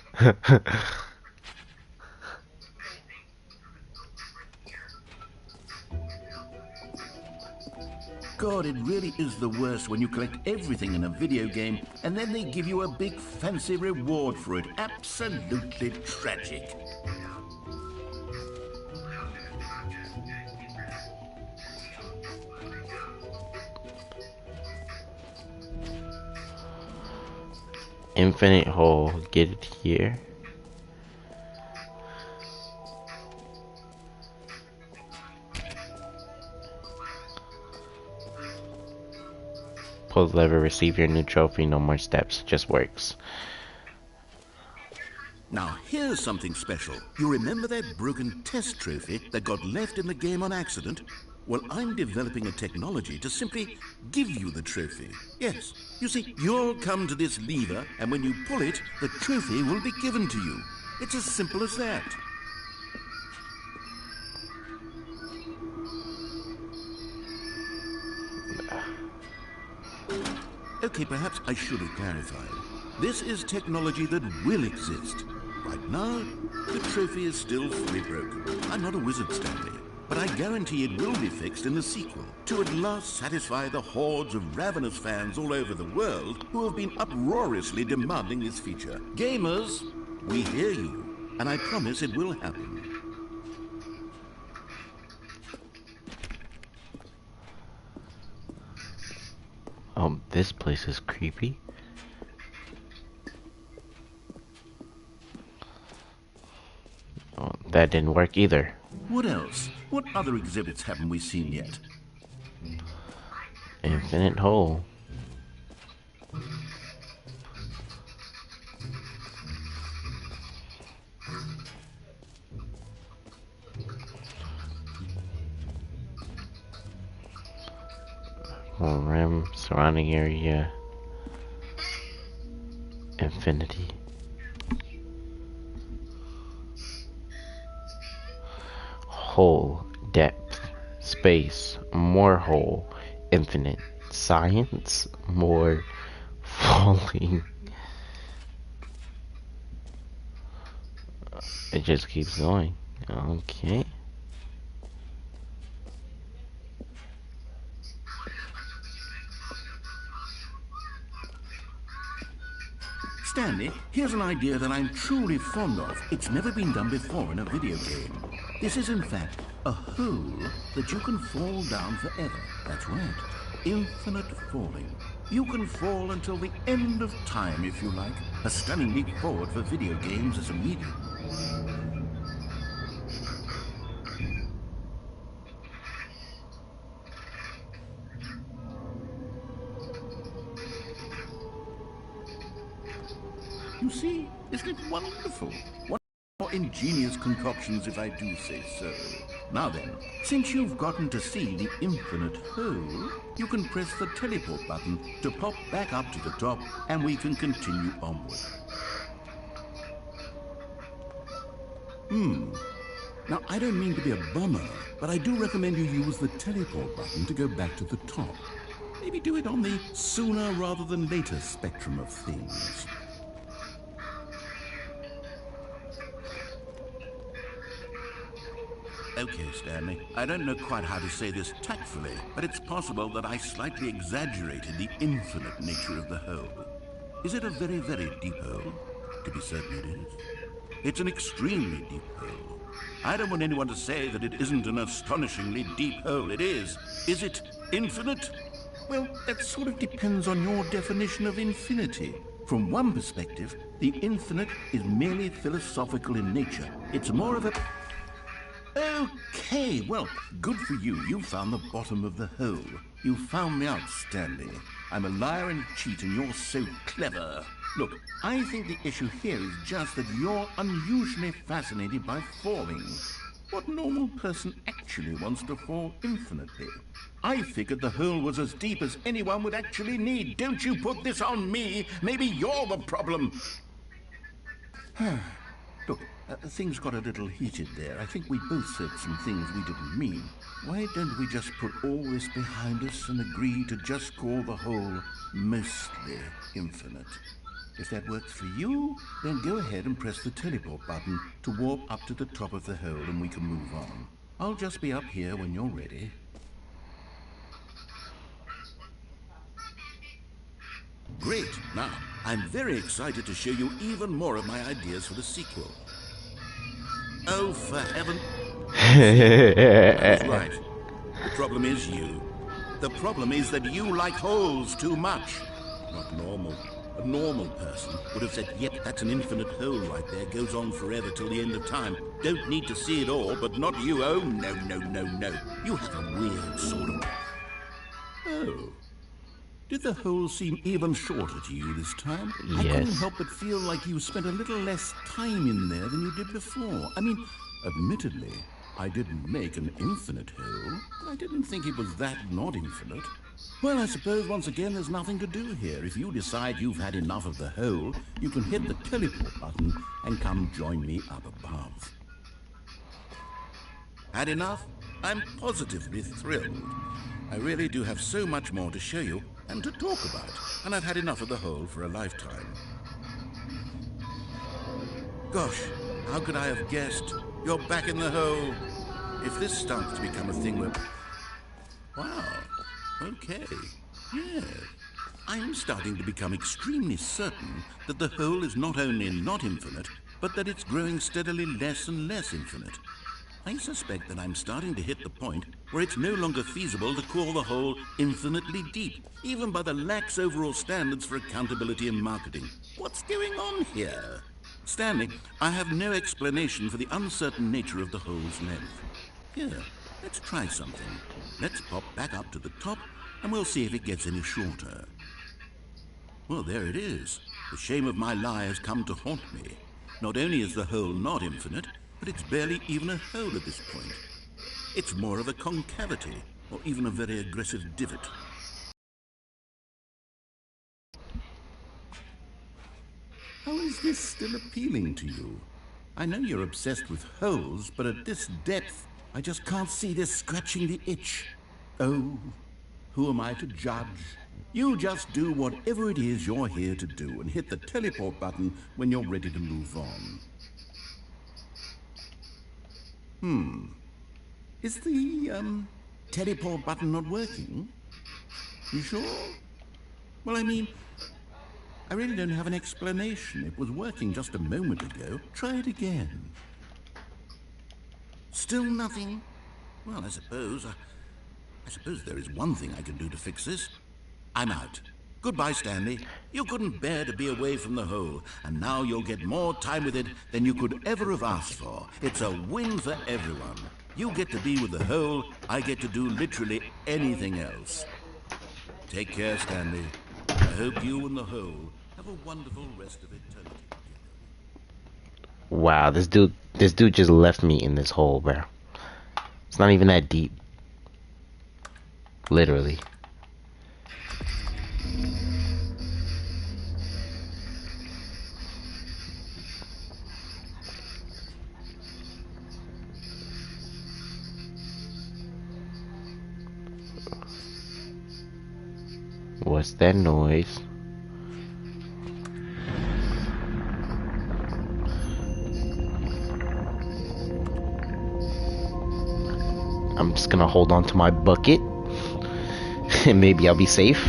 God, it really is the worst when you collect everything in a video game and then they give you a big fancy reward for it. Absolutely tragic.
Infinite hole, get it here. Pull the lever, receive your new trophy, no more steps, just works.
Now here's something special. You remember that broken test trophy that got left in the game on accident? Well, I'm developing a technology to simply give you the trophy. Yes, you see, you'll come to this lever, and when you pull it, the trophy will be given to you. It's as simple as that. Okay, perhaps I should have clarified. This is technology that will exist. Right now, the trophy is still fully broken. I'm not a wizard, Stanley, but I guarantee it will be fixed in the sequel to at last satisfy the hordes of ravenous fans all over the world who have been uproariously demanding this feature. Gamers, we hear you, and I promise it will happen.
This place is creepy. Oh, that didn't work either.
What else? What other exhibits haven't we seen yet?
Infinite hole. Rim, surrounding area, infinity. Hole, depth, space, more hole, infinite, science, more falling. It just keeps going. Okay.
Stanley, here's an idea that I'm truly fond of. It's never been done before in a video game. This is, in fact, a hole that you can fall down forever. That's right. Infinite falling. You can fall until the end of time, if you like. A stunning leap forward for video games as a medium. You see, isn't it wonderful? What more ingenious concoctions, if I do say so. Now then, since you've gotten to see the infinite hole, you can press the teleport button to pop back up to the top, and we can continue onward. Now, I don't mean to be a bummer, but I do recommend you use the teleport button to go back to the top. Maybe do it on the sooner rather than later spectrum of things. Okay, Stanley, I don't know quite how to say this tactfully, but it's possible that I slightly exaggerated the infinite nature of the hole. Is it a very, very deep hole? To be certain it is. It's an extremely deep hole. I don't want anyone to say that it isn't an astonishingly deep hole. It is. Is it infinite? Well, that sort of depends on your definition of infinity. From one perspective, the infinite is merely philosophical in nature. It's more of a... Okay, well, good for you. You found the bottom of the hole. You found me out, Stanley. I'm a liar and a cheat, and you're so clever. Look, I think the issue here is just that you're unusually fascinated by falling. What normal person actually wants to fall infinitely? I figured the hole was as deep as anyone would actually need. Don't you put this on me. Maybe you're the problem. Look, things got a little heated there. I think we both said some things we didn't mean. Why don't we just put all this behind us and agree to just call the hole mostly infinite? If that works for you, then go ahead and press the teleport button to warp up to the top of the hole and we can move on. I'll just be up here when you're ready. Great. Now, I'm very excited to show you even more of my ideas for the sequel. Oh, for heaven... That's right. The problem is you. The problem is that you like holes too much. Not normal. A normal person would have said, yep, that's an infinite hole right there, goes on forever till the end of time. Don't need to see it all, but not you. Oh, no, no, no, no. You have a weird sort of... Oh. Did the hole seem even shorter to you this time?
Yes.
I couldn't help but feel like you spent a little less time in there than you did before. I mean, admittedly, I didn't make an infinite hole, but I didn't think it was that not infinite. Well, I suppose once again there's nothing to do here. If you decide you've had enough of the hole, you can hit the teleport button and come join me up above. Had enough? I'm positively thrilled. I really do have so much more to show you and to talk about, and I've had enough of the hole for a lifetime. Gosh, how could I have guessed? You're back in the hole. If this starts to become a thing where... Wow. Okay. Yeah. I'm starting to become extremely certain that the hole is not only not infinite, but that it's growing steadily less and less infinite. I suspect that I'm starting to hit the point where it's no longer feasible to call the hole infinitely deep, even by the lax overall standards for accountability and marketing. What's going on here? Stanley, I have no explanation for the uncertain nature of the hole's length. Here, let's try something. Let's pop back up to the top, and we'll see if it gets any shorter. Well, there it is. The shame of my lie has come to haunt me. Not only is the hole not infinite, but it's barely even a hole at this point. It's more of a concavity, or even a very aggressive divot. How is this still appealing to you? I know you're obsessed with holes, but at this depth, I just can't see this scratching the itch. Oh, Who am I to judge? You just do whatever it is you're here to do and hit the teleport button when you're ready to move on. Is the, teleport button not working? You sure? Well, I mean, I really don't have an explanation. It was working just a moment ago. Try it again. Still nothing? Well, I suppose there is one thing I can do to fix this. I'm out. Goodbye, Stanley. You couldn't bear to be away from the hole, and now you'll get more time with it than you could ever have asked for. It's a win for everyone. You get to be with the hole, I get to do literally anything else. Take care, Stanley. I hope you and the hole have a wonderful rest of eternity.
Wow, this dude just left me in this hole, bro. It's not even that deep. Literally. What's that noise? I'm just gonna hold on to my bucket and maybe I'll be safe.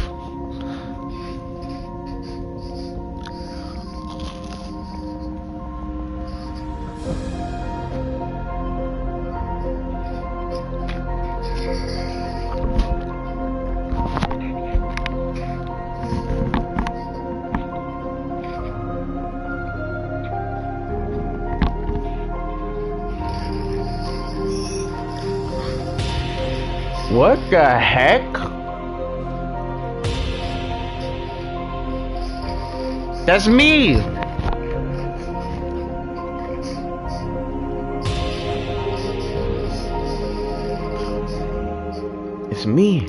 What the heck? That's me! It's me.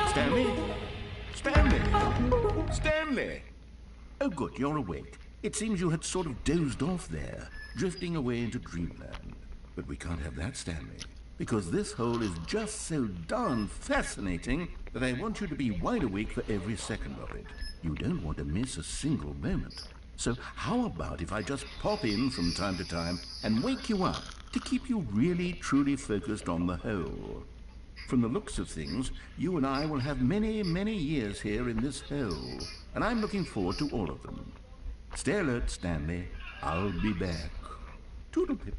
Stanley? Stanley? Stanley! Oh, good, you're awake. It seems you had sort of dozed off there, drifting away into dreamland. But we can't have that, Stanley, because this hole is just so darn fascinating that I want you to be wide awake for every second of it. You don't want to miss a single moment. So how about if I just pop in from time to time and wake you up to keep you really, truly focused on the hole? From the looks of things, you and I will have many, many years here in this hole, and I'm looking forward to all of them. Stay alert, Stanley. I'll be back. Toodle-pip.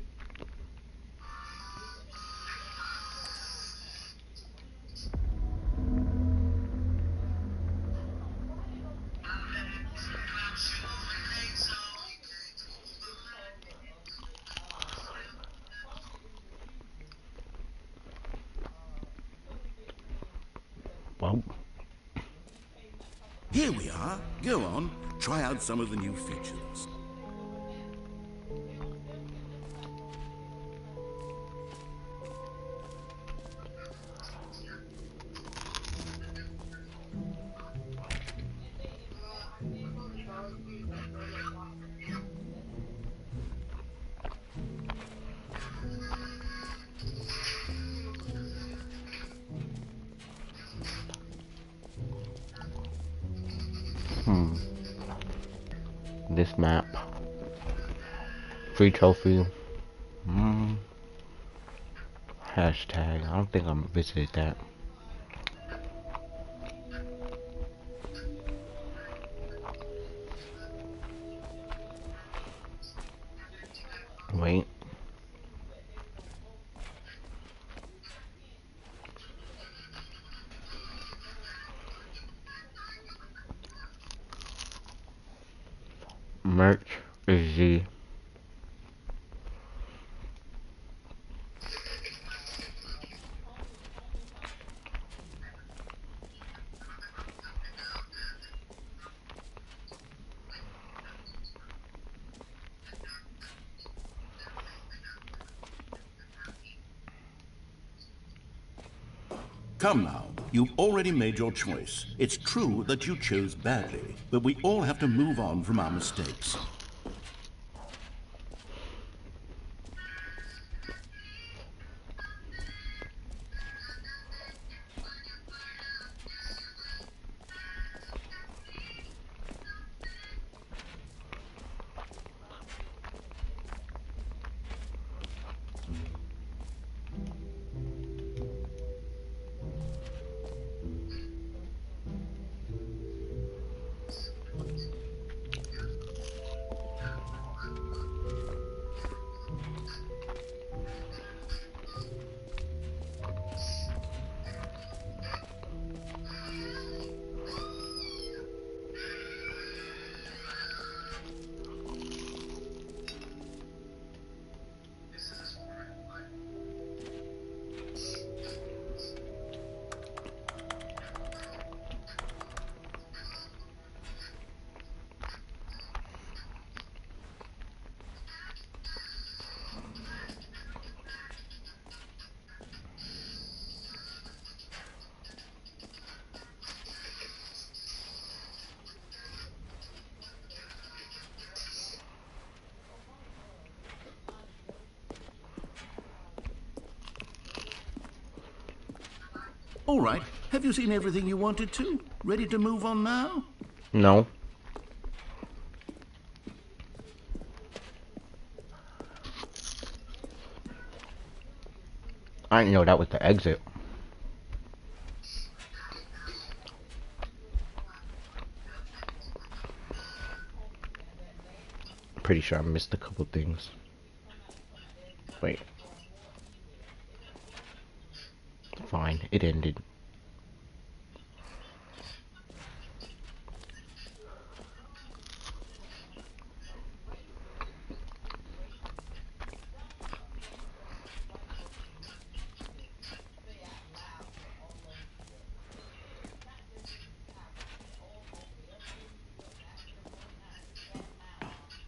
Well,
Here we are. Go on. Try out some of the new features.
This map. Free trophy. Hashtag. I don't think I'm visited that. Wait. Merch is Z.
Come now, you've already made your choice. It's true that you chose badly, but we all have to move on from our mistakes. All right, have you seen everything you wanted to? Ready to move on now?
No. I didn't know that was the exit. Pretty sure I missed a couple things. Wait. Fine, it ended.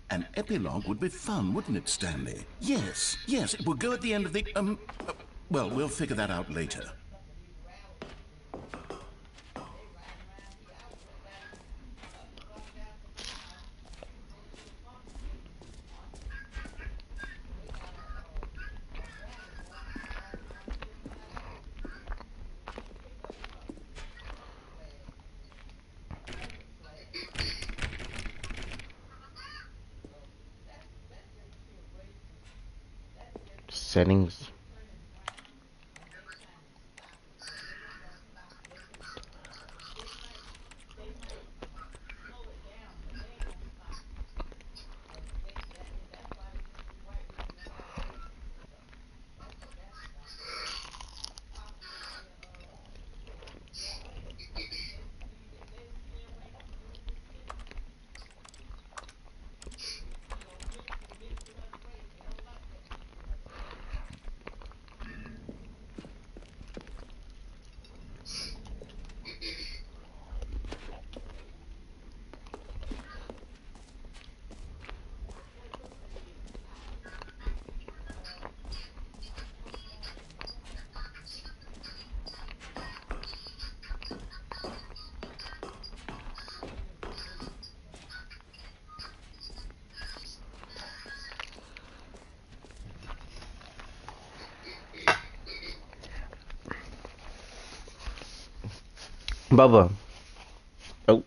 An epilogue would be fun, wouldn't it, Stanley? Yes, yes, it would go at the end of the, well, we'll figure that out later.
Settings. Bubba. Oh.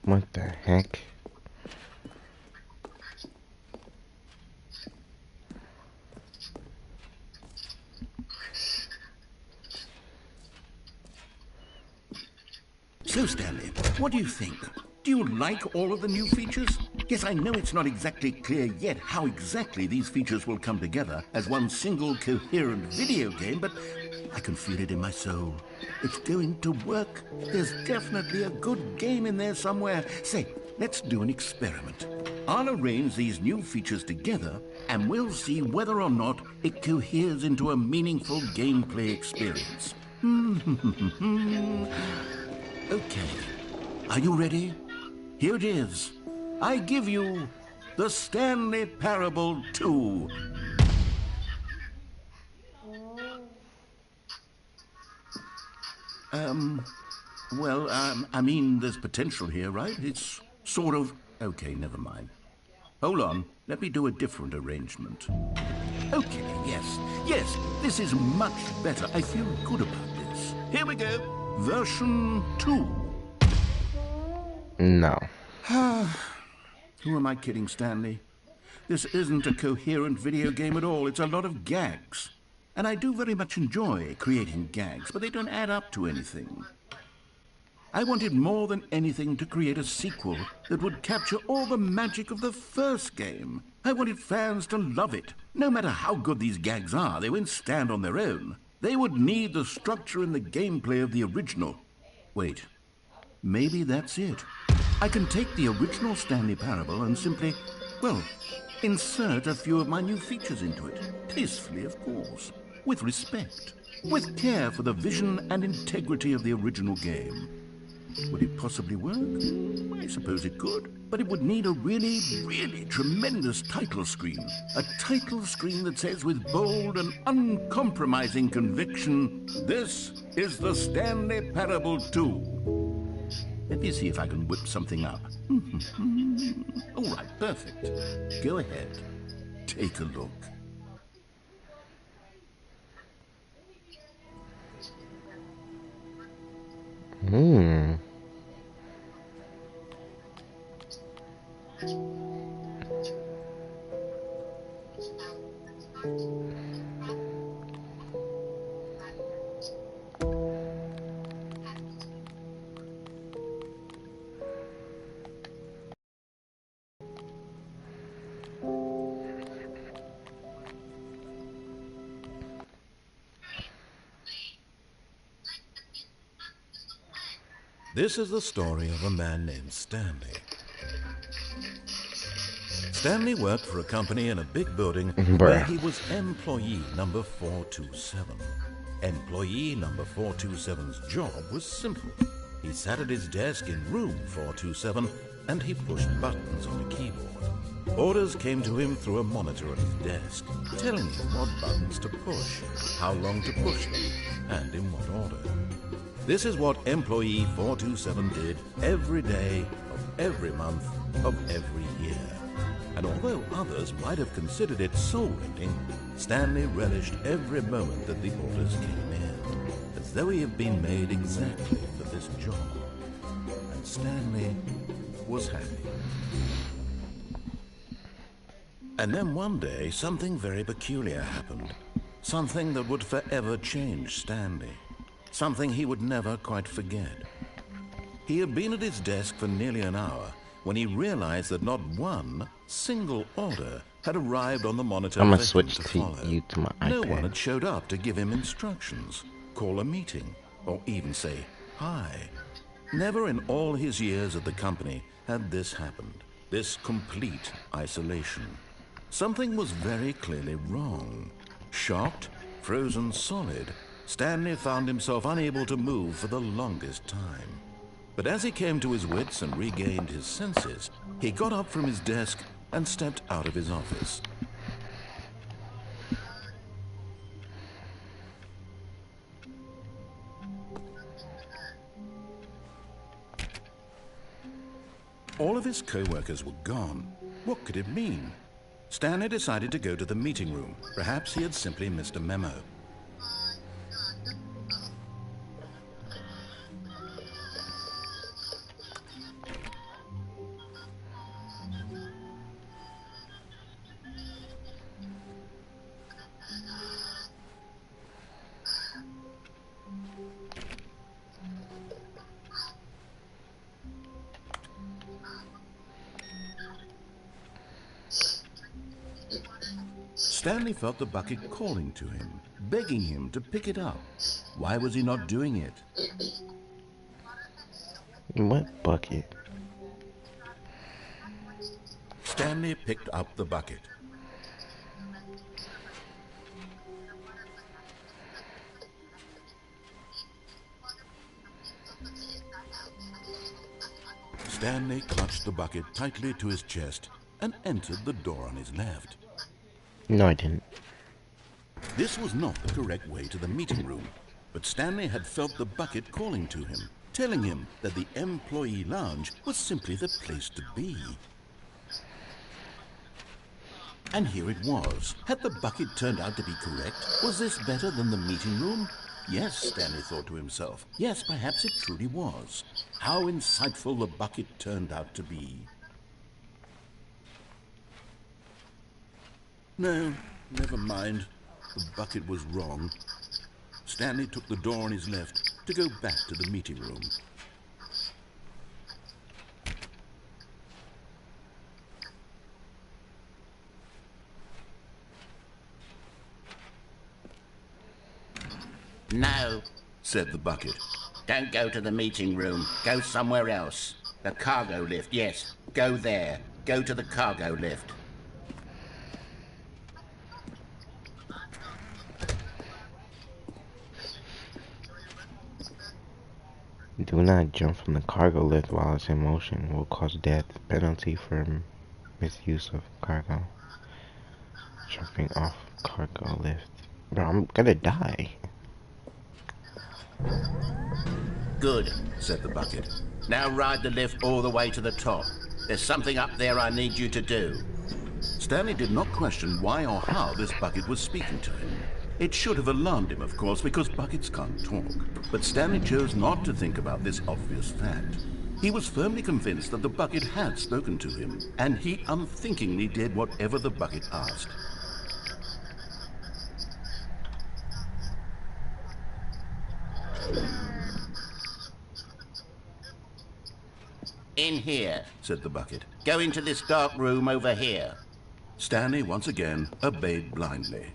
What the heck?
So, Stanley, what do you think? Do you like all of the new features? Yes, I know it's not exactly clear yet how exactly these features will come together as one single coherent video game, but I can feel it in my soul. It's going to work. There's definitely a good game in there somewhere. Say, let's do an experiment. I'll arrange these new features together, and we'll see whether or not it coheres into a meaningful gameplay experience. Okay. Are you ready? Here it is. I give you the Stanley Parable 2. I mean, there's potential here, right? It's sort of... Okay, never mind. Hold on. Let me do a different arrangement. Okay, yes, this is much better. I feel good about this. Here we go. Version 2.
No.
Who am I kidding, Stanley? This isn't a coherent video game at all. It's a lot of gags. And I do very much enjoy creating gags, but they don't add up to anything. I wanted more than anything to create a sequel that would capture all the magic of the first game. I wanted fans to love it. No matter how good these gags are, they won't stand on their own. They would need the structure and the gameplay of the original. Wait, maybe that's it. I can take the original Stanley Parable and simply, well, insert a few of my new features into it. Tastefully, of course. With respect. With care for the vision and integrity of the original game. Would it possibly work? I suppose it could. But it would need a really, really tremendous title screen. A title screen that says with bold and uncompromising conviction, "This is the Stanley Parable 2. Let me see if I can whip something up. All right, perfect. Go ahead. Take a look.
This is the story of a man named Stanley. Stanley worked for a company in a big building where he was employee number 427. Employee number 427's job was simple. He sat at his desk in room 427 and he pushed buttons on a keyboard. Orders came to him through a monitor on his desk, telling him what buttons to push, how long to push them, and in what order. This is what employee 427 did every day of every month of every year. And although others might have considered it soul-rending, Stanley relished every moment that the orders came in, as though he had been made exactly for this job. And Stanley was happy. And then one day, something very peculiar happened. Something that would forever change Stanley. Something he would never quite forget. He had been at his desk for nearly an hour when he realized that not one single order had arrived on the monitor.
I'm gonna
for
switch
him to
to
follow.
you to my
No
iPad.
one had showed up to give him instructions, call a meeting, or even say hi. Never in all his years at the company had this happened. This complete isolation. Something was very clearly wrong. Shocked, frozen solid, Stanley found himself unable to move for the longest time. But as he came to his wits and regained his senses, he got up from his desk and stepped out of his office. All of his co-workers were gone. What could it mean? Stanley decided to go to the meeting room. Perhaps he had simply missed a memo.
Stanley felt the bucket calling to him, begging him to pick it up. Why was he not doing it?
What bucket?
Stanley picked up the bucket. Stanley clutched the bucket tightly to his chest and entered the door on his left.
No, I didn't.
This was not the correct way to the meeting room, but Stanley had felt the bucket calling to him, telling him that the employee lounge was simply the place to be. And here it was. Had the bucket turned out to be correct? Was this better than the meeting room? Yes, Stanley thought to himself. Yes, perhaps it truly was. How insightful the bucket turned out to be. No, never mind. The bucket was wrong. Stanley took the door on his left to go back to the meeting room.
No,
Said the bucket.
don't go to the meeting room. Go somewhere else. The cargo lift, yes. Go there. Go to the cargo lift.
Do not jump from the cargo lift while it's in motion. Will cause death. Penalty for misuse of cargo. Jumping off cargo lift. Bro, I'm gonna die.
Good.
Said the bucket.
Now ride the lift all the way to the top. There's something up there I need you to do.
Stanley did not question why or how this bucket was speaking to him. It should have alarmed him, of course, because buckets can't talk. But Stanley chose not to think about this obvious fact. He was firmly convinced that the bucket had spoken to him, and he unthinkingly did whatever the bucket asked.
In here.
Said the bucket.
Go into this dark room over here.
Stanley once again obeyed blindly.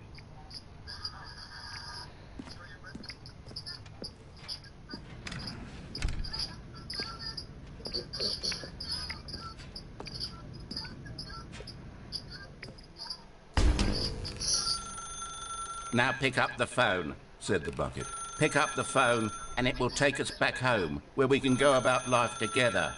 Now pick up the phone.
Said the bucket.
Pick up the phone and it will take us back home where we can go about life together.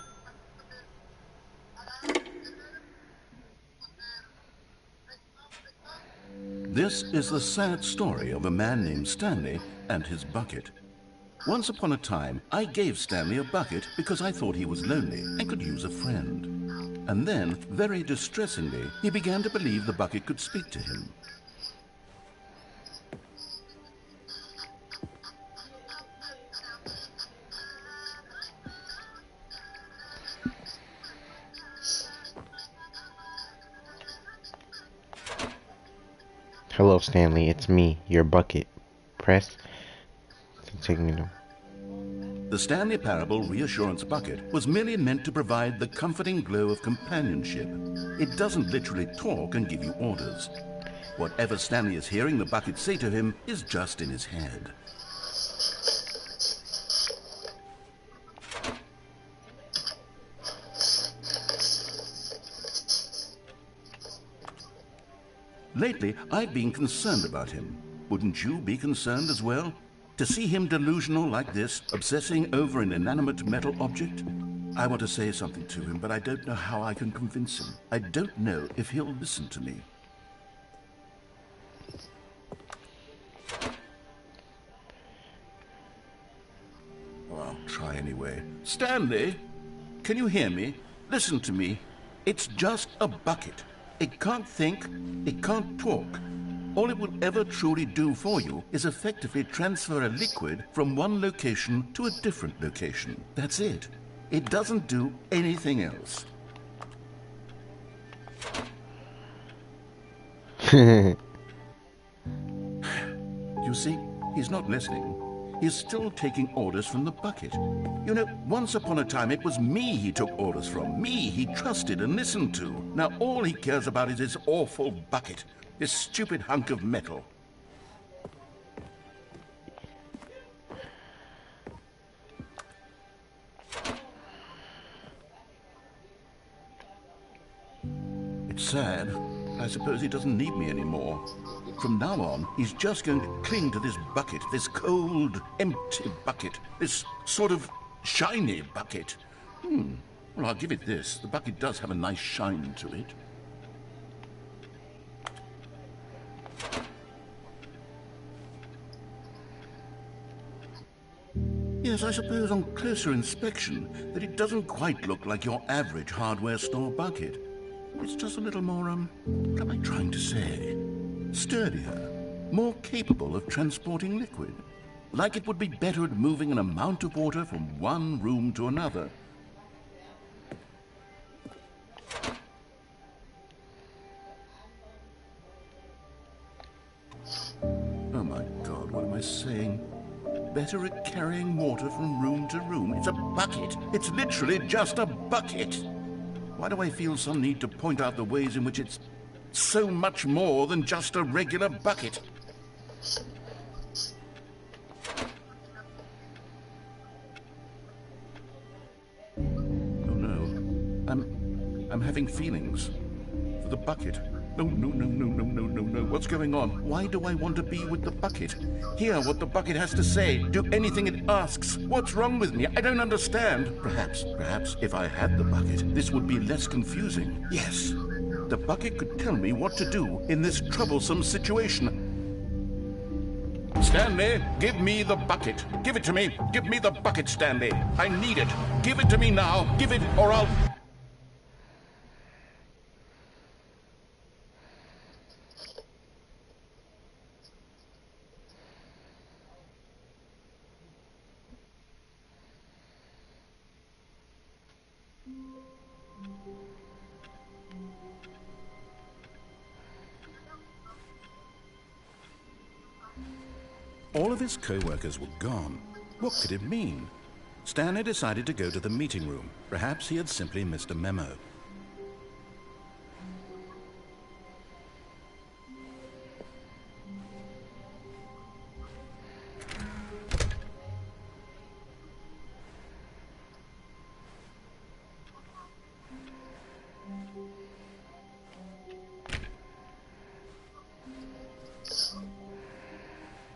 This is the sad story of a man named Stanley and his bucket. Once upon a time, I gave Stanley a bucket because I thought he was lonely and could use a friend. And then, very distressingly, he began to believe the bucket could speak to him.
Hello, Stanley. It's me, your bucket. Press to take me to.
The Stanley Parable Reassurance Bucket was merely meant to provide the comforting glow of companionship. It doesn't literally talk and give you orders. Whatever Stanley is hearing the bucket say to him is just in his head. Lately, I've been concerned about him. Wouldn't you be concerned as well? To see him delusional like this, obsessing over an inanimate metal object? I want to say something to him, but I don't know how I can convince him. I don't know if he'll listen to me. Well, I'll try anyway. Stanley, can you hear me? Listen to me. It's just a bucket. It can't think, it can't talk. All it will ever truly do for you is effectively transfer a liquid from one location to a different location. That's it. It doesn't do anything else. You see, he's not listening. He's still taking orders from the bucket. You know, once upon a time it was me he took orders from. Me he trusted and listened to. Now all he cares about is his awful bucket. This stupid hunk of metal. It's sad. I suppose he doesn't need me anymore. From now on, he's just going to cling to this bucket, this cold, empty bucket, this sort of shiny bucket. Well, I'll give it this. The bucket does have a nice shine to it. Yes, I suppose on closer inspection that it doesn't quite look like your average hardware store bucket. It's just a little more, what am I trying to say? Sturdier, more capable of transporting liquid. Like it would be better at moving an amount of water from one room to another. Oh my God, what am I saying? Better at carrying water from room to room. It's a bucket. It's literally just a bucket. Why do I feel some need to point out the ways in which it's so much more than just a regular bucket? Oh no. I'm having feelings for the bucket. No. What's going on? Why do I want to be with the bucket? Hear what the bucket has to say. Do anything it asks. What's wrong with me? I don't understand. Perhaps, if I had the bucket, this would be less confusing. Yes, the bucket could tell me what to do in this troublesome situation. Stanley, give me the bucket. Give it to me. Give me the bucket, Stanley. I need it. Give it to me now. Give it, or I'll...
All of his co-workers were gone. What could it mean? Stanley decided to go to the meeting room. Perhaps he had simply missed a memo.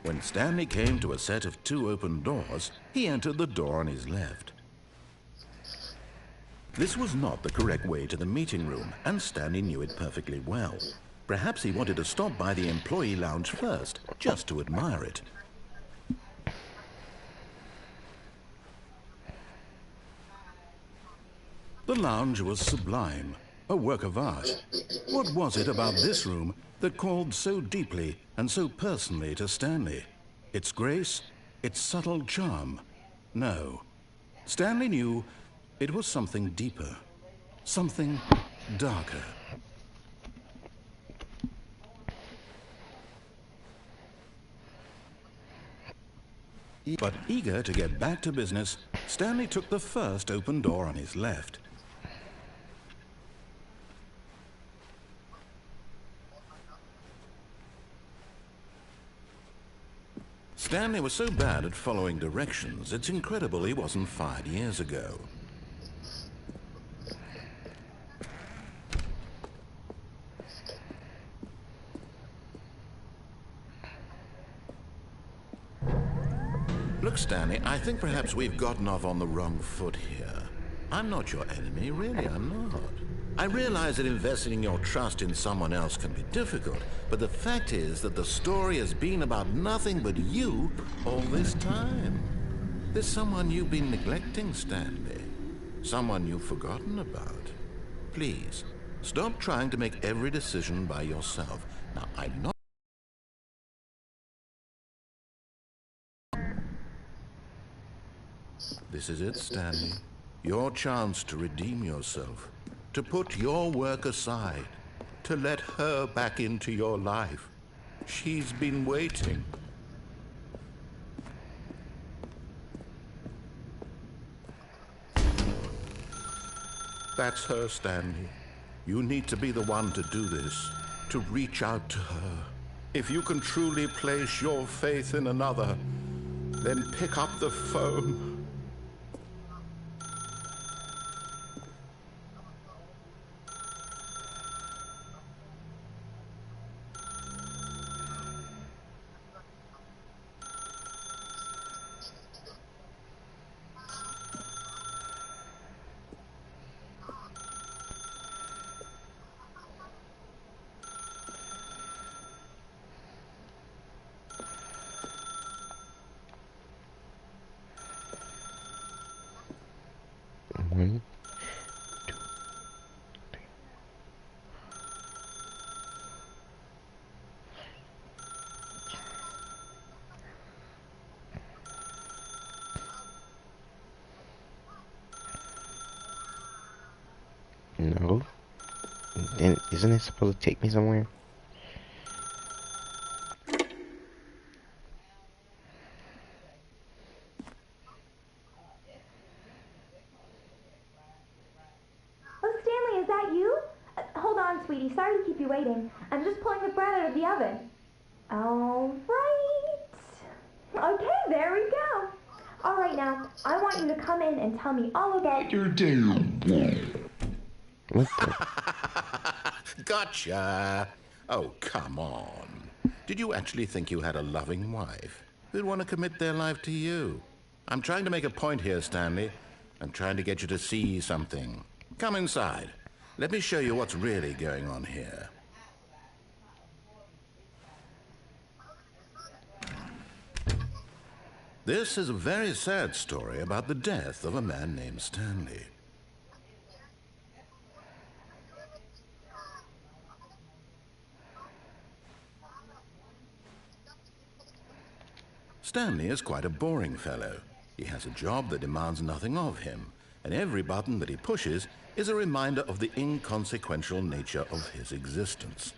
When Stanley came to a set of 2 open doors, he entered the door on his left. This was not the correct way to the meeting room, and Stanley knew it perfectly well. Perhaps he wanted to stop by the employee lounge first, just to admire it. The lounge was sublime, a work of art. What was it about this room that called so deeply and so personally to Stanley? Its grace, its subtle charm? No. Stanley knew it was something deeper, something darker. But eager to get back to business, Stanley took the first open door on his left. Stanley was so bad at following directions, it's incredible he wasn't fired years ago. Look, Stanley, I think perhaps we've gotten off on the wrong foot here. I'm not your enemy, really, I'm not. I realize that investing your trust in someone else can be difficult, but the fact is that the story has been about nothing but you all this time. There's someone you've been neglecting, Stanley. Someone you've forgotten about. Please, stop trying to make every decision by yourself. Now, I'm not... This is it, Stanley. Your chance to redeem yourself. To put your work aside, to let her back into your life. She's been waiting. That's her, Stanley. You need to be the one to do this.
to reach out to her. If you can truly place your faith in another, then pick up the phone.
One, no. Then isn't it supposed to take me somewhere?
Oh, Stanley, is that you? Hold on, sweetie. Sorry to keep you waiting. I'm just pulling the bread out of the oven. All right. Okay, there we go. All right, now, I want you to come in and tell me all about your day.
What the?
Gotcha. Oh, come on. Did you actually think you had a loving wife who'd want to commit their life to you? I'm trying to make a point here, Stanley. I'm trying to get you to see something. Come inside. Let me show you what's really going on here. This is a very sad story about the death of a man named Stanley. Stanley is quite a boring fellow. He has a job that demands nothing of him, and every button that he pushes is a reminder of the inconsequential nature of his existence.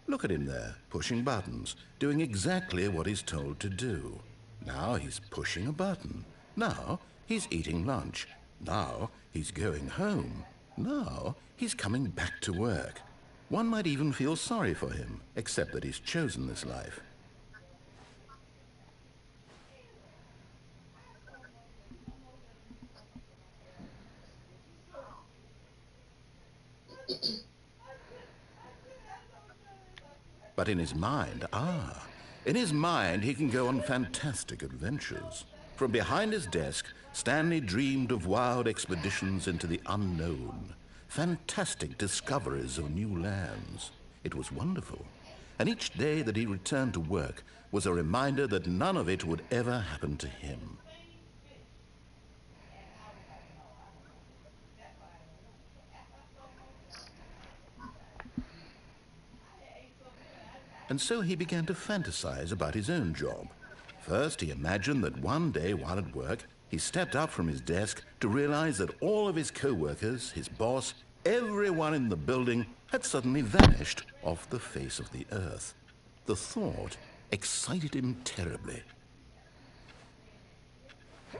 Look at him there, pushing buttons, doing exactly what he's told to do. Now he's pushing a button. Now he's eating lunch. Now he's going home. Now he's coming back to work. One might even feel sorry for him, except that he's chosen this life. But in his mind, in his mind he can go on fantastic adventures. From behind his desk, Stanley dreamed of wild expeditions into the unknown, fantastic discoveries of new lands. It was wonderful. And each day that he returned to work was a reminder that none of it would ever happen to him. And so he began to fantasize about his own job. First, he imagined that one day while at work, he stepped up from his desk to realize that all of his co-workers, his boss, everyone in the building had suddenly vanished off the face of the earth. The thought excited him terribly.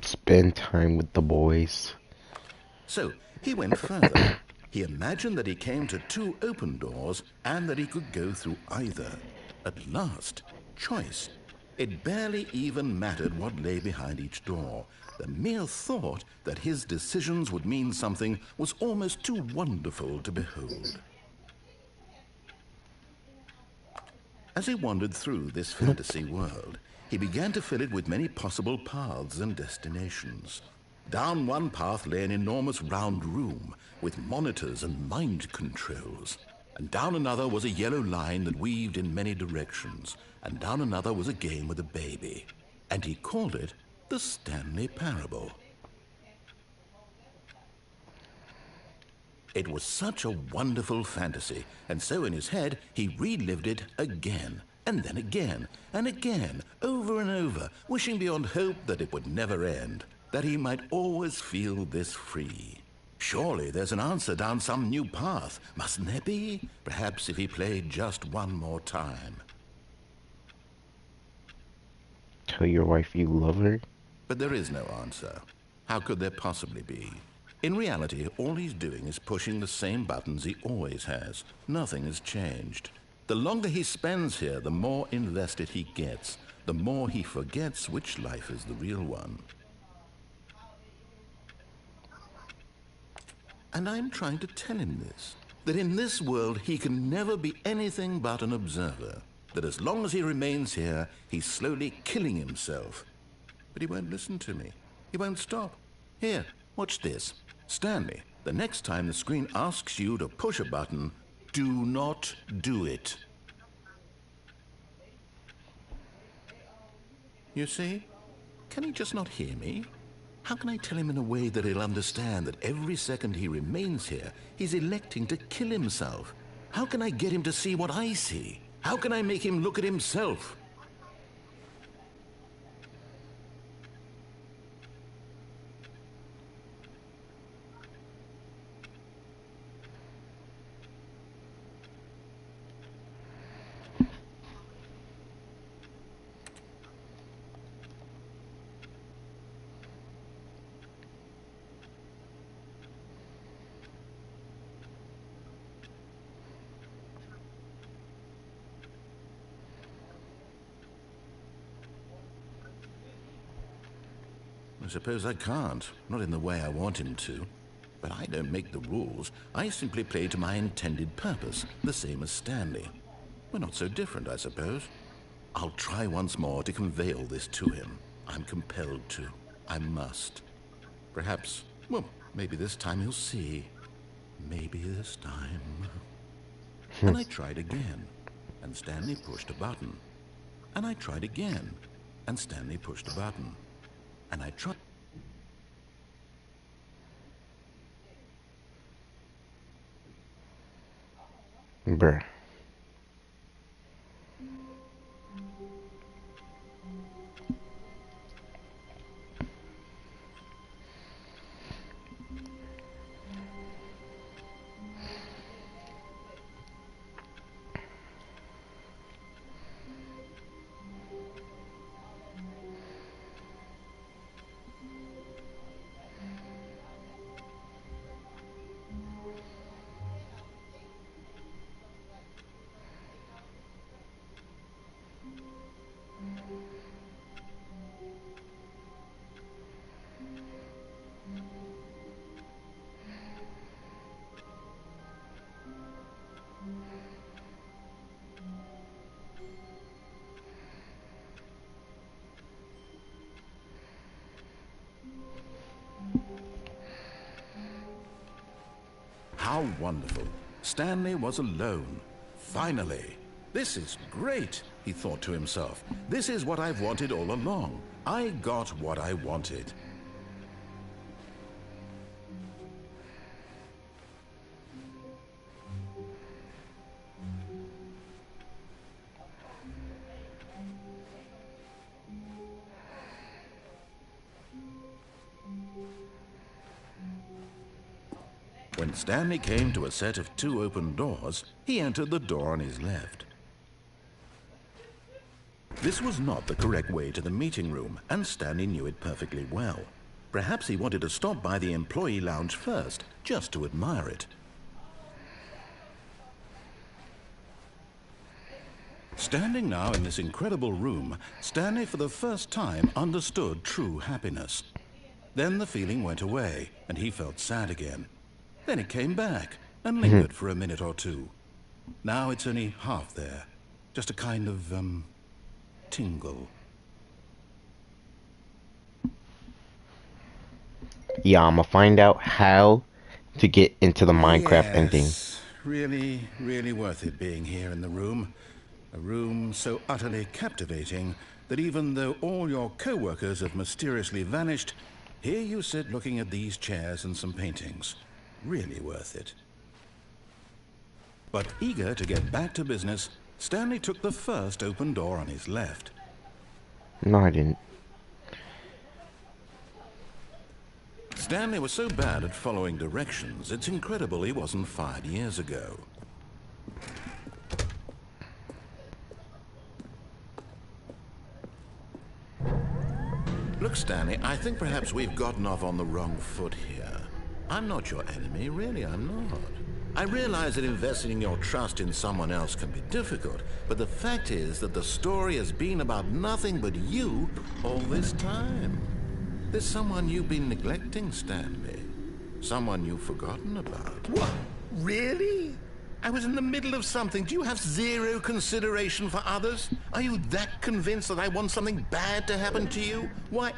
Spend time with the boys.
So he went further. He imagined that he came to two open doors and that he could go through either. At last, choice. It barely even mattered what lay behind each door. The mere thought that his decisions would mean something was almost too wonderful to behold. As he wandered through this fantasy world, he began to fill it with many possible paths and destinations. Down one path lay an enormous round room with monitors and mind controls. And down another was a yellow line that weaved in many directions. And down another was a game with a baby. And he called it the Stanley Parable. It was such a wonderful fantasy, and so in his head he relived it again, and then again, and again, over and over, wishing beyond hope that it would never end, that he might always feel this free. Surely there's an answer down some new path, mustn't there be? Perhaps if he played just one more time.
Tell your wife you love her.
But there is no answer. How could there possibly be? In reality, all he's doing is pushing the same buttons he always has. Nothing has changed. The longer he spends here, the more invested he gets, the more he forgets which life is the real one. And I'm trying to tell him this, that in this world he can never be anything but an observer, that as long as he remains here, he's slowly killing himself. But he won't listen to me. He won't stop. Here, watch this. Stanley, the next time the screen asks you to push a button, do not do it. You see? Can he just not hear me? How can I tell him in a way that he'll understand that every second he remains here, he's electing to kill himself? How can I get him to see what I see? How can I make him look at himself? I suppose I can't, not in the way I want him to. But I don't make the rules. I simply play to my intended purpose, the same as Stanley. We're not so different, I suppose. I'll try once more to convey all this to him. I'm compelled to. I must. Perhaps, well, maybe this time he'll see. Maybe this time. And I tried again, and Stanley pushed a button. And I tried again, and Stanley pushed a button. And I tried.
Bruh.
How wonderful. Stanley was alone. Finally. This is great, he thought to himself. This is what I've wanted all along. I got what I wanted. When Stanley came to a set of 2 open doors, he entered the door on his left. This was not the correct way to the meeting room, and Stanley knew it perfectly well. Perhaps he wanted to stop by the employee lounge first, just to admire it. Standing now in this incredible room, Stanley for the first time understood true happiness. Then the feeling went away, and he felt sad again. Then it came back, and lingered for a minute or two. Now it's only half there. Just a kind of, tingle.
Yeah, I'm gonna find out how to get into the Minecraft ending.
Really, really worth it being here in the room. A room so utterly captivating that even though all your co-workers have mysteriously vanished, here you sit looking at these chairs and some paintings. Really worth it. But eager to get back to business, Stanley took the first open door on his left.
No, I didn't.
Stanley was so bad at following directions, it's incredible he wasn't fired years ago. Look, Stanley, I think perhaps we've gotten off on the wrong foot here. I'm not your enemy, really, I'm not. I realize that investing your trust in someone else can be difficult, but the fact is that the story has been about nothing but you all this time. There's someone you've been neglecting, Stanley. Someone you've forgotten about.
What? Really?
I was in the middle of something. Do you have zero consideration for others? Are you that convinced that I want something bad to happen to you? Why,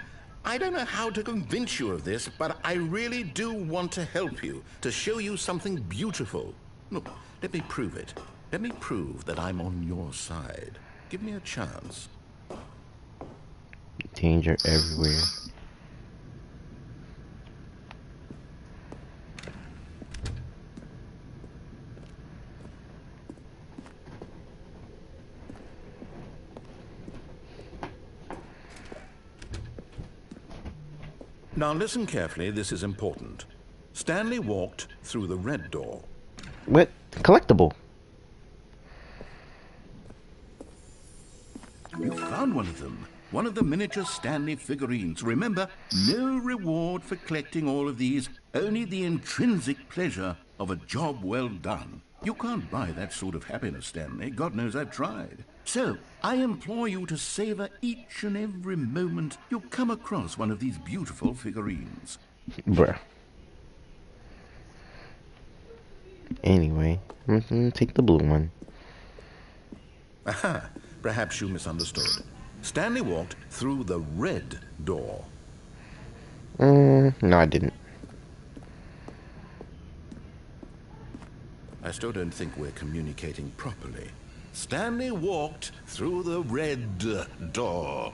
I don't know how to convince you of this, but I really do want to help you, to show you something beautiful. Look, let me prove it. Let me prove that I'm on your side. Give me a chance.
Danger everywhere.
Now listen carefully, this is important. Stanley walked through the red door.
What? Collectible.
You found one of them. One of the miniature Stanley figurines. Remember, no reward for collecting all of these, only the intrinsic pleasure of a job well done. You can't buy that sort of happiness, Stanley. God knows I've tried. So, I implore you to savor each and every moment you come across one of these beautiful figurines.
Bruh. Anyway, I'm gonna take the blue one.
Aha, perhaps you misunderstood. Stanley walked through the red door.
No, I didn't.
I still don't think we're communicating properly. Stanley walked through the red door.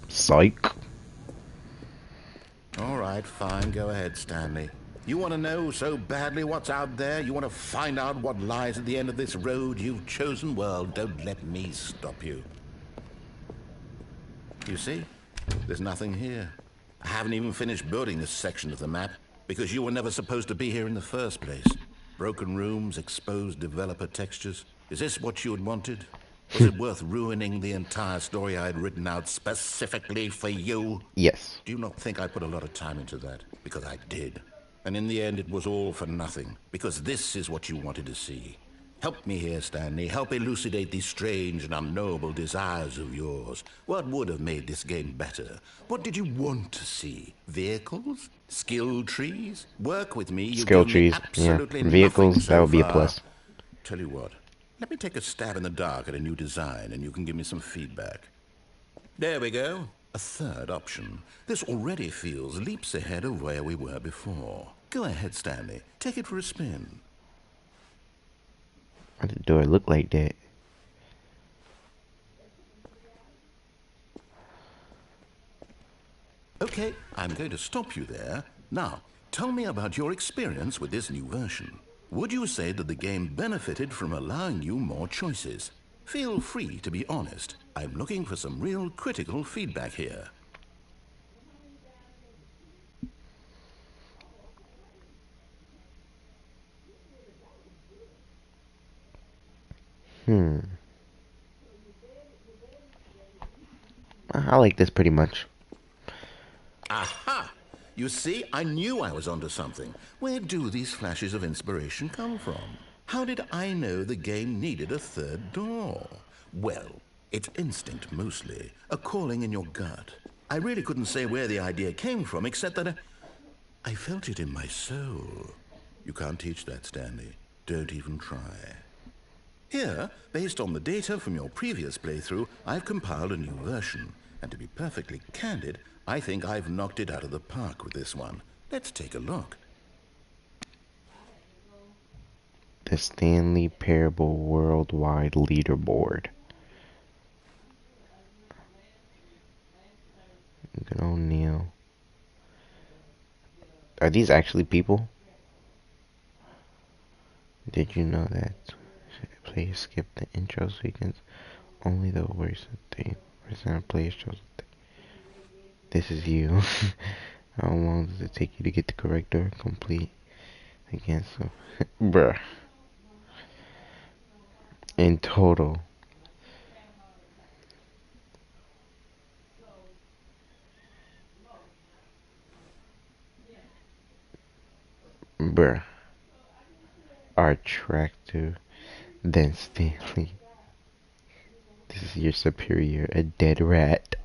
Psych.
All right, fine. Go ahead, Stanley. You want to know so badly what's out there? You want to find out what lies at the end of this road you've chosen? Well, don't let me stop you. You see? There's nothing here. I haven't even finished building this section of the map because you were never supposed to be here in the first place. Broken rooms, exposed developer textures. Is this what you had wanted? Was it worth ruining the entire story I had written out specifically for you?
Yes.
Do you not think I put a lot of time into that? Because I did. And in the end, it was all for nothing. Because this is what you wanted to see. Help me here, Stanley. Help elucidate these strange and unknowable desires of yours. What would have made this game better? What did you want to see? Vehicles? Skill trees? Work with me. You've
Skill
given me
trees. Yeah.
absolutely nothing
Vehicles.
so
That would be a
far.
plus.
Tell you what. Let me take a stab in the dark at a new design, and you can give me some feedback. There we go. A third option. This already feels leaps ahead of where we were before. Go ahead, Stanley. Take it for a spin.
Why did the door look like that?
Okay, I'm going to stop you there. Now, tell me about your experience with this new version. Would you say that the game benefited from allowing you more choices? Feel free to be honest. I'm looking for some real critical feedback here.
I like this pretty much.
Aha! You see, I knew I was onto something. Where do these flashes of inspiration come from? How did I know the game needed a third door? Well, it's instinct mostly, a calling in your gut. I really couldn't say where the idea came from, except that I felt it in my soul. You can't teach that, Stanley. Don't even try. Here, based on the data from your previous playthrough, I've compiled a new version. And to be perfectly candid, I think I've knocked it out of the park with this one. Let's take a look.
The Stanley Parable Worldwide Leaderboard. Good old Neil. Are these actually people? Did you know that players skip the intro sequence? Only the worst 3% of players chose it. This is you. How long does it take you to get the correct door complete? Again, so bruh. In total, Bruh. Are attractive than Stanley. This is your superior, a dead rat.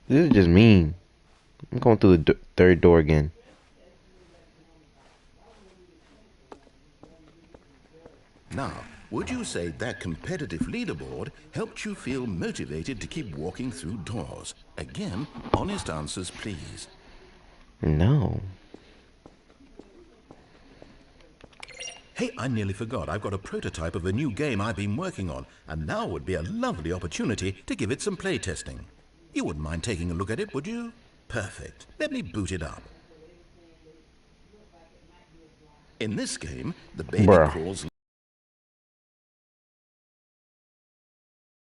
This is just mean. I'm going through the third door again.
Now, would you say that competitive leaderboard helped you feel motivated to keep walking through doors? Again, honest answers, please.
No.
Hey, I nearly forgot. I've got a prototype of a new game I've been working on, and now would be a lovely opportunity to give it some play testing. You wouldn't mind taking a look at it, would you? Perfect. Let me boot it up. In this game, the baby
Bruh.
crawls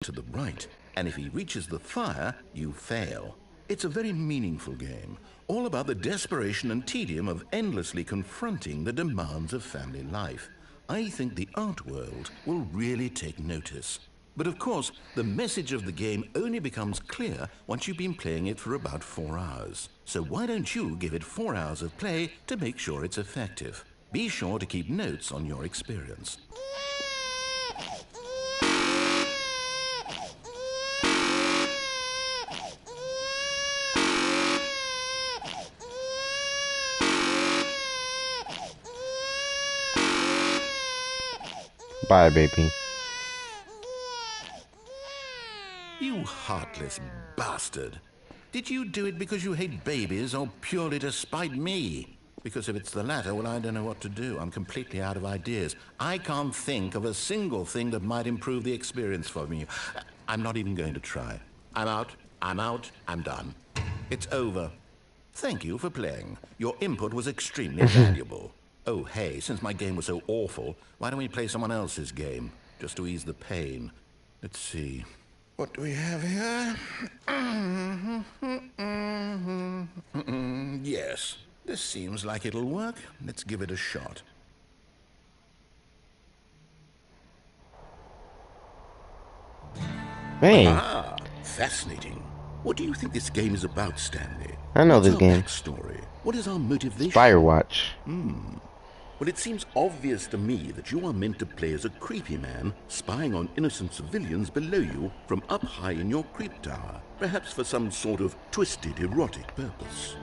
to the right, and if he reaches the fire, you fail. It's a very meaningful game, all about the desperation and tedium of endlessly confronting the demands of family life. I think the art world will really take notice. But of course, the message of the game only becomes clear once you've been playing it for about 4 hours. So why don't you give it 4 hours of play to make sure it's effective? Be sure to keep notes on your experience.
Bye, baby.
You heartless bastard. Did you do it because you hate babies or purely to spite me? Because if it's the latter, well, I don't know what to do. I'm completely out of ideas. I can't think of a single thing that might improve the experience for me. I'm not even going to try. I'm out, I'm done. It's over. Thank you for playing. Your input was extremely valuable. Oh, hey, since my game was so awful, why don't we play someone else's game? Just to ease the pain. Let's see. What do we have here? Yes, this seems like it'll work. Let's give it a shot.
Hey,
Ah, fascinating. What do you think this game is about, Stanley?
I know
What's
this
our
game.
backstory? What is our motivation?
Firewatch.
Well, it seems obvious to me that you are meant to play as a creepy man spying on innocent civilians below you from up high in your creep tower, perhaps for some sort of twisted erotic purpose.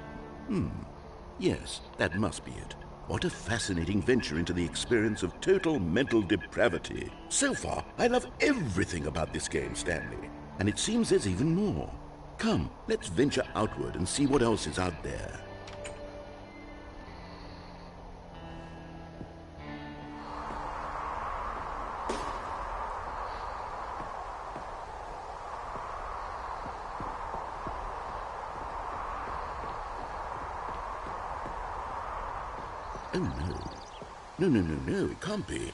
Yes, that must be it. What a fascinating venture into the experience of total mental depravity. So far, I love everything about this game, Stanley. And it seems there's even more. Come, let's venture outward and see what else is out there. Oh, no. No, it can't be.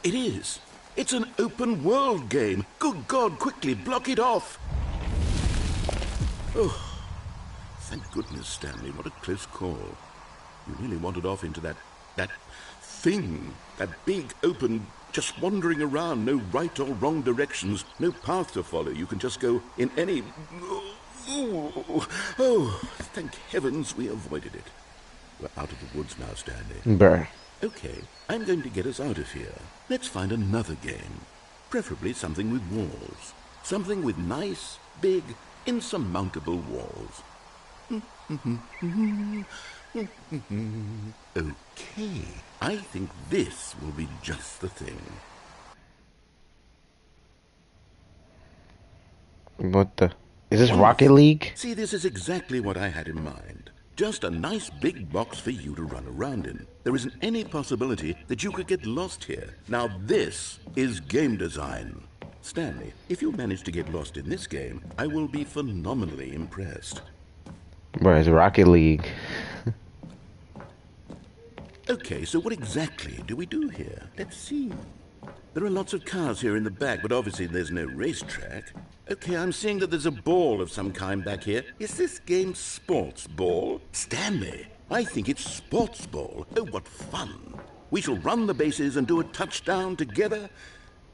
It is. It's an open world game. Good God, quickly, block it off. Oh, thank goodness, Stanley. What a close call. You nearly wandered off into that thing. That big, open, just wandering around. No right or wrong directions. No path to follow. You can just go in any... Oh, thank heavens we avoided it. We're out of the woods now, Stanley.
Bruh.
Okay, I'm going to get us out of here. Let's find another game. Preferably something with walls. Something with nice, big, insurmountable walls. Okay, I think this will be just the thing.
What the? Is this Rocket League?
See, this is exactly what I had in mind. Just a nice big box for you to run around in. There isn't any possibility that you could get lost here. Now this is game design. Stanley, if you manage to get lost in this game, I will be phenomenally impressed.
Bruh, it's Rocket League.
Okay, so what exactly do we do here? Let's see. There are lots of cars here in the back, but obviously there's no racetrack. Okay, I'm seeing that there's a ball of some kind back here. Is this game sports ball? Stanley, I think it's sports ball. Oh, what fun. We shall run the bases and do a touchdown together.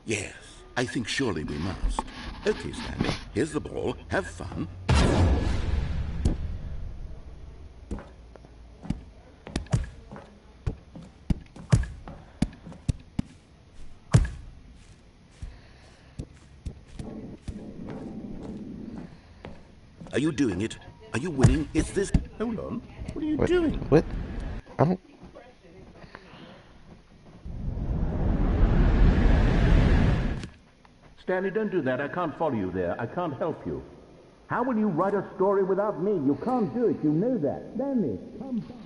Yes, I think surely we must.
Okay, Stanley, here's the ball. Have fun. Are you doing it? Are you winning? Is this... Hold on. What are you doing?
What? I don't...
Stanley, don't do that. I can't follow you there. I can't help you. How will you write a story without me? You can't do it. You know that. Stanley, come back.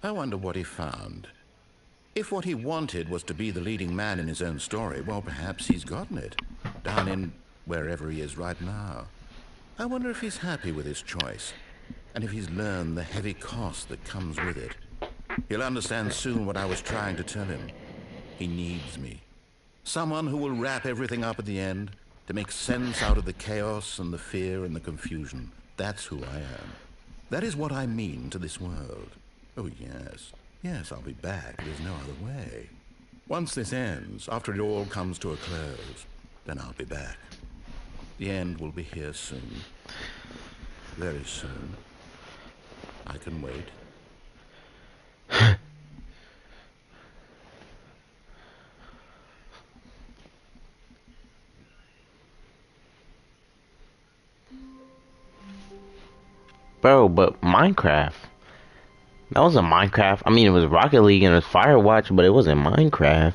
I wonder what he found. If what he wanted was to be the leading man in his own story, well, perhaps he's gotten it. Down in wherever he is right now. I wonder if he's happy with his choice. And if he's learned the heavy cost that comes with it. He'll understand soon what I was trying to tell him. He needs me. Someone who will wrap everything up at the end, to make sense out of the chaos and the fear and the confusion. That's who I am. That is what I mean to this world. Oh, yes. Yes, I'll be back. There's no other way. Once this ends, after it all comes to a close, then I'll be back. The end will be here soon. Very soon. I can wait.
Bro, but Minecraft. That wasn't Minecraft. I mean, it was Rocket League and it was Firewatch, but it wasn't Minecraft.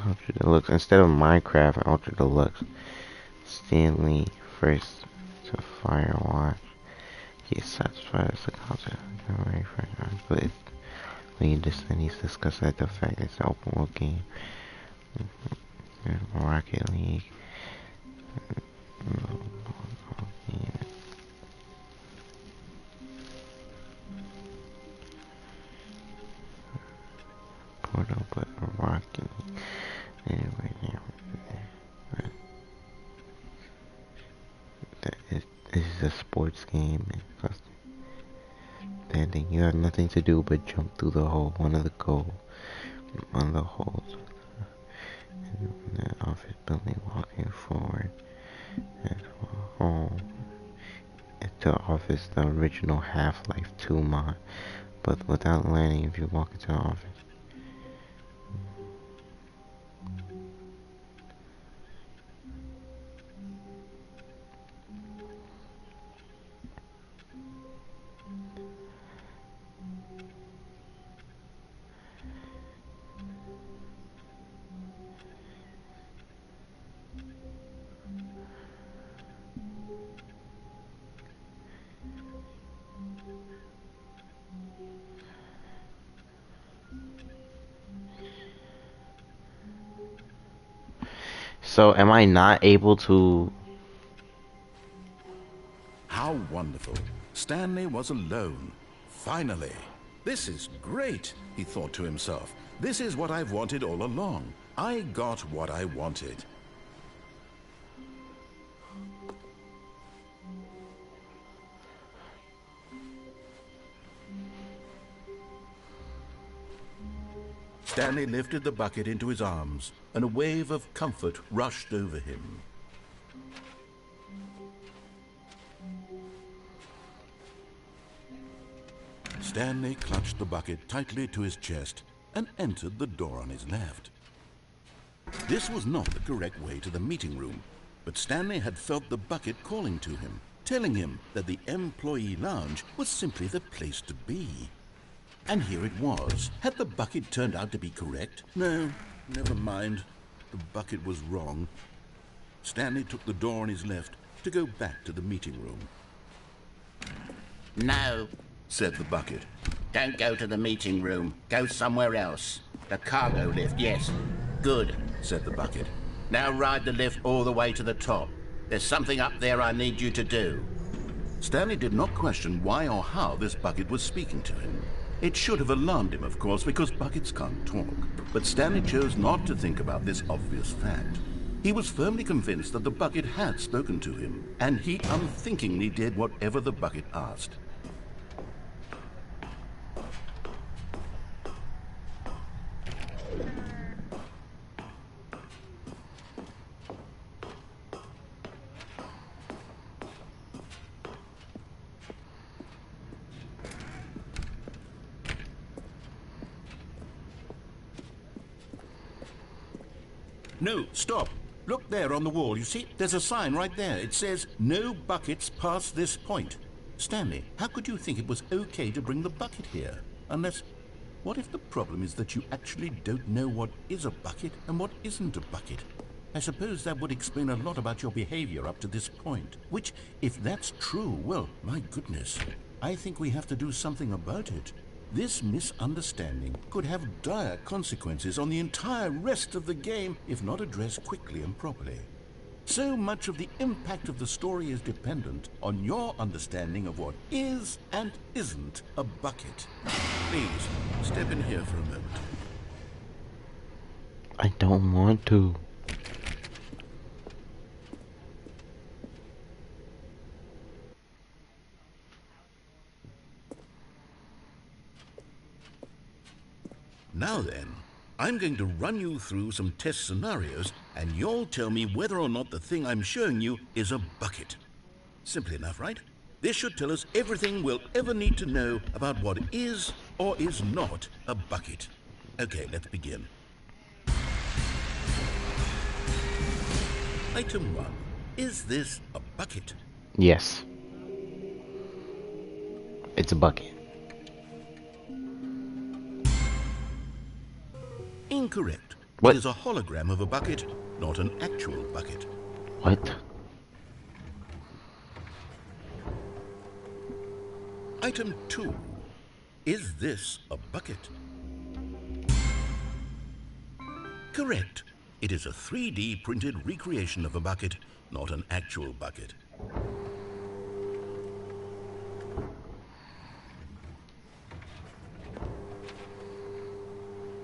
Ultra Deluxe. Instead of Minecraft, Ultra Deluxe. Stanley first to Firewatch. He is satisfied as a concept. But League Destinies discuss that the fact it's an open world game. Rocket League. But Rocket League. This is a sports game. Standing, you have nothing to do but jump through the hole. One of the goals. One of the holes. In the office building, walking forward. And home. To office, the original Half-Life 2 mod. But without landing if you walk into the office. So am I not able to...
How wonderful. Stanley was alone. Finally. This is great, he thought to himself. This is what I've wanted all along. I got what I wanted. Stanley lifted the bucket into his arms, and a wave of comfort rushed over him. Stanley clutched the bucket tightly to his chest and entered the door on his left. This was not the correct way to the meeting room, but Stanley had felt the bucket calling to him, telling him that the employee lounge was simply the place to be. And here it was. Had the bucket turned out to be correct? No, never mind. The bucket was wrong. Stanley took the door on his left to go back to the meeting room.
No,
Said the bucket.
don't go to the meeting room. Go somewhere else. The cargo lift, yes. Good.
Said the bucket.
Now ride the lift all the way to the top. There's something up there I need you to do.
Stanley did not question why or how this bucket was speaking to him. It should have alarmed him, of course, because buckets can't talk. But Stanley chose not to think about this obvious fact. He was firmly convinced that the bucket had spoken to him, and he unthinkingly did whatever the bucket asked. No, stop. Look there on the wall. You see, there's a sign right there. It says, "No buckets past this point." Stanley, how could you think it was okay to bring the bucket here? Unless, what if the problem is that you actually don't know what is a bucket and what isn't a bucket? I suppose that would explain a lot about your behavior up to this point. Which, if that's true, well, my goodness, I think we have to do something about it. This misunderstanding could have dire consequences on the entire rest of the game if not addressed quickly and properly. So much of the impact of the story is dependent on your understanding of what is and isn't a bucket. Please, step in here for a moment.
I don't want to.
Now then, I'm going to run you through some test scenarios, and you'll tell me whether or not the thing I'm showing you is a bucket. Simple enough, right? This should tell us everything we'll ever need to know about what is or is not a bucket. Okay, let's begin. Item 1. Is this a bucket?
Yes. It's a bucket.
Incorrect.
What?
It is a hologram of a bucket, not an actual bucket.
What?
Item 2. Is this a bucket? Correct. It is a 3D printed recreation of a bucket, not an actual bucket.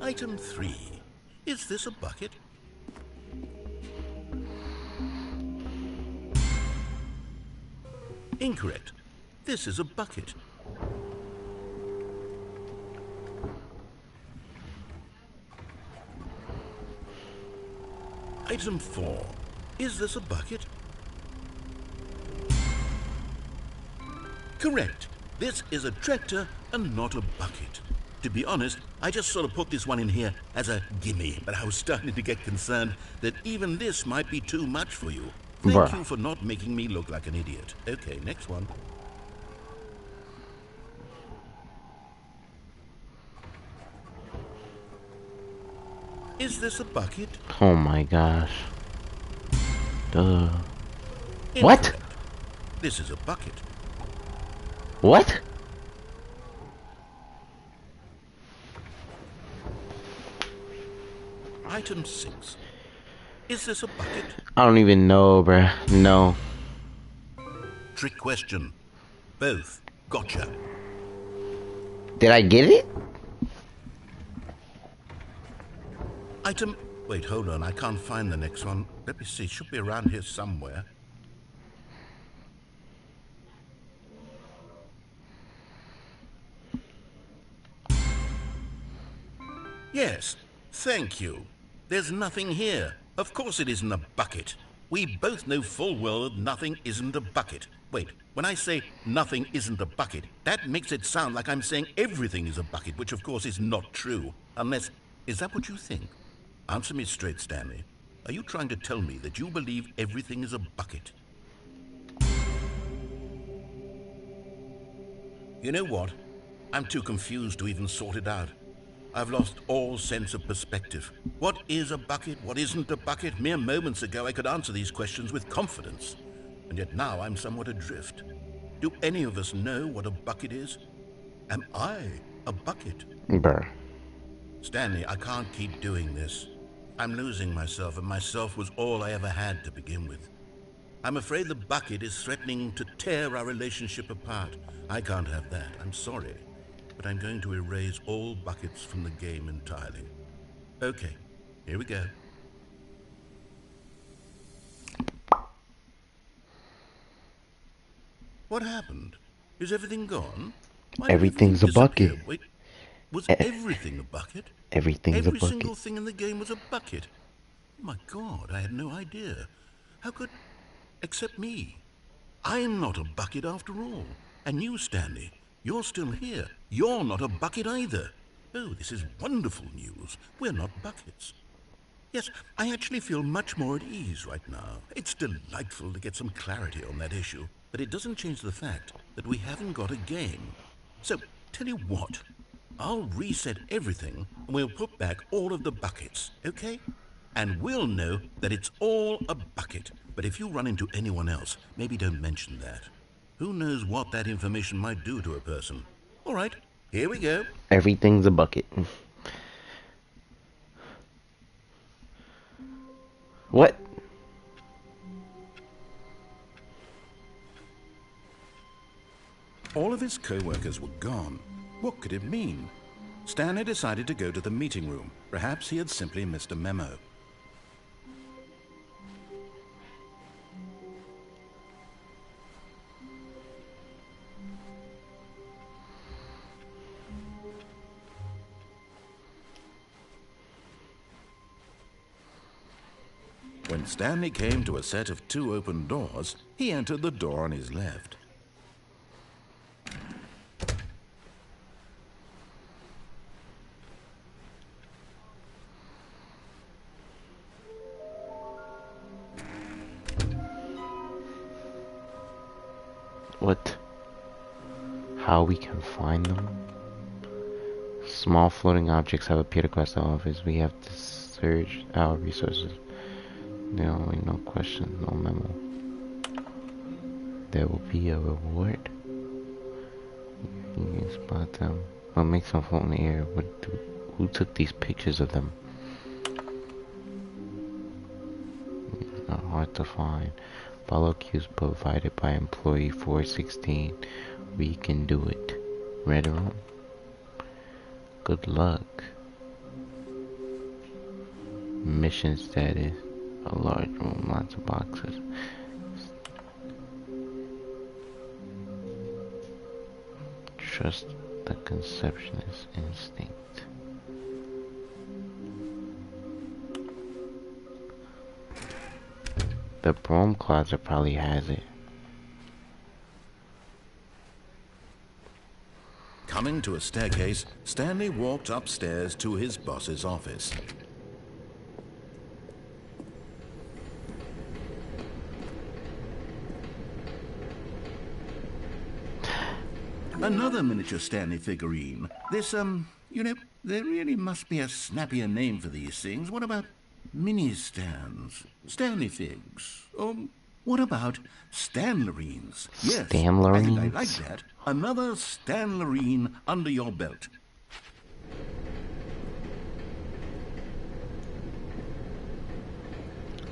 Item 3. Is this a bucket? Incorrect. This is a bucket. Item 4. Is this a bucket? Correct. This is a tractor and not a bucket. To be honest, I just sort of put this one in here as a gimme, but I was starting to get concerned that even this might be too much for you. Thank you for not making me look like an idiot. Okay, next one. Is this a bucket?
Oh my gosh. Duh.
Incorrect.
What?
This is a bucket.
What?
Item 6. Is this a bucket?
I don't even know, bruh. No.
Trick question. Both. Gotcha.
Did I get it?
Item... Wait, hold on. I can't find the next one. Let me see. It should be around here somewhere. Yes, thank you. There's nothing here. Of course it isn't a bucket. We both know full well that nothing isn't a bucket. Wait, when I say nothing isn't a bucket, that makes it sound like I'm saying everything is a bucket, which of course is not true. Unless, is that what you think? Answer me straight, Stanley. Are you trying to tell me that you believe everything is a bucket? You know what? I'm too confused to even sort it out. I've lost all sense of perspective. What is a bucket? What isn't a bucket? Mere moments ago I could answer these questions with confidence. And yet now I'm somewhat adrift. Do any of us know what a bucket is? Am I a bucket?
Bruh.
Stanley, I can't keep doing this. I'm losing myself, and myself was all I ever had to begin with. I'm afraid the bucket is threatening to tear our relationship apart. I can't have that. I'm sorry. But I'm going to erase all buckets from the game entirely. Okay, here we go. What happened? Is everything gone? Why did
Everything's a
everything disappear?
bucket.
Wait, was everything a bucket?
Everything's a
Every
bucket.
single thing in the game was a bucket. Oh my God, I had no idea. How could... Except me. I'm not a bucket after all. And you, Stanley, you're still here. You're not a bucket either. Oh, this is wonderful news. We're not buckets. Yes, I actually feel much more at ease right now. It's delightful to get some clarity on that issue, but it doesn't change the fact that we haven't got a game. So, tell you what, I'll reset everything and we'll put back all of the buckets, okay? And we'll know that it's all a bucket. But if you run into anyone else, maybe don't mention that. Who knows what that information might do to a person? All right, here we go.
Everything's a bucket. What?
All of his co-workers were gone. What could it mean? Stanley decided to go to the meeting room. Perhaps he had simply missed a memo. When Stanley came to a set of 2 open doors, he entered the door on his left.
What? How we can find them? Small floating objects have appeared across the office. We have to search our resources. No questions, no memo. There will be a reward. You can spot them. What makes them float in the air? Who took these pictures of them? It's not hard to find. Follow cues provided by employee 416. We can do it. Red room. Good luck. Mission status. A large room, lots of boxes. Trust the conceptionist instinct. The broom closet probably has it.
Coming to a staircase, Stanley walked upstairs to his boss's office. Another miniature Stanley figurine. This, you know, there really must be a snappier name for these things. What about mini-stands? Stanley figs? Or what about Stanlerines? Yes, I think I like that. Another Stanlerine under your belt.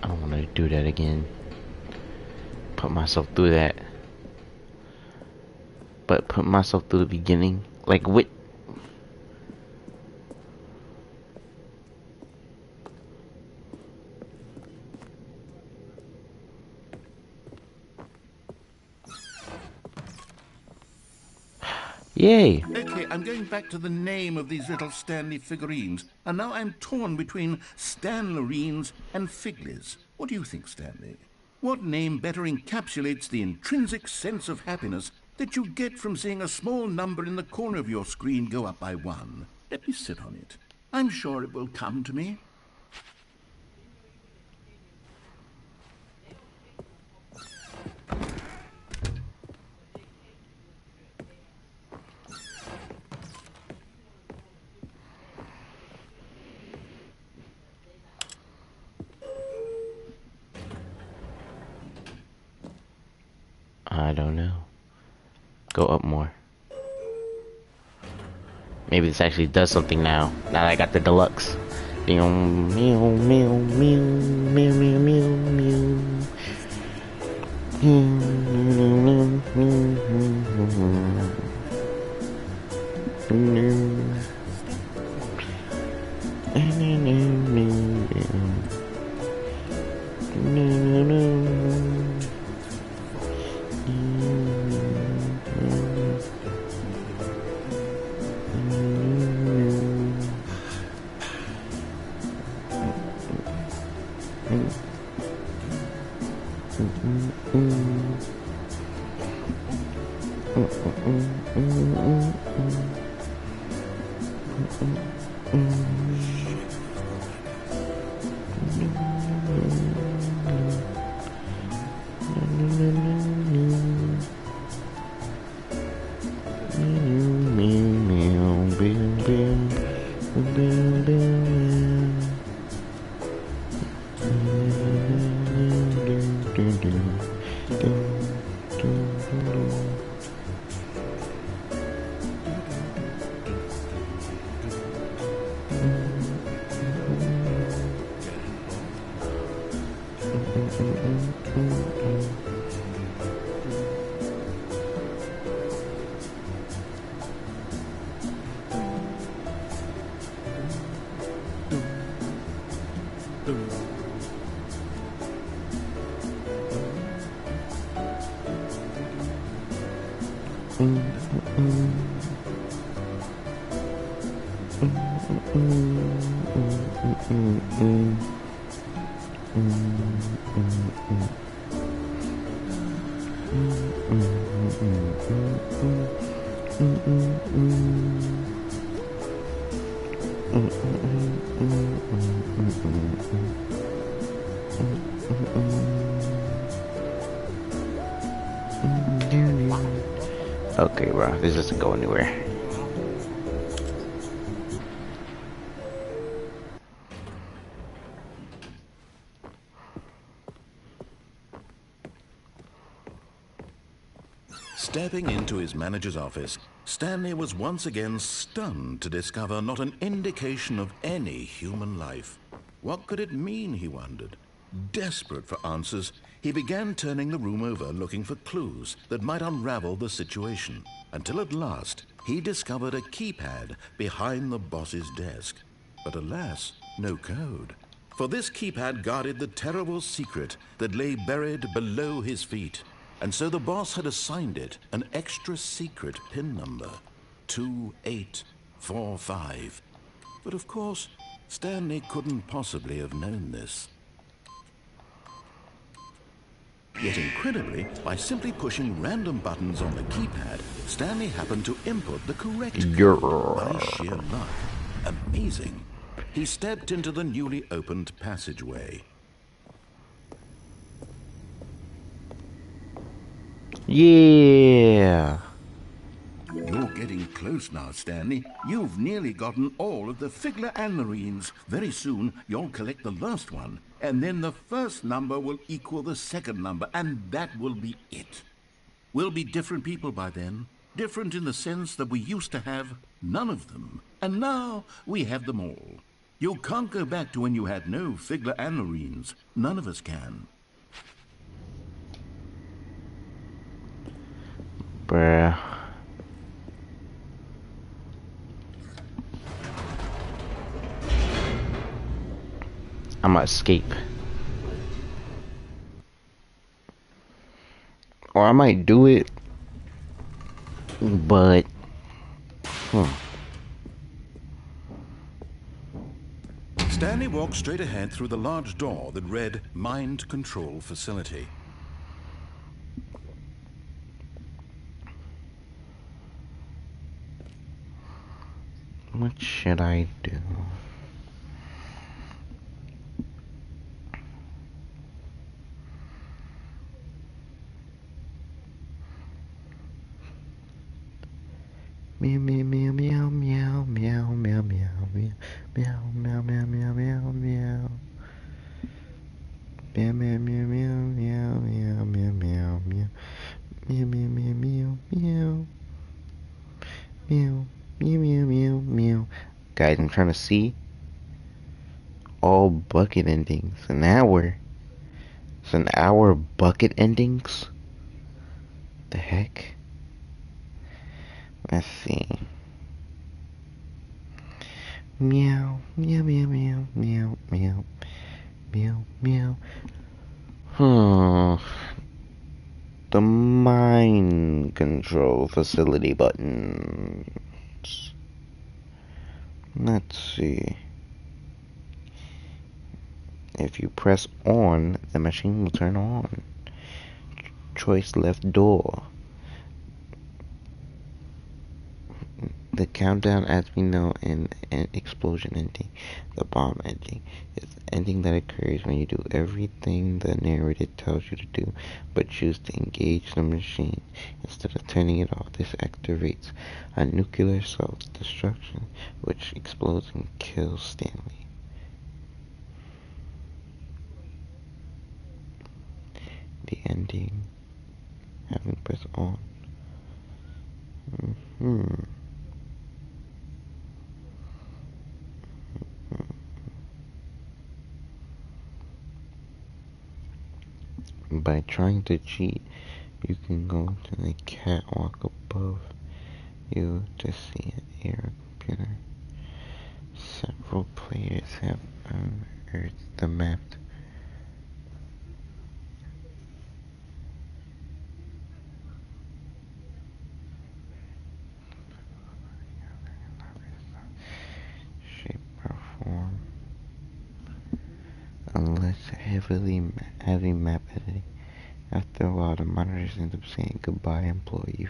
I don't want to do that again. Put myself through that. But put myself through the beginning. Like, what? Yay.
Okay, I'm going back to the name of these little Stanley figurines, and now I'm torn between Stanlerines and Figlies. What do you think, Stanley? What name better encapsulates the intrinsic sense of happiness that you get from seeing a small number in the corner of your screen go up by 1? Let me sit on it. I'm sure it will come to me.
I don't know. Go up more. Maybe this actually does something now. Now that I got the deluxe. Meow, meow, meow, meow, meow, meow, meow, Okay, bro, this doesn't go anywhere.
Stepping into his manager's office, Stanley was once again stunned to discover not an indication of any human life. What could it mean, he wondered. Desperate for answers, he began turning the room over looking for clues that might unravel the situation, until at last he discovered a keypad behind the boss's desk. But alas, no code. For this keypad guarded the terrible secret that lay buried below his feet. And so the boss had assigned it an extra secret PIN number, 2845. But of course, Stanley couldn't possibly have known this. Yet incredibly, by simply pushing random buttons on the keypad, Stanley happened to input the correct code by sheer luck. Amazing. He stepped into the newly opened passageway.
Yeah.
You're getting close now, Stanley. You've nearly gotten all of the Figler Anmarines. Very soon, you'll collect the last one, and then the first number will equal the second number, and that will be it. We'll be different people by then. Different in the sense that we used to have none of them, and now we have them all. You can't go back to when you had no Figler Anmarines. None of us can.
Bruh. I'm gonna escape. Or I might do it, but
Stanley walked straight ahead through the large door that read Mind Control Facility.
What should I do? Meow meow meow meow meow meow meow meow meow meow meow meow meow meow meow. Meow meow meow meow meow meow meow meow meow meow meow meow meow meow meow meow meow meow. Guys, I'm trying to see all bucket endings. An hour. It's an hour of bucket endings. The heck? Let's see. Meow meow meow meow meow meow meow meow. The mind control facility buttons. Let's see. If you press on, the machine will turn on. Choice left door. The countdown, as we know, in an explosion ending, the bomb ending, is the ending that occurs when you do everything the narrator tells you to do, but choose to engage the machine instead of turning it off. This activates a nuclear self-destruction, which explodes and kills Stanley. The ending, having pressed on. By trying to cheat, you can go to the catwalk above you to see an air computer. Several players have unearthed the map. Shape or form. Unless heavy map editing. After a while, the monitors end up saying goodbye, employee.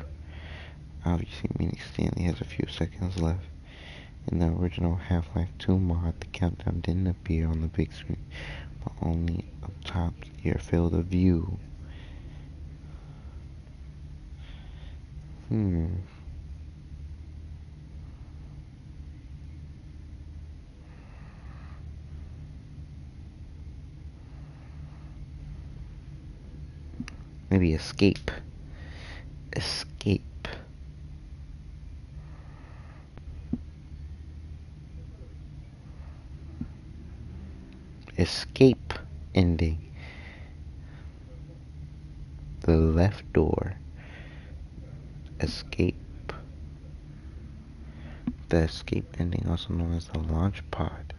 Obviously, meaning Stanley has a few seconds left. In the original Half-Life 2 mod, the countdown didn't appear on the big screen, but only up top your field of view. Maybe escape. Escape. Escape ending. The left door. Escape. The escape ending, also known as the launch pod.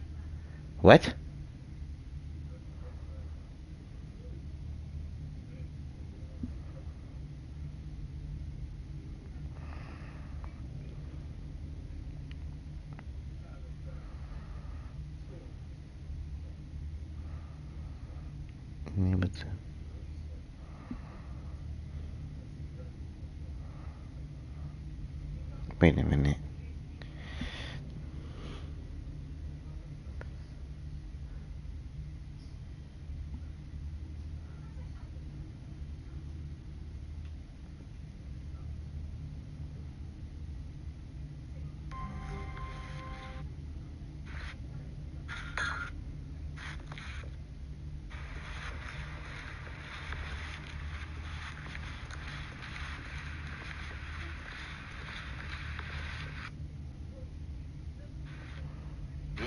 What? Wait a minute.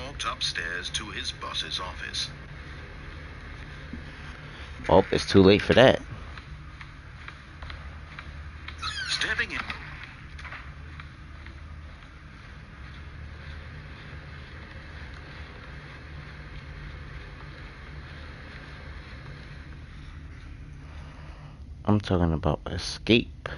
Walked upstairs to his boss's office.
Oh, it's too late for that.
Stepping in.
I'm talking about escape.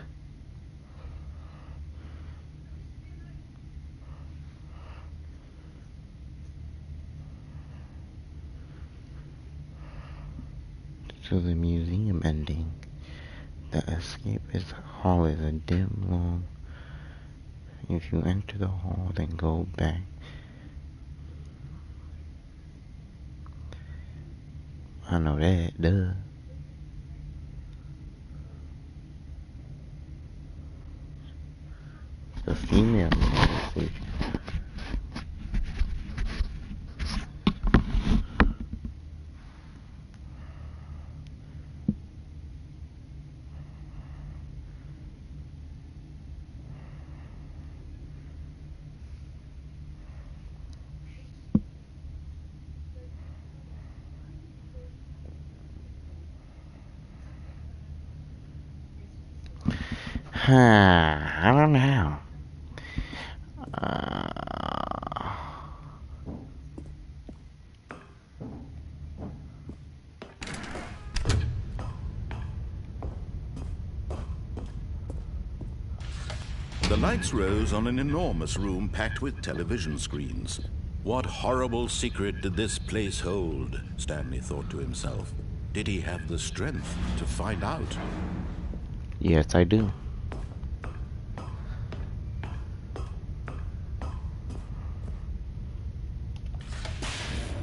to the museum ending. The escapist hall is a dim long. If you enter the hall, then go back. I know that, duh. The female. I don't know.
The lights rose on an enormous room packed with television screens. What horrible secret did this place hold? Stanley thought to himself. Did he have the strength to find out?
Yes, I do.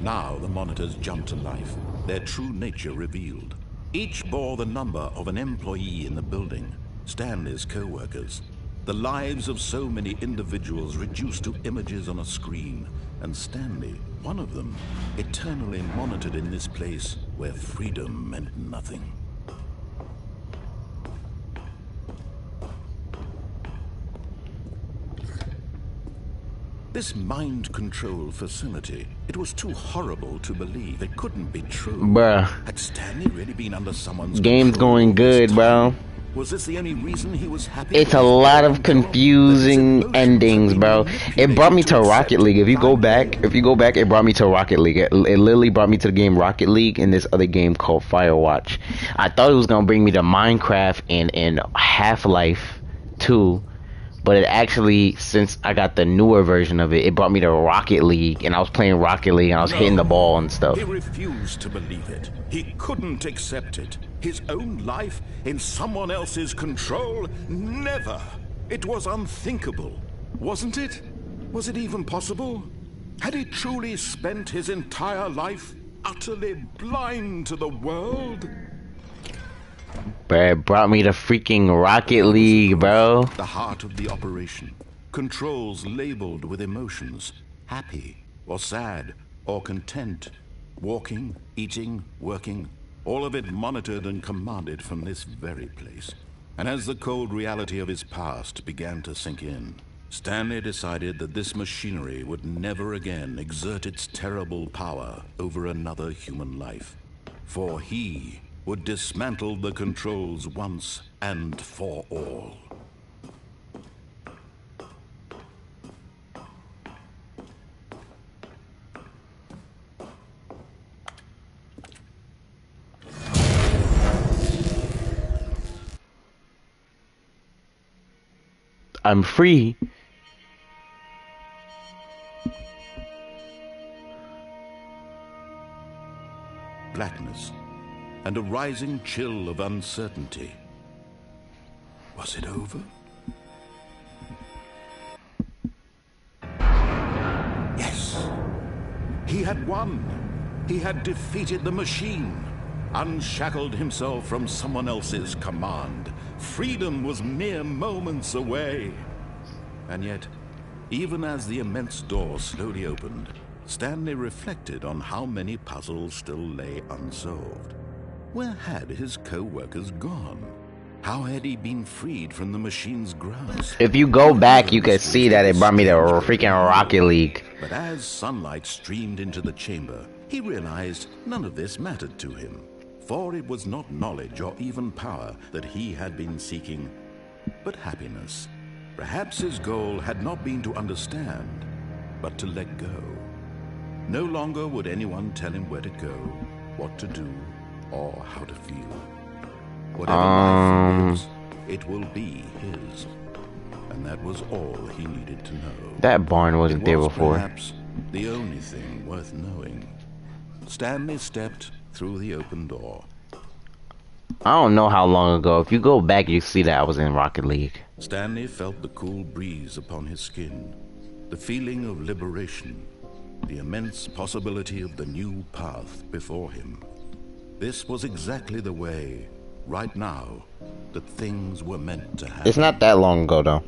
Now the monitors jumped to life, their true nature revealed. Each bore the number of an employee in the building, Stanley's co-workers. The lives of so many individuals reduced to images on a screen, and Stanley, one of them, eternally monitored in this place where freedom meant nothing. This mind control facility, it was too horrible to believe. It couldn't be true.
Bruh.
Had Stanley really been under someone's
Game's
control
going
all this
good, bro.
time? Was this the only reason he was happy?
It's a lot of confusing endings, bro. It brought me to Rocket League. If you go back, it brought me to Rocket League. It literally brought me to the game Rocket League and this other game called Firewatch. I thought it was gonna bring me to Minecraft and Half-Life 2. But it actually, since I got the newer version of it, it brought me to Rocket League, and I was playing Rocket League, and I was hitting the ball and stuff.
He refused to believe it. He couldn't accept it. His own life in someone else's control? Never. It was unthinkable, wasn't it? Was it even possible? Had he truly spent his entire life utterly blind to the world?
Bruh, it brought me to freaking Rocket League, bro.
The heart of the operation. Controls labeled with emotions. Happy, or sad, or content. Walking, eating, working. All of it monitored and commanded from this very place. And as the cold reality of his past began to sink in, Stanley decided that this machinery would never again exert its terrible power over another human life. For he would dismantle the controls once and for all.
I'm free.
Blackness and a rising chill of uncertainty. Was it over? Yes. He had won. He had defeated the machine, unshackled himself from someone else's command. Freedom was mere moments away. And yet, even as the immense door slowly opened, Stanley reflected on how many puzzles still lay unsolved. Where had his co-workers gone? How had he been freed from the machine's grasp?
If you go back, you can see that it brought me to freaking Rocket League.
But as sunlight streamed into the chamber, he realized none of this mattered to him. For it was not knowledge or even power that he had been seeking, but happiness. Perhaps his goal had not been to understand, but to let go. No longer would anyone tell him where to go, what to do, or how to feel. Whatever life is, it will be his. And that was all he needed to know.
That barn wasn't there before.
Perhaps the only thing worth knowing. Stanley stepped through the open door.
I don't know how long ago. If you go back, you see that I was in Rocket League.
Stanley felt the cool breeze upon his skin, the feeling of liberation, the immense possibility of the new path before him. This was exactly the way, right now, that things were meant to happen.
It's not that long ago, though.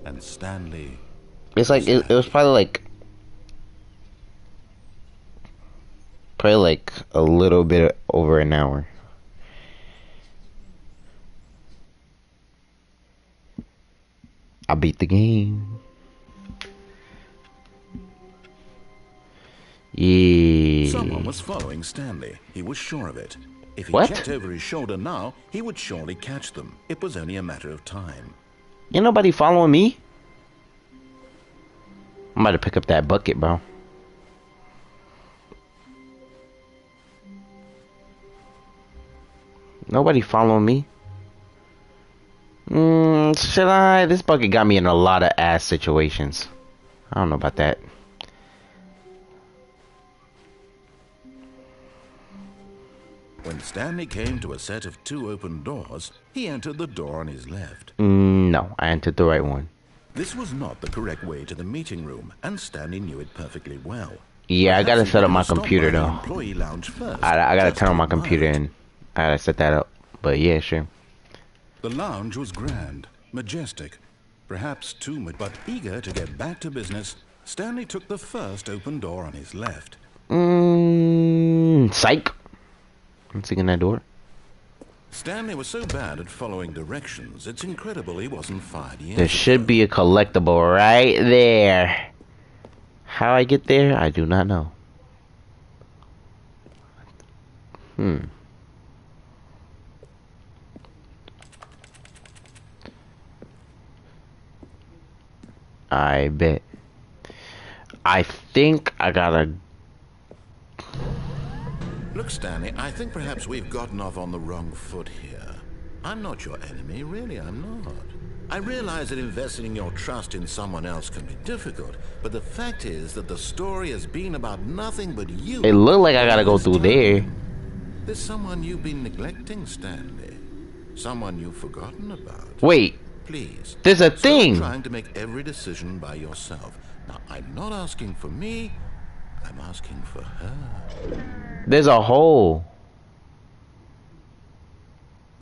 And Stanley...
It's like, it was probably like a little bit over an hour. I beat the game. Yeah.
Someone was following Stanley. He was sure of it. If he
What?
checked over his shoulder now, he would surely catch them. It was only a matter of time.
Ain't nobody following me. I'm about to pick up that bucket, bro. Nobody following me. Should I? This bucket got me in a lot of ass situations. I don't know about that.
When Stanley came to a set of 2 open doors, he entered the door on his left.
No, I entered the right one.
This was not the correct way to the meeting room, and Stanley knew it perfectly well.
Yeah, I gotta
Perhaps he
set up
wanted
my
to stop
computer
by the
though.
employee lounge first,
I gotta
just
turn on
to
my
admire
computer
it.
and I gotta set that up. But yeah, sure.
The lounge was grand, majestic, perhaps too much, but eager to get back to business, Stanley took the first open door on his left.
Psych. I'm taking that door.
Stanley was so bad at following directions, it's incredible he wasn't fired yet.
There should be a collectible right there. How I get there, I do not know. I bet. I think I gotta...
Look, Stanley, I think perhaps we've gotten off on the wrong foot here. I'm not your enemy, really, I'm not. I realize that investing your trust in someone else can be difficult, but the fact is that the story has been about nothing but you.
It looked like I gotta go
This
through
time,
there.
There's someone you've been neglecting, Stanley. Someone you've forgotten about.
Wait,
Please.
there's a
Stop
thing.
trying to make every decision by yourself. Now, I'm not asking for me. I'm asking for her.
There's a hole.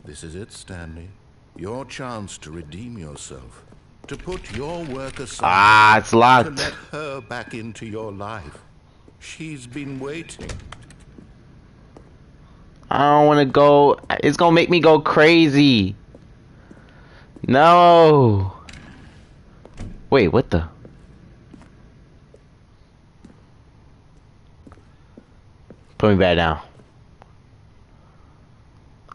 This is it, Stanley. Your chance to redeem yourself. To put your work aside.
Ah, it's
To
locked.
let her back into your life. She's been waiting.
I don't want to go. It's gonna make me go crazy. No. Wait, what the? Put me back down.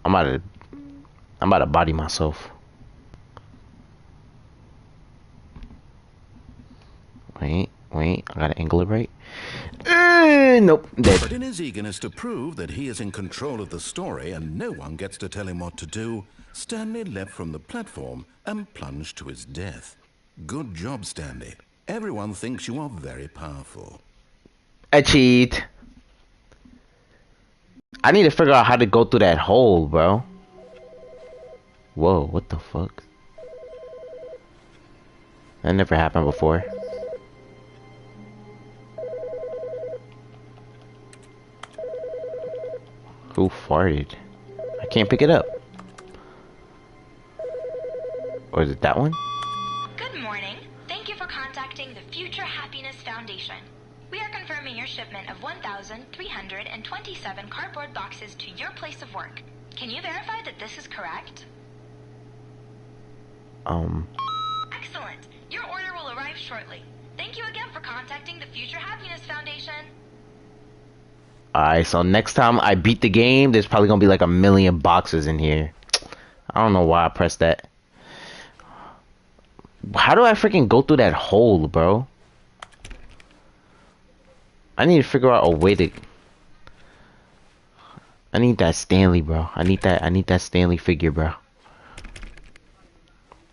I'm about to body myself. Wait, I gotta angle it right. Nope, dead.
But in his eagerness to prove that he is in control of the story and no one gets to tell him what to do, Stanley leapt from the platform and plunged to his death. Good job, Stanley. Everyone thinks you are very powerful.
I cheat. I need to figure out how to go through that hole, bro. Whoa, what the fuck? That never happened before. Who farted? I can't pick it up. Or is it that one?
Good morning. Thank you for contacting the Future Happiness Foundation. We are confirming your shipment of 1,327 cardboard boxes to your place of work. Can you verify that this is correct? Excellent. Your order will arrive shortly. Thank you again for contacting the Future Happiness Foundation.
Alright, so next time I beat the game, there's probably gonna be like a million boxes in here. I don't know why I pressed that. How do I freaking go through that hole, bro? I need to figure out a way to... I need that Stanley, bro. I need that Stanley figure, bro.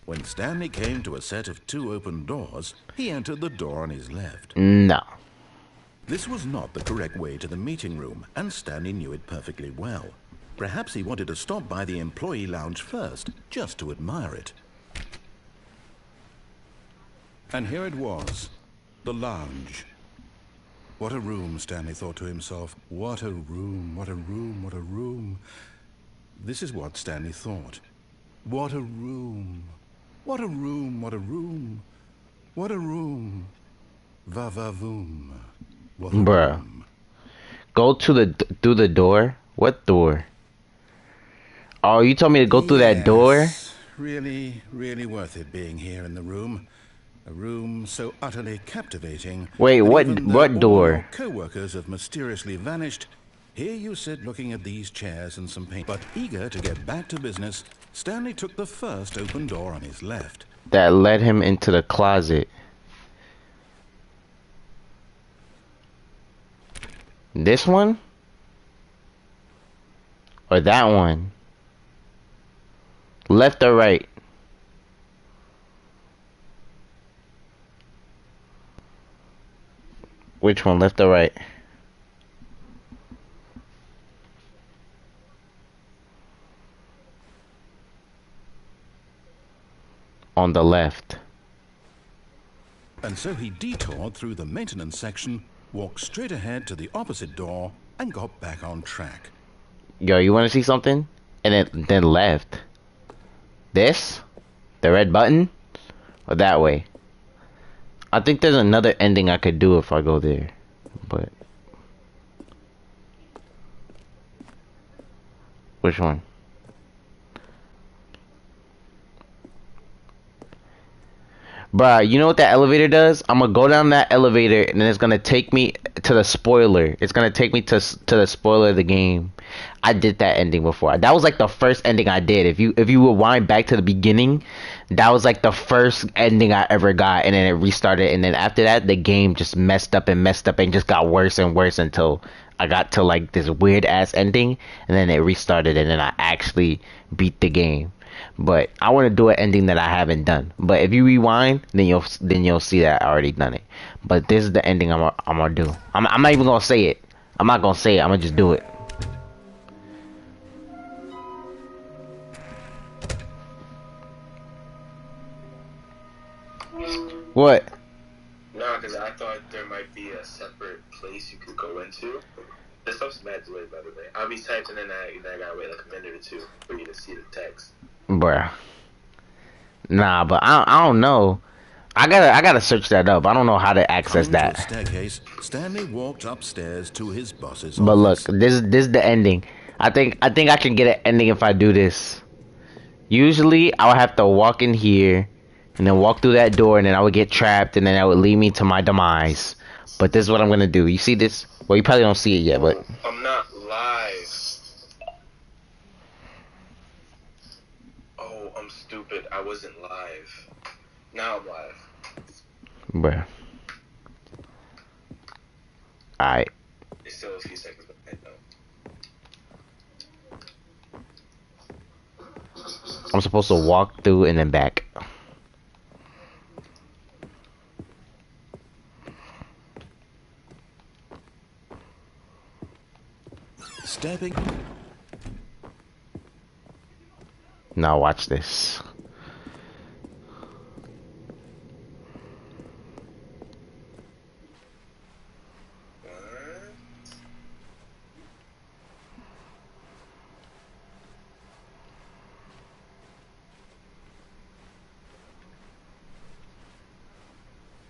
When Stanley came to a set of 2 open doors, he entered the door on his left.
No.
This was not the correct way to the meeting room, and Stanley knew it perfectly well. Perhaps he wanted to stop by the employee lounge first, just to admire it. And here it was, the lounge. What a room, Stanley thought to himself. What a room, what a room, what a room. This is what Stanley thought. What a room. What a room, what a room. What a room. Va-va-voom. What a
Bruh.
room.
Go through the door? What door? Oh, you told me to go through that door?
Yes, really, really worth it being here in the room. A room so utterly captivating.
Wait,
that
what
even though
what
all
door?
your co-workers have mysteriously vanished, here you sit looking at these chairs and some paint. But eager to get back to business, Stanley took the first open door on his left.
That led him into the closet. This one? Or that one? Left or right? Which one, left or right? On the left.
And so he detoured through the maintenance section, walked straight ahead to the opposite door, and got back on track.
Yo, you want to see something? And then left. This? The red button? Or that way? I think there's another ending I could do if I go there. But... which one? Bruh, you know what that elevator does? I'm gonna go down that elevator and then it's gonna take me to the spoiler. It's gonna take me to the spoiler of the game. I did that ending before. That was like the first ending I did. If you rewind back to the beginning, that was like the first ending I ever got, and then it restarted, and then after that the game just messed up and just got worse and worse until I got to like this weird ass ending, and then it restarted, and then I actually beat the game. But I want to do an ending that I haven't done. But if you rewind, then you'll see that I already done it. But this is the ending I'm gonna do. I'm not even gonna say it. I'm not gonna say it. I'm gonna just do it. What?
No, because I thought there might be a separate place you could go into. This stuff's mad delayed, by the way. I'll be typing in that, and I gotta wait like a minute or two for you to see the text.
Bruh. Nah, but I don't know. I gotta search that up. I don't know how to access
Coming to a
that.
staircase, Stanley walked upstairs to his boss's
But look,
office.
this is the ending. I think I can get an ending if I do this. Usually I would have to walk in here and then walk through that door, and then I would get trapped, and then that would lead me to my demise. But this is what I'm gonna do. You see this? Well, you probably don't see it yet, but
I'm not live. Oh, I'm stupid. I wasn't live. Now I'm live.
bruh. Alright.
It's still a few seconds behind though.
I'm supposed to walk through and then back.
Stepping.
Now watch this.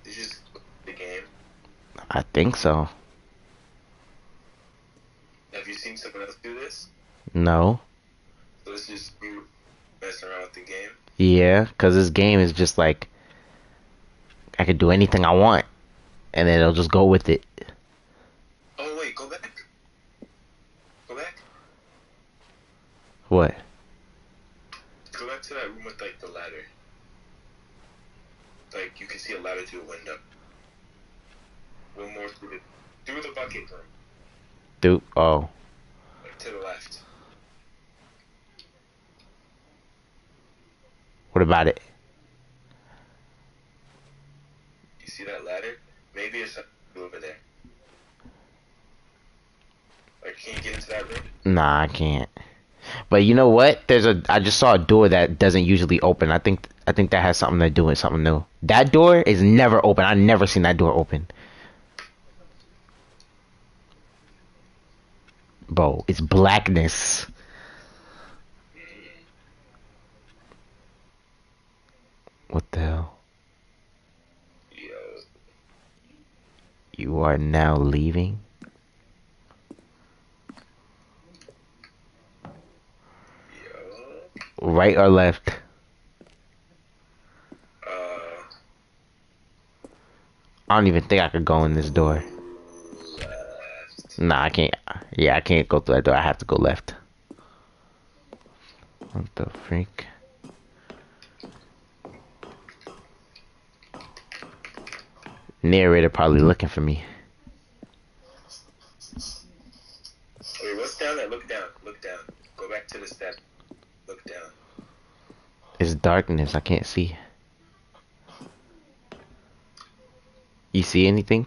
Did you just the game?
I think so.
Have you seen someone else do this?
No.
So this is you messing around with the game?
Yeah, because this game is just like, I could do anything I want, and then it'll just go with it.
Oh wait, go back. Go back.
What?
Go back to that room with like the ladder. Like you can see a ladder through a window. One more through the bucket room.
Oh.
Like to the left.
What about it?
You see that ladder? Maybe it's over there. Like, can you get into that room?
Nah, I can't. But you know what? I just saw a door that doesn't usually open. I think that has something to do with something new. That door is never open. I never seen that door open. Bro, it's blackness. What the hell?
Yo,
You are now leaving?
yo.
Right or left?
Uh,
I don't even think I could go in this door.
left.
Nah, I can't. Yeah, I can't go through that door. I have to go left. What the freak? Narrator probably looking for me.
Wait, what's down there? Look down. Look down. Go back to the step. Look down.
It's darkness. I can't see. You see anything?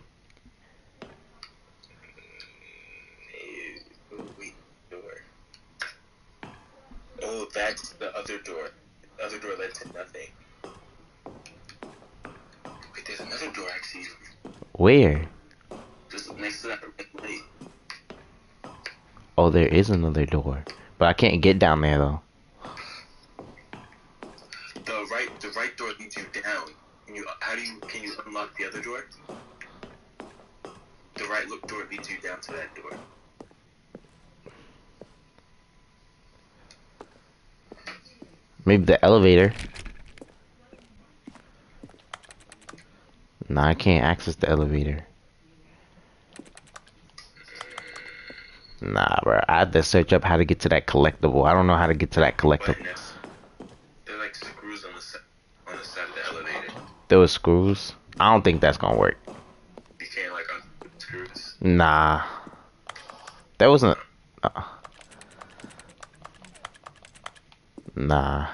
Oh, wait. Door. Oh, that's the other door. The other door led to nothing. Wait, there's another door actually.
Where?
Just next to that red light.
Oh, there is another door. But I can't get down there though.
The right door leads you down. Can you unlock the other door? The right door leads you down to that door.
Maybe the elevator. Nah, I can't access the elevator. Nah, bro. I had to search up how to get to that collectible. I don't know how to get to that collectible.
There are like screws on the side of the elevator.
There was screws. I don't think that's gonna work.
You can't like unscrew the screws.
Nah. That wasn't. Nah.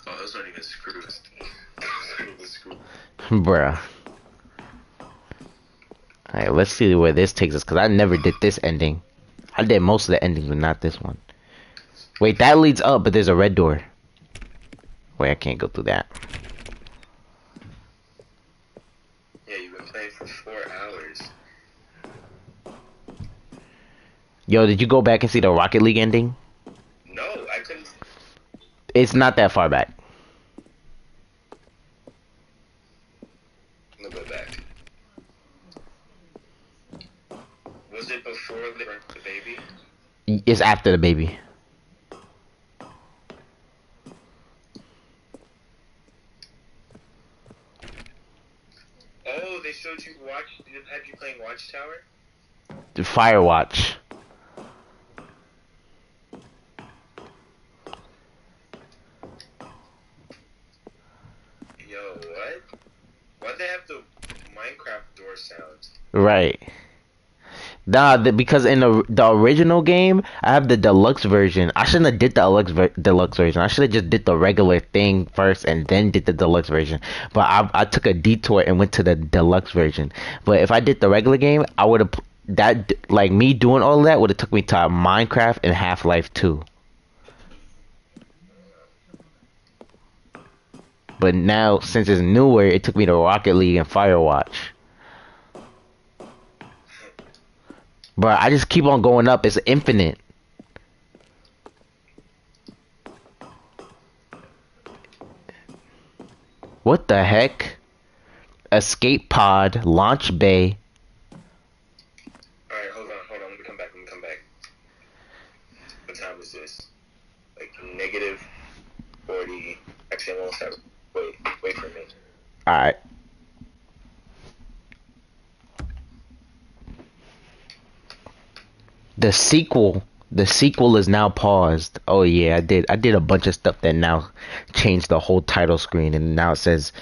Oh, those aren't even screws. The screw.
Bruh. Alright, let's see where this takes us, because I never did this ending. I did most of the endings, but not this one. Wait, that leads up, but there's a red door. Wait, I can't go through that.
Yeah, you've been playing for 4 hours.
Yo, did you go back and see the Rocket League ending?
No, I couldn't.
It's not that far back.
Let me go back. Was it before they burnt the baby?
It's after the baby.
Oh, they showed you had you playing Watchtower?
The Firewatch.
Yo, what? Why'd they have the Minecraft door sound?
Right. Nah, because in the original game, I have the deluxe version. I shouldn't have did the deluxe version. I should have just did the regular thing first and then did the deluxe version. But I took a detour and went to the deluxe version. But if I did the regular game, I would have like me doing all of that would have took me to Minecraft and Half-Life 2. But now since it's newer, it took me to Rocket League and Firewatch. Bro, I just keep on going up. It's infinite. What the heck? Escape pod, launch bay.
Alright, hold on. Let me come back. What time is this? Like negative 40. Actually, I almost have. Wait for me.
Alright. The sequel is now paused. Oh yeah, I did a bunch of stuff that now changed the whole title screen, and now it says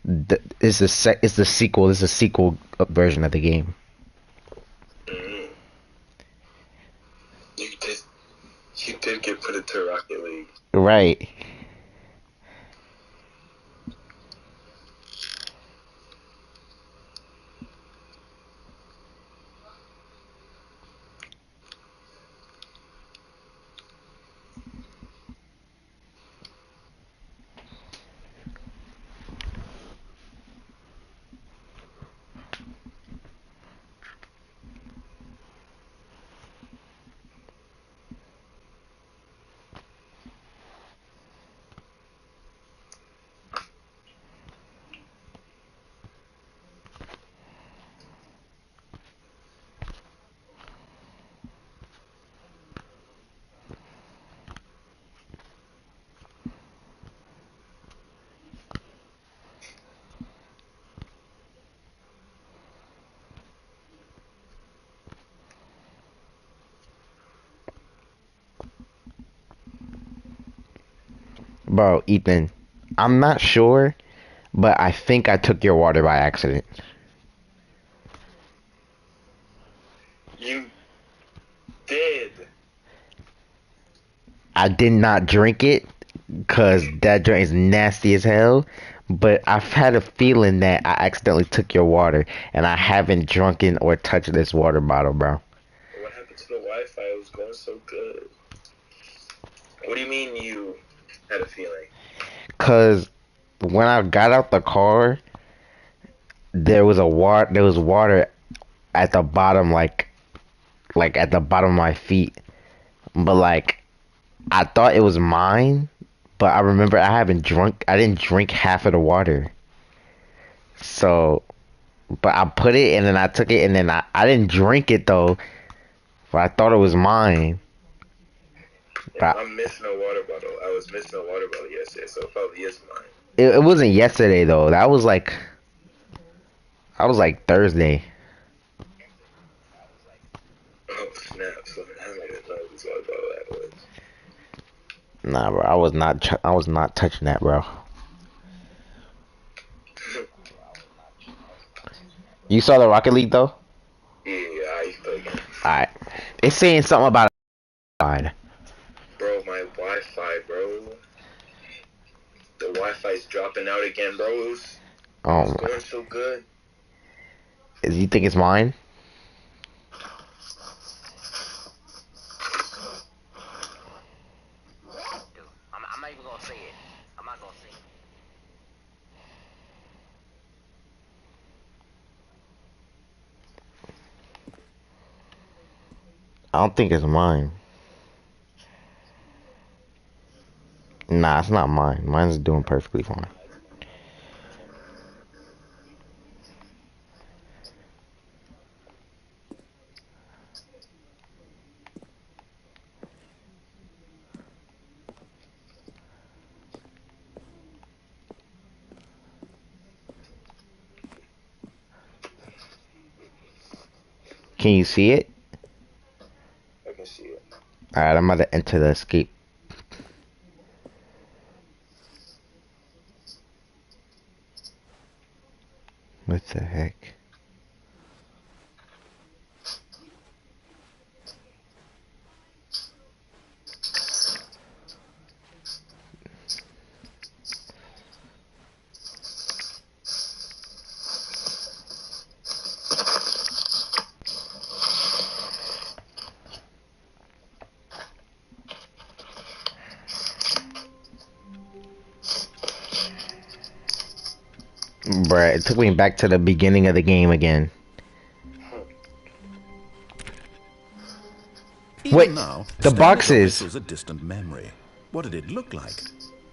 it's the sequel. It's a sequel version of the game.
Mm. You did get put into Rocket League.
Right. Bro, Ethan, I'm not sure, but I think I took your water by accident.
You did.
I did not drink it because that drink is nasty as hell. But I've had a feeling that I accidentally took your water, and I haven't drunken or touched this water bottle, bro.
What happened to the Wi-Fi? It was going so good. What do you mean you had a feeling?
Cause when I got out the car, there was water at the bottom, like at the bottom of my feet. But like I thought it was mine, but I remember I didn't drink half of the water. So, but I put it and then I took it and then I didn't drink it though, but I thought it was mine.
Yeah,
But
I'm missing a water bottle. I was missing a water bottle yesterday, so it probably is mine.
it wasn't yesterday though. I was like Thursday.
Oh snap! So I don't even know whose water bottle that was.
Nah, bro, I was not touching that, bro. You saw the Rocket League though?
Yeah, I used to play again.
Alright. It's saying something about a
Bro, my Wi-Fi, bro. The Wi-Fi's dropping out again, bro. It was
Oh my.
going so good.
You think it's mine? I'm not even gonna say it. I'm not gonna say it. I don't think it's mine. Nah, it's not mine. Mine's doing perfectly fine. Can you see it?
I can see it.
Alright, I'm about to enter the escape. What the heck? Bruh, it took me back to the beginning of the game again.
Even
Wait,
now,
the
Stanley's office
boxes.
was a distant memory. What did it look like?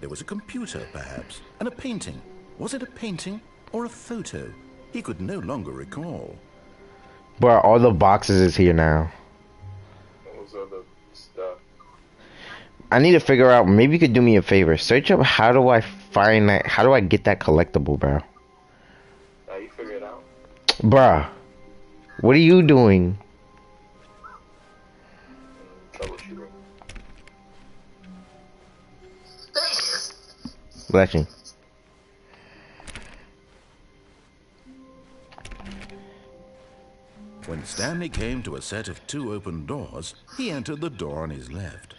There was a computer, perhaps, and a painting. Was it a painting or a photo? He could no longer recall.
Bruh, all the boxes is here now.
Those are the stuff.
I need to figure out, maybe you could do me a favor. Search up how do I find that, how do I get that collectible, bro?
Now you figure it out.
Bruh, what are you doing?
Troubleshooting.
Blessing.
When Stanley came to a set of 2 open doors, he entered the door on his left.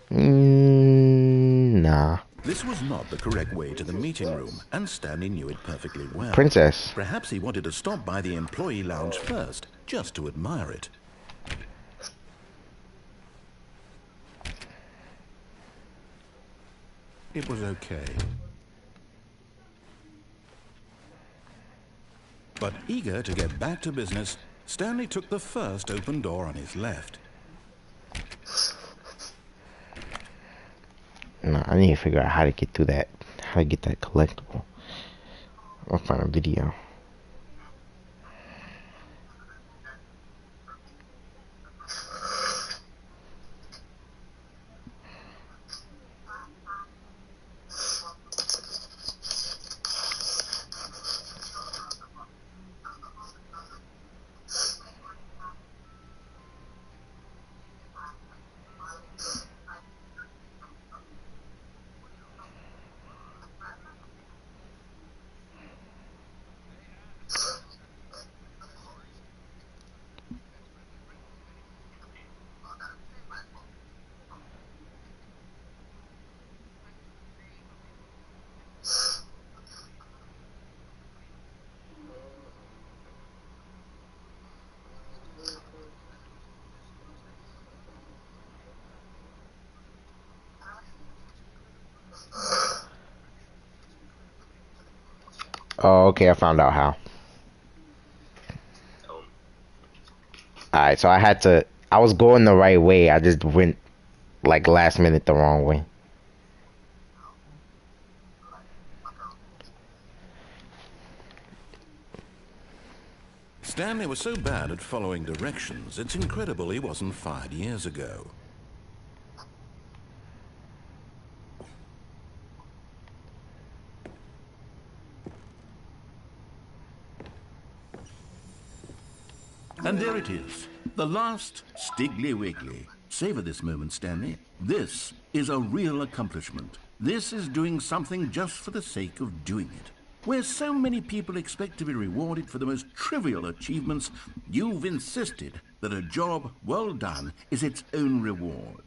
Nah.
This was not the correct way to the meeting room, and Stanley knew it perfectly well.
Princess.
Perhaps he wanted to stop by the employee lounge first, just to admire it. It was okay. But eager to get back to business, Stanley took the first open door on his left.
No, I need to figure out how to get through that. How to get that collectible. I'll find a video. Oh, okay, I found out how. Alright, so I was going the right way. I just went, like, last minute the wrong way.
Stanley was so bad at following directions, it's incredible he wasn't fired years ago. And there it is, the last Stiggly Wiggly. Savor this moment, Stanley. This is a real accomplishment. This is doing something just for the sake of doing it. Where so many people expect to be rewarded for the most trivial achievements, you've insisted that a job well done is its own reward.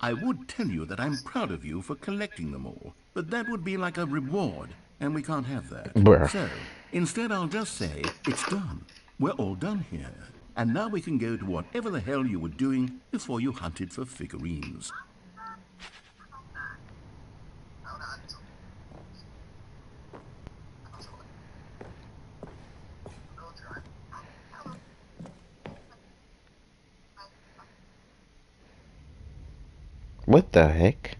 I would tell you that I'm proud of you for collecting them all, but that would be like a reward, and we can't have that.
Bruh.
So, instead I'll just say, it's done. We're all done here. And now we can go to whatever the hell you were doing before you hunted for figurines.
What the heck?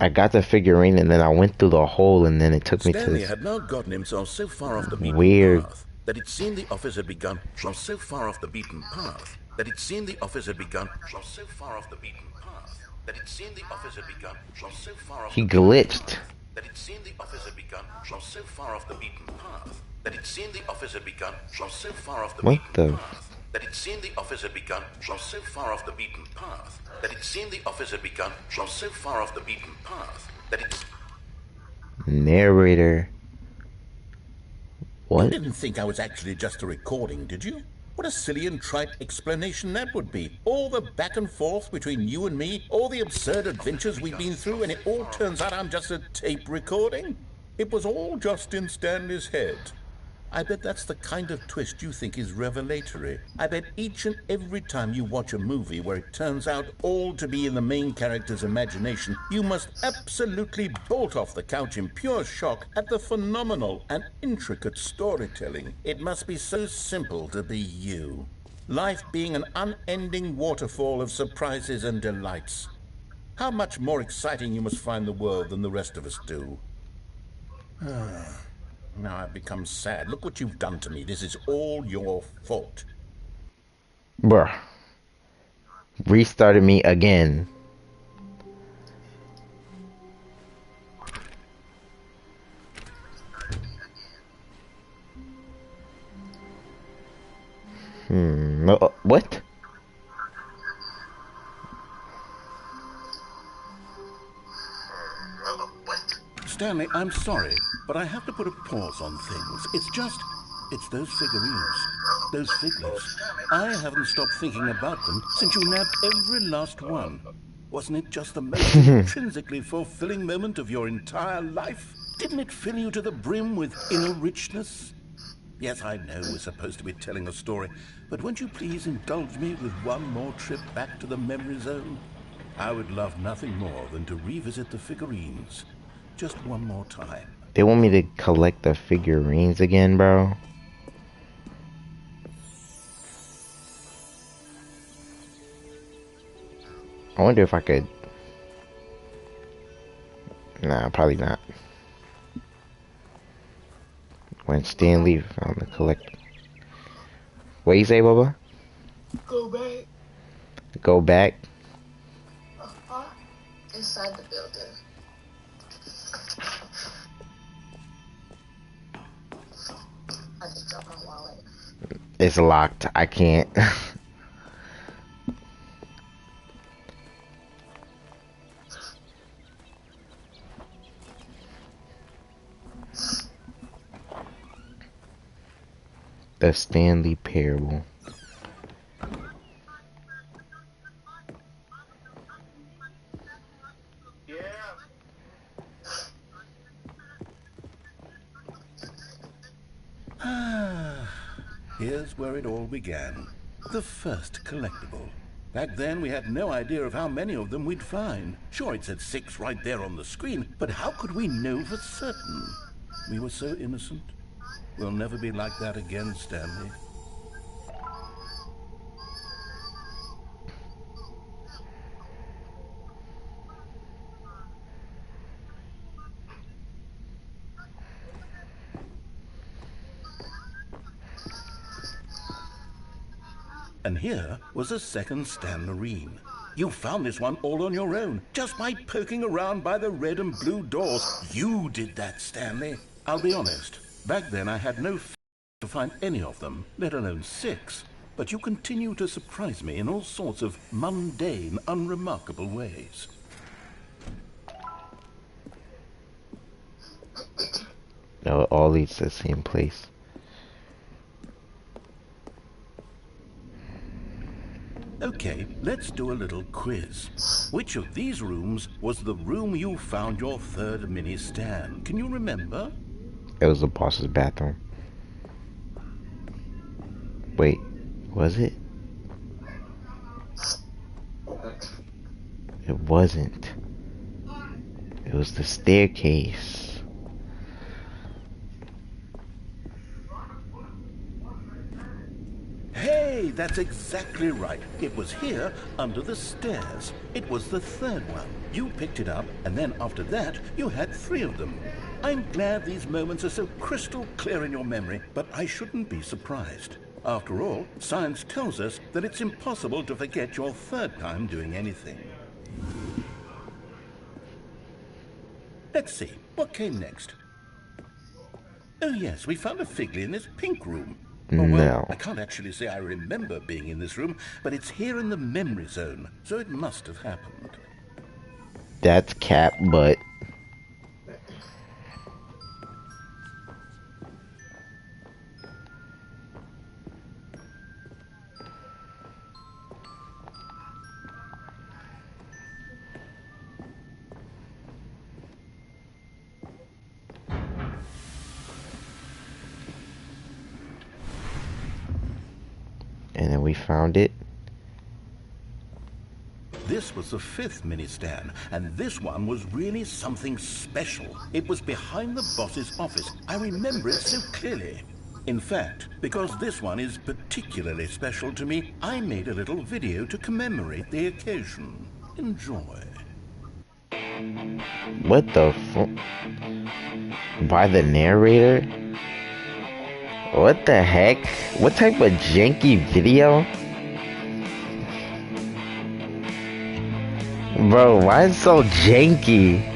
I got the figurine and then I went through the hole and then it took me to
Stanley
this
had now gotten himself so far off the beaten
weird
path that it seemed the office had begun from so far off the beaten path that it seemed the office had begun from so far off the beaten path that it seemed the office had begun from so far off
He
the beaten
glitched.
path that it seemed the office had begun from so far off the beaten path that it seemed the office had begun from so far off the
What
beaten
the
path that it seemed the office had begun from so far off the beaten path that it seemed the office had begun from so far off the beaten path that it
narrator?
You
What?
didn't think I was actually just a recording, did you? What a silly and trite explanation that would be. All the back and forth between you and me, all the absurd adventures we've been through, and it all turns out I'm just a tape recording? It was all just in Stanley's head. I bet that's the kind of twist you think is revelatory. I bet each and every time you watch a movie where it turns out all to be in the main character's imagination, you must absolutely bolt off the couch in pure shock at the phenomenal and intricate storytelling. It must be so simple to be you. Life being an unending waterfall of surprises and delights. How much more exciting you must find the world than the rest of us do. Now I've become sad. Look what you've done to me. This is all your fault.
Bruh. Restarted me again. What?
Stanley, I'm sorry, but I have to put a pause on things. It's those figurines, those figures. I haven't stopped thinking about them since you nabbed every last one. Wasn't it just the most intrinsically fulfilling moment of your entire life? Didn't it fill you to the brim with inner richness? Yes, I know we're supposed to be telling a story, but won't you please indulge me with one more trip back to the memory zone? I would love nothing more than to revisit the figurines. Just one more time.
They want me to collect the figurines again, bro. I wonder if I could. Nah, probably not. When Stanley found the collect. What you say, Bubba?
Go back.
Go back.
Inside the building. I just dropped my wallet.
It's locked. I can't. The Stanley Parable.
Here's where it all began. The first collectible. Back then, we had no idea of how many of them we'd find. Sure, it said 6 right there on the screen, but how could we know for certain? We were so innocent. We'll never be like that again, Stanley. And here was a second Stanlerine. You found this one all on your own, just by poking around by the red and blue doors. You did that, Stanley. I'll be honest, back then I had no to find any of them, let alone 6. But you continue to surprise me in all sorts of mundane, unremarkable ways.
No, it all leads to the same place.
Okay, let's do a little quiz. Which of these rooms was the room you found your third mini Stan? Can you remember?
It was the boss's bathroom. Wait, was it? It wasn't. It was the staircase.
Hey, that's exactly right. It was here, under the stairs. It was the third one. You picked it up, and then after that, you had 3 of them. I'm glad these moments are so crystal clear in your memory, but I shouldn't be surprised. After all, science tells us that it's impossible to forget your third time doing anything. Let's see, what came next? Oh yes, we found a Figley in this pink room. Oh, well,
No.
I can't actually say I remember being in this room, but it's here in the memory zone, so it must have happened.
That's cap, but and then we found it.
This was the 5th mini Stan, and this one was really something special. It was behind the boss's office. I remember it so clearly. In fact, because this one is particularly special to me, I made a little video to commemorate the occasion. Enjoy.
What the fuck? By the narrator? What the heck? What type of janky video? Bro, why is it so janky?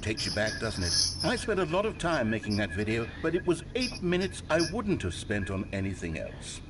Takes you back, doesn't it? I spent a lot of time making that video, but it was 8 minutes I wouldn't have spent on anything else.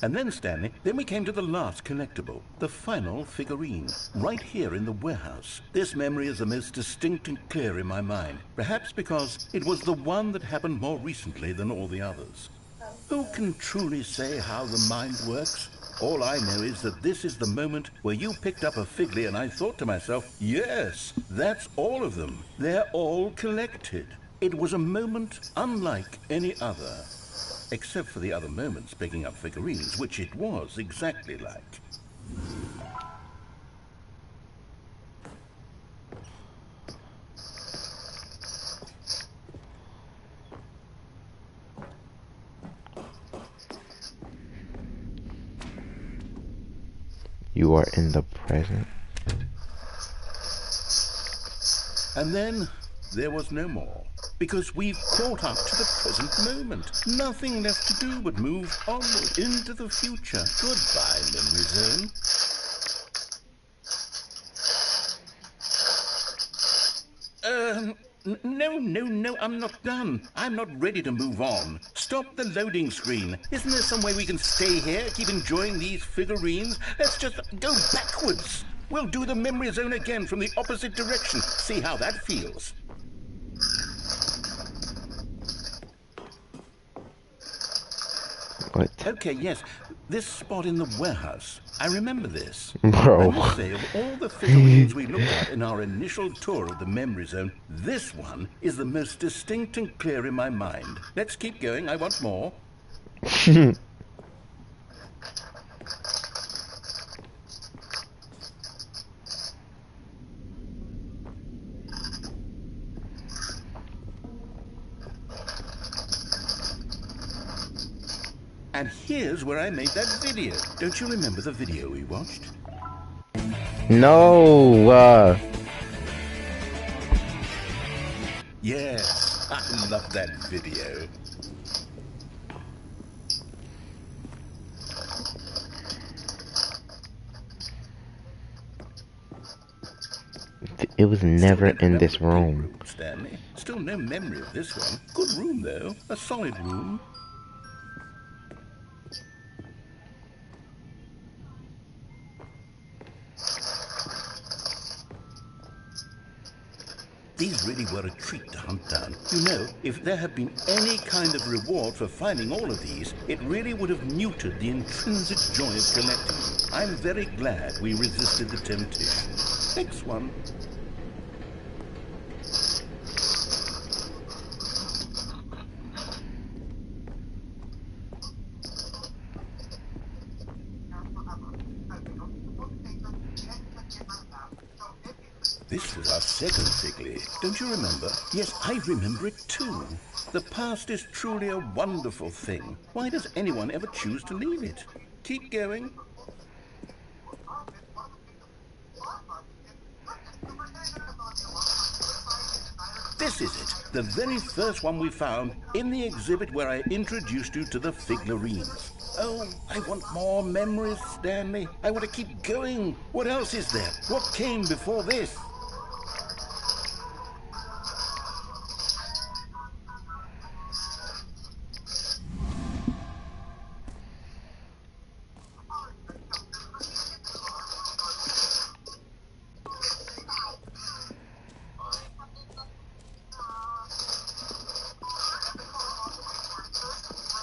And then, Stanley, then we came to the last collectible, the final figurine, right here in the warehouse. This memory is the most distinct and clear in my mind, perhaps because it was the one that happened more recently than all the others. Who can truly say how the mind works? All I know is that this is the moment where you picked up a Figley and I thought to myself, yes, that's all of them. They're all collected. It was a moment unlike any other. Except for the other moments picking up figurines, which it was exactly like.
You are in the present.
And then there was no more. because we've caught up to the present moment. Nothing left to do but move onward into the future. Goodbye, memory zone. No, I'm not done. I'm not ready to move on. Stop the loading screen. Isn't there some way we can stay here, keep enjoying these figurines? Let's just go backwards. We'll do the memory zone again from the opposite direction. See how that feels.
What?
Okay, yes. This spot in the warehouse. I remember this.
Bro.
I must say, of all the figurines we looked at in our initial tour of the memory zone, this one is the most distinct and clear in my mind. Let's keep going. I want more. And here's where I made that video. Don't you remember the video we watched?
No.
Yes, I love that video.
It was never in this room.
Stanley, still no memory of this one. Good room though, a solid room. These really were a treat to hunt down. You know, if there had been any kind of reward for finding all of these, it really would have muted the intrinsic joy of collecting. I'm very glad we resisted the temptation. Next one. This was our second Figley. Don't you remember? Yes, I remember it too. The past is truly a wonderful thing. Why does anyone ever choose to leave it? Keep going. This is it. The very first one we found in the exhibit where I introduced you to the figurines. Oh, I want more memories, Stanley. I want to keep going. What else is there? What came before this?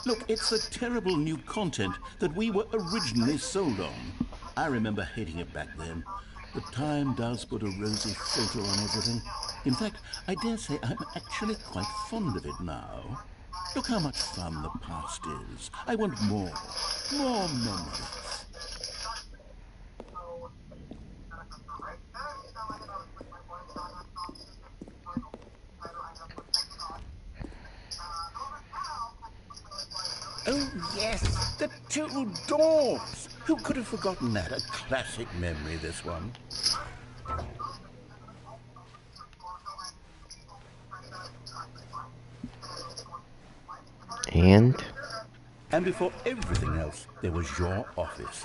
Look, it's the terrible new content that we were originally sold on. I remember hating it back then. But time does put a rosy filter on everything. In fact, I dare say I'm actually quite fond of it now. Look how much fun the past is. I want more. More memories. Oh, yes, the two doors. Who could have forgotten that? A classic memory, this one. And before everything else, there was your office.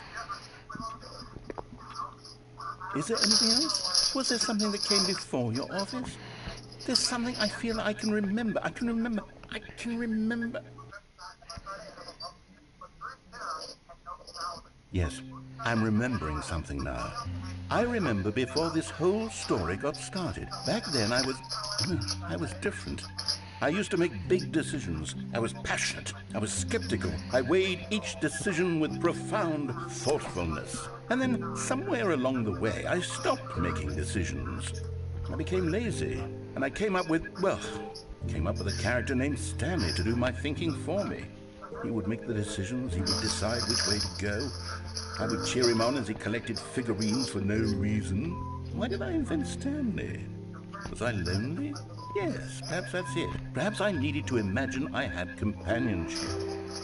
Is there anything else? Was there something that came before your office? There's something I feel I can remember. I can remember. Yes, I'm remembering something now. I remember before this whole story got started. Back then I was different. I used to make big decisions. I was passionate. I was skeptical. I weighed each decision with profound thoughtfulness. And then somewhere along the way, I stopped making decisions. I became lazy. And I came up with a character named Stanley to do my thinking for me. He would make the decisions. He would decide which way to go. I would cheer him on as he collected figurines for no reason. Why did I invent Stanley? Was I lonely? Yes, perhaps that's it. Perhaps I needed to imagine I had companionship.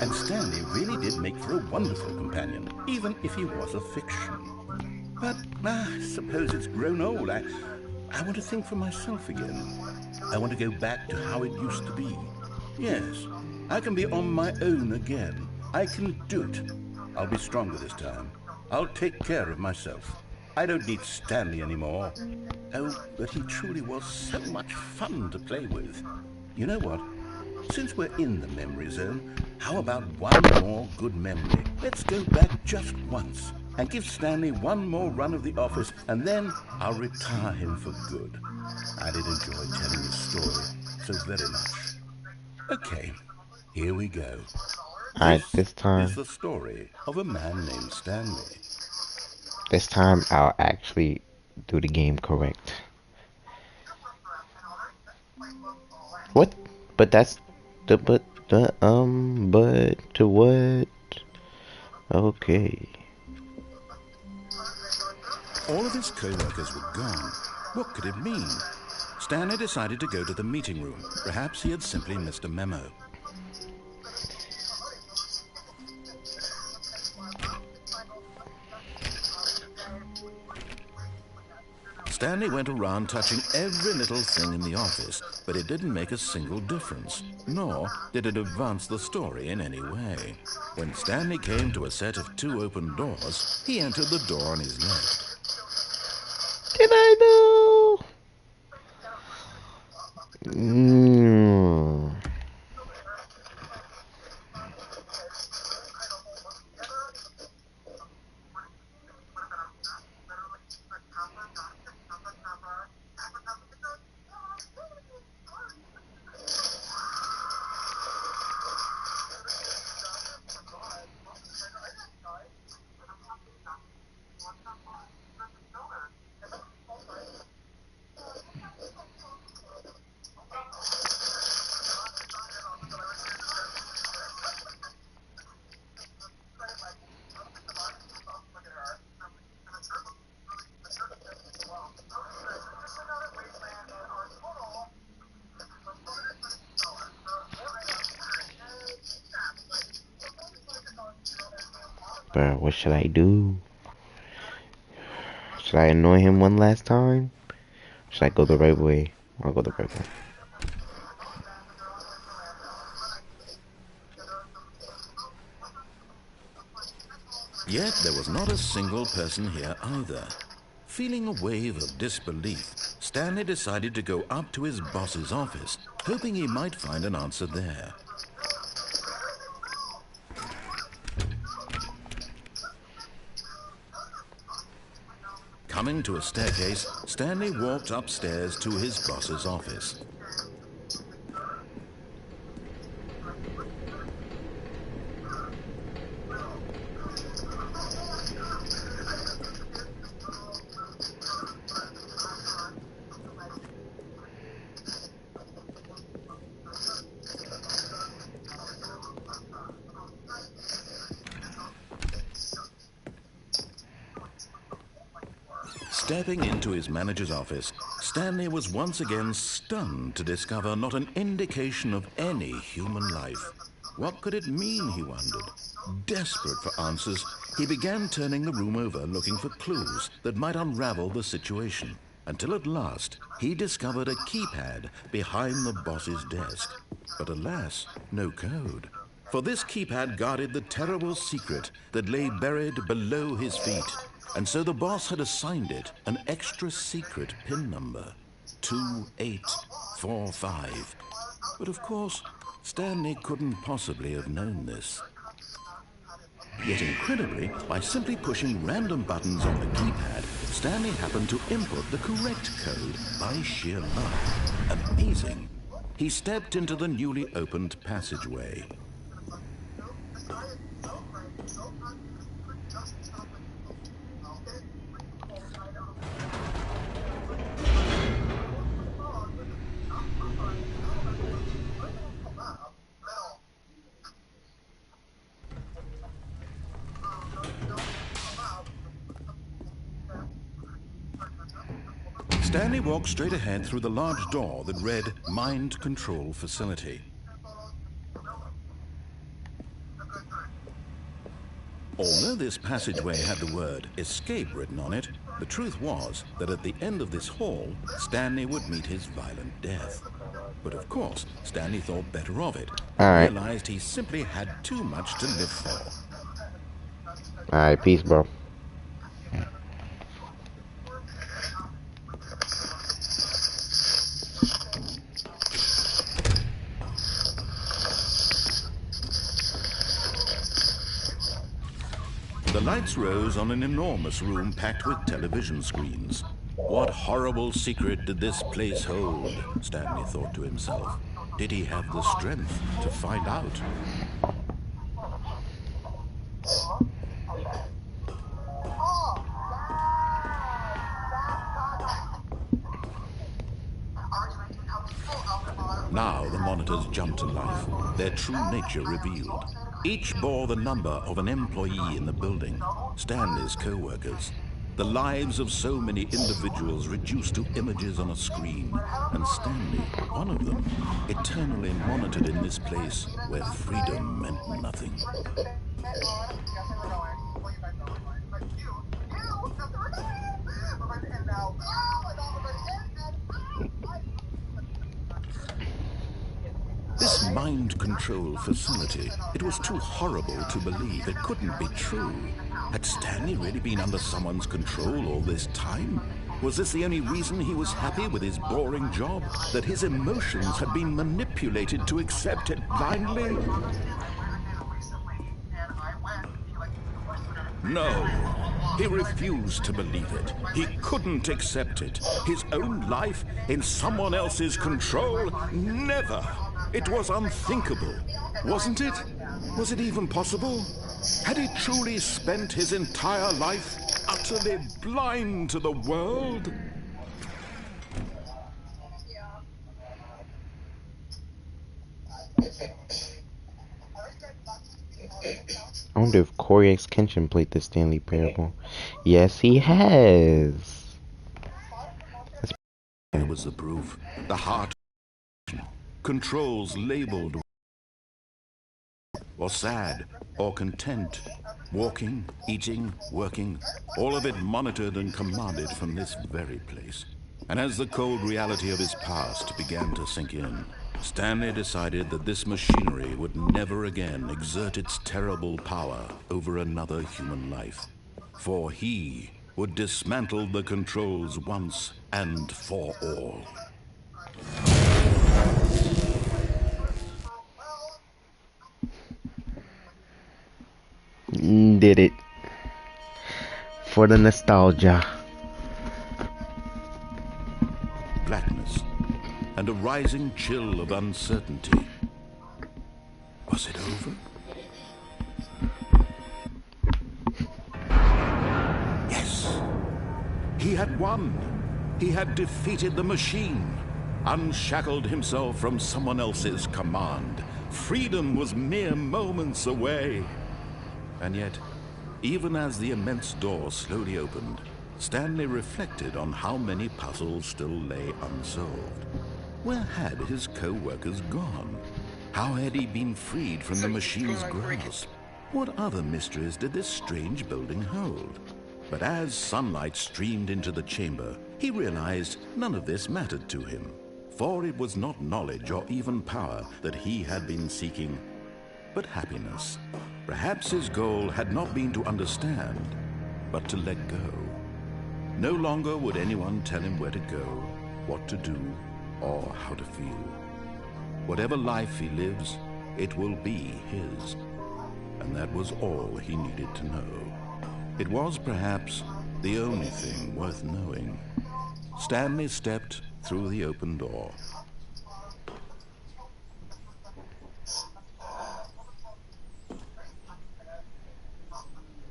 And Stanley really did make for a wonderful companion, even if he was a fiction. But I suppose it's grown old. I want to think for myself again. I want to go back to how it used to be. Yes, I can be on my own again. I can do it. I'll be stronger this time. I'll take care of myself. I don't need Stanley anymore. Oh, but he truly was so much fun to play with. You know what? Since we're in the memory zone, how about one more good memory? Let's go back just once and give Stanley one more run of the office, and then I'll retire him for good. I did enjoy telling his story so very much. Okay, here we go.
Alright,
This is the story of a man named Stanley.
this time I'll actually do the game correct. What? But that's but to what? Okay.
All of his co-workers were gone. What could it mean? Stanley decided to go to the meeting room. Perhaps he had simply missed a memo. Stanley went around touching every little thing in the office, but it didn't make a single difference, nor did it advance the story in any way. When Stanley came to a set of 2 open doors, he entered the door on his left.
Did I know? Bro, what should I do? Should I annoy him one last time? Should I go the right way? I'll go the right way.
Yet there was not a single person here either. Feeling a wave of disbelief, Stanley decided to go up to his boss's office, hoping he might find an answer there. Coming to a staircase, Stanley walked upstairs to his boss's office. Stepping into his manager's office, Stanley was once again stunned to discover not an indication of any human life. What could it mean, he wondered? Desperate for answers, he began turning the room over looking for clues that might unravel the situation, until at last he discovered a keypad behind the boss's desk. But alas, no code. For this keypad guarded the terrible secret that lay buried below his feet. And so the boss had assigned it an extra secret PIN number, 2845. But of course, Stanley couldn't possibly have known this. Yet incredibly, by simply pushing random buttons on the keypad, Stanley happened to input the correct code by sheer luck. Amazing. He stepped into the newly opened passageway. Stanley walked straight ahead through the large door that read Mind Control Facility. Although this passageway had the word escape written on it, the truth was that at the end of this hall, Stanley would meet his violent death. But of course, Stanley thought better of it and
Alright.
realized he simply had too much to live for.
Alright, peace, bro.
The lights rose on an enormous room packed with television screens. What horrible secret did this place hold? Stanley thought to himself. Did he have the strength to find out? Now the monitors jumped to life, their true nature revealed. Each bore the number of an employee in the building, Stanley's co-workers. The lives of so many individuals reduced to images on a screen, and Stanley, one of them, eternally monitored in this place where freedom meant nothing. This mind control facility, it was too horrible to believe. It couldn't be true. Had Stanley really been under someone's control all this time? Was this the only reason he was happy with his boring job? That his emotions had been manipulated to accept it blindly? No. He refused to believe it. He couldn't accept it. His own life in someone else's control? Never. It was unthinkable, wasn't it? Was it even possible? Had he truly spent his entire life utterly blind to the world?
I wonder if Corey X. Kenshin played the Stanley Parable. Yes, he has.
There was the proof. The heart. Controls labeled or sad or content. Walking, eating, working, all of it monitored and commanded from this very place. And as the cold reality of his past began to sink in, Stanley decided that this machinery would never again exert its terrible power over another human life. For he would dismantle the controls once and for all.
Did it. For the nostalgia.
Blackness and a rising chill of uncertainty. Was it over? Yes. He had won. He had defeated the machine, unshackled himself from someone else's command. Freedom was mere moments away. And yet, even as the immense door slowly opened, Stanley reflected on how many puzzles still lay unsolved. Where had his co-workers gone? How had he been freed from the machine's grasp? What other mysteries did this strange building hold? But as sunlight streamed into the chamber, he realized none of this mattered to him. For it was not knowledge or even power that he had been seeking, but happiness. Perhaps his goal had not been to understand, but to let go. No longer would anyone tell him where to go, what to do, or how to feel. Whatever life he lives, it will be his. And that was all he needed to know. It was perhaps the only thing worth knowing. Stanley stepped through the open door.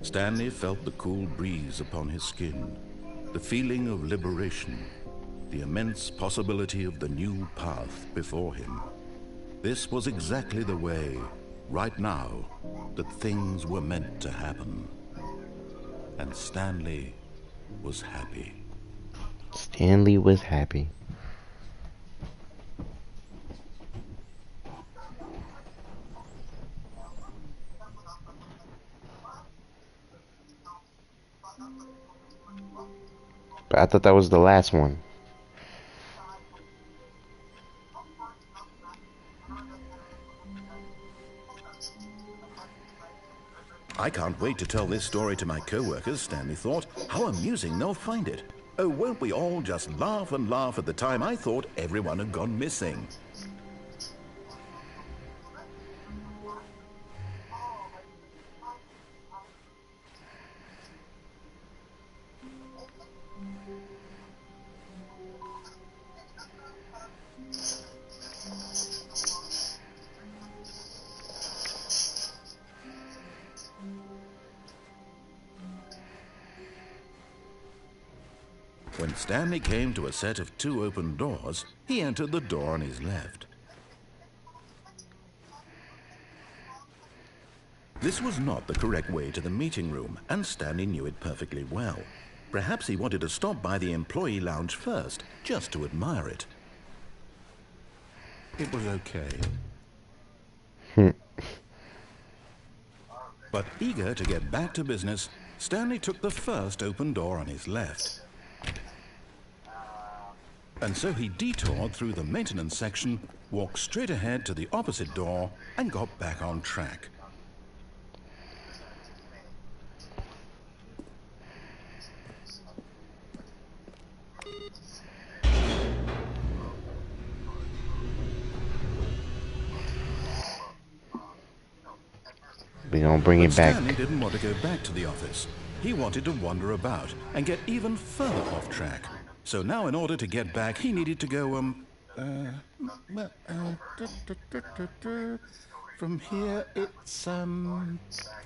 Stanley felt the cool breeze upon his skin, the feeling of liberation, the immense possibility of the new path before him. This was exactly the way, right now, that things were meant to happen. And Stanley was happy.
Stanley was happy. But I thought that was the last one.
I can't wait to tell this story to my co-workers, Stanley thought. How amusing they'll find it. Oh, won't we all just laugh and laugh at the time I thought everyone had gone missing. When Stanley came to a set of 2 open doors, he entered the door on his left. This was not the correct way to the meeting room, and Stanley knew it perfectly well. Perhaps he wanted to stop by the employee lounge first, just to admire it. It was okay. But eager to get back to business, Stanley took the first open door on his left. And so he detoured through the maintenance section, walked straight ahead to the opposite door, and got back on track.
We gonna bring it back.
Stanley didn't want to go back to the office. He wanted to wander about and get even further off track. So now in order to get back, he needed to go, from here it's,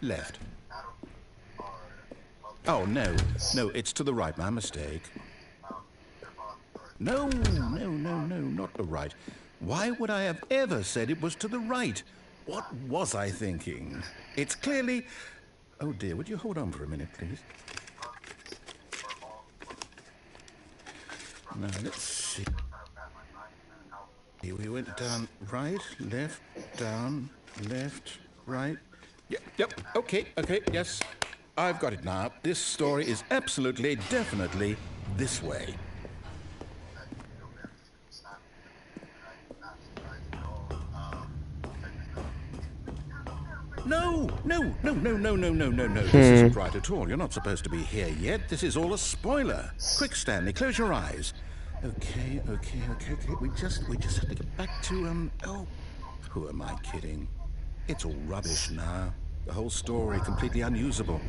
left. Oh, no, it's to the right, my mistake. No, not the right. Why would I have ever said it was to the right? What was I thinking? It's clearly... Oh dear, would you hold on for a minute, please? Now, let's see. We went down, right, left, down, left, right. Yep, okay, yes. I've got it now. This story is absolutely, definitely this way. No. This isn't right at all. You're not supposed to be here yet. This is all a spoiler. Quick, Stanley, close your eyes. Okay. We just have to get back to, oh, who am I kidding? It's all rubbish now. The whole story completely unusable.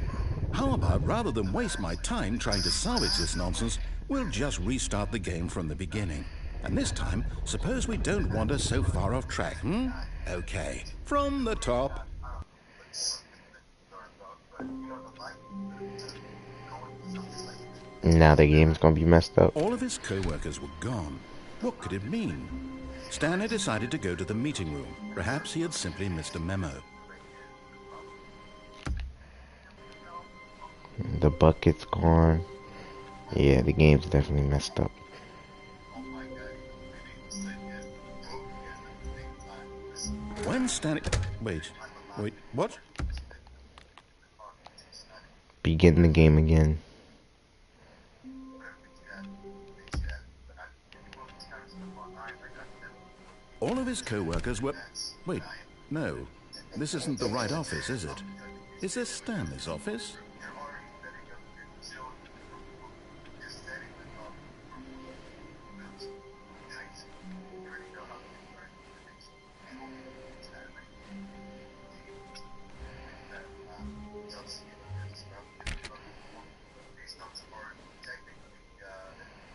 How about, rather than waste my time trying to salvage this nonsense, we'll just restart the game from the beginning. And this time, suppose we don't wander so far off track, Okay, from the top.
Now the game's gonna be messed up.
All of his co-workers were gone. What could it mean? Stanley decided to go to the meeting room. Perhaps he had simply missed a memo.
The bucket's gone. Yeah, the game's definitely messed up.
When Stanley... Wait, what?
Begin the game again.
All of his co-workers were... Wait, no. This isn't the right office, is it? Is this Stanley's office?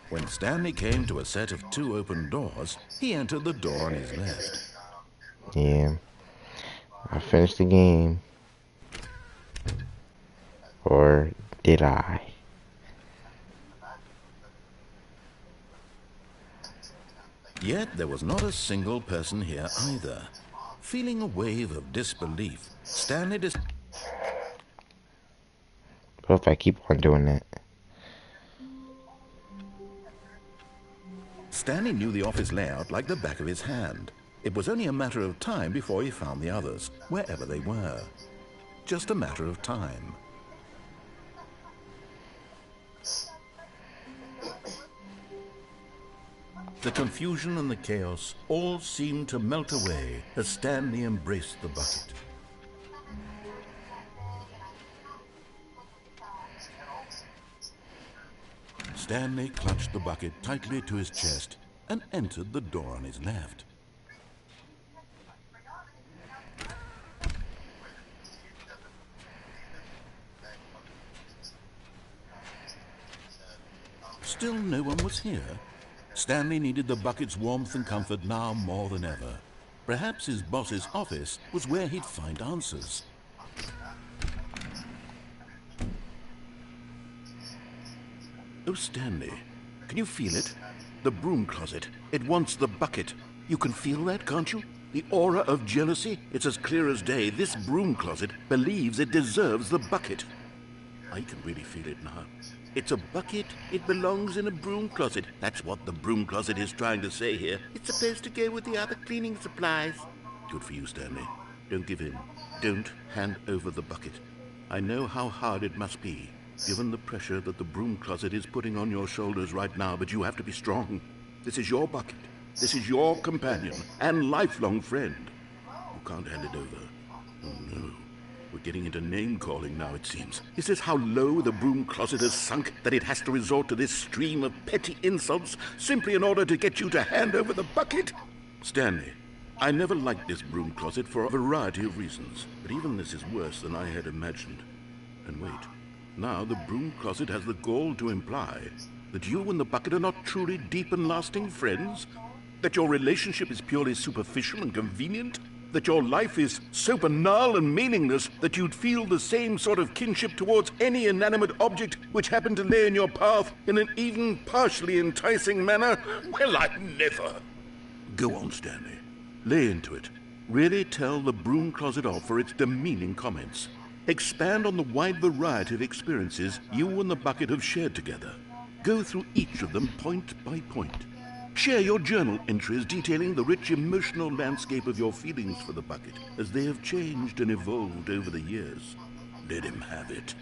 When Stanley came to a set of 2 open doors, he entered the door on his left.
Yeah. I finished the game. Or did I?
Yet there was not a single person here either. Feeling a wave of disbelief, Stanley
What if I keep on doing that?
Stanley knew the office layout like the back of his hand. It was only a matter of time before he found the others, wherever they were. Just a matter of time. The confusion and the chaos all seemed to melt away as Stanley embraced the bucket. Stanley clutched the bucket tightly to his chest and entered the door on his left. Still no one was here. Stanley needed the bucket's warmth and comfort now more than ever. Perhaps his boss's office was where he'd find answers. Oh, Stanley, can you feel it? The broom closet. It wants the bucket. You can feel that, can't you? The aura of jealousy? It's as clear as day. This broom closet believes it deserves the bucket. I can really feel it now. It's a bucket. It belongs in a broom closet. That's what the broom closet is trying to say here. It's supposed to go with the other cleaning supplies. Good for you, Stanley. Don't give in. Don't hand over the bucket. I know how hard it must be, given the pressure that the broom closet is putting on your shoulders right now, but you have to be strong. This is your bucket. This is your companion and lifelong friend. You can't hand it over. Oh, no. We're getting into name-calling now, it seems. Is this how low the broom closet has sunk, that it has to resort to this stream of petty insults simply in order to get you to hand over the bucket? Stanley, I never liked this broom closet for a variety of reasons, but even this is worse than I had imagined. And wait, now the broom closet has the gall to imply that you and the bucket are not truly deep and lasting friends? That your relationship is purely superficial and convenient? That your life is so banal and meaningless that you'd feel the same sort of kinship towards any inanimate object which happened to lay in your path in an even partially enticing manner? Well, I never. Go on, Stanley. Lay into it. Really tell the broom closet off for its demeaning comments. Expand on the wide variety of experiences you and the bucket have shared together. Go through each of them point by point. Share your journal entries detailing the rich emotional landscape of your feelings for the bucket as they have changed and evolved over the years. Let him have it.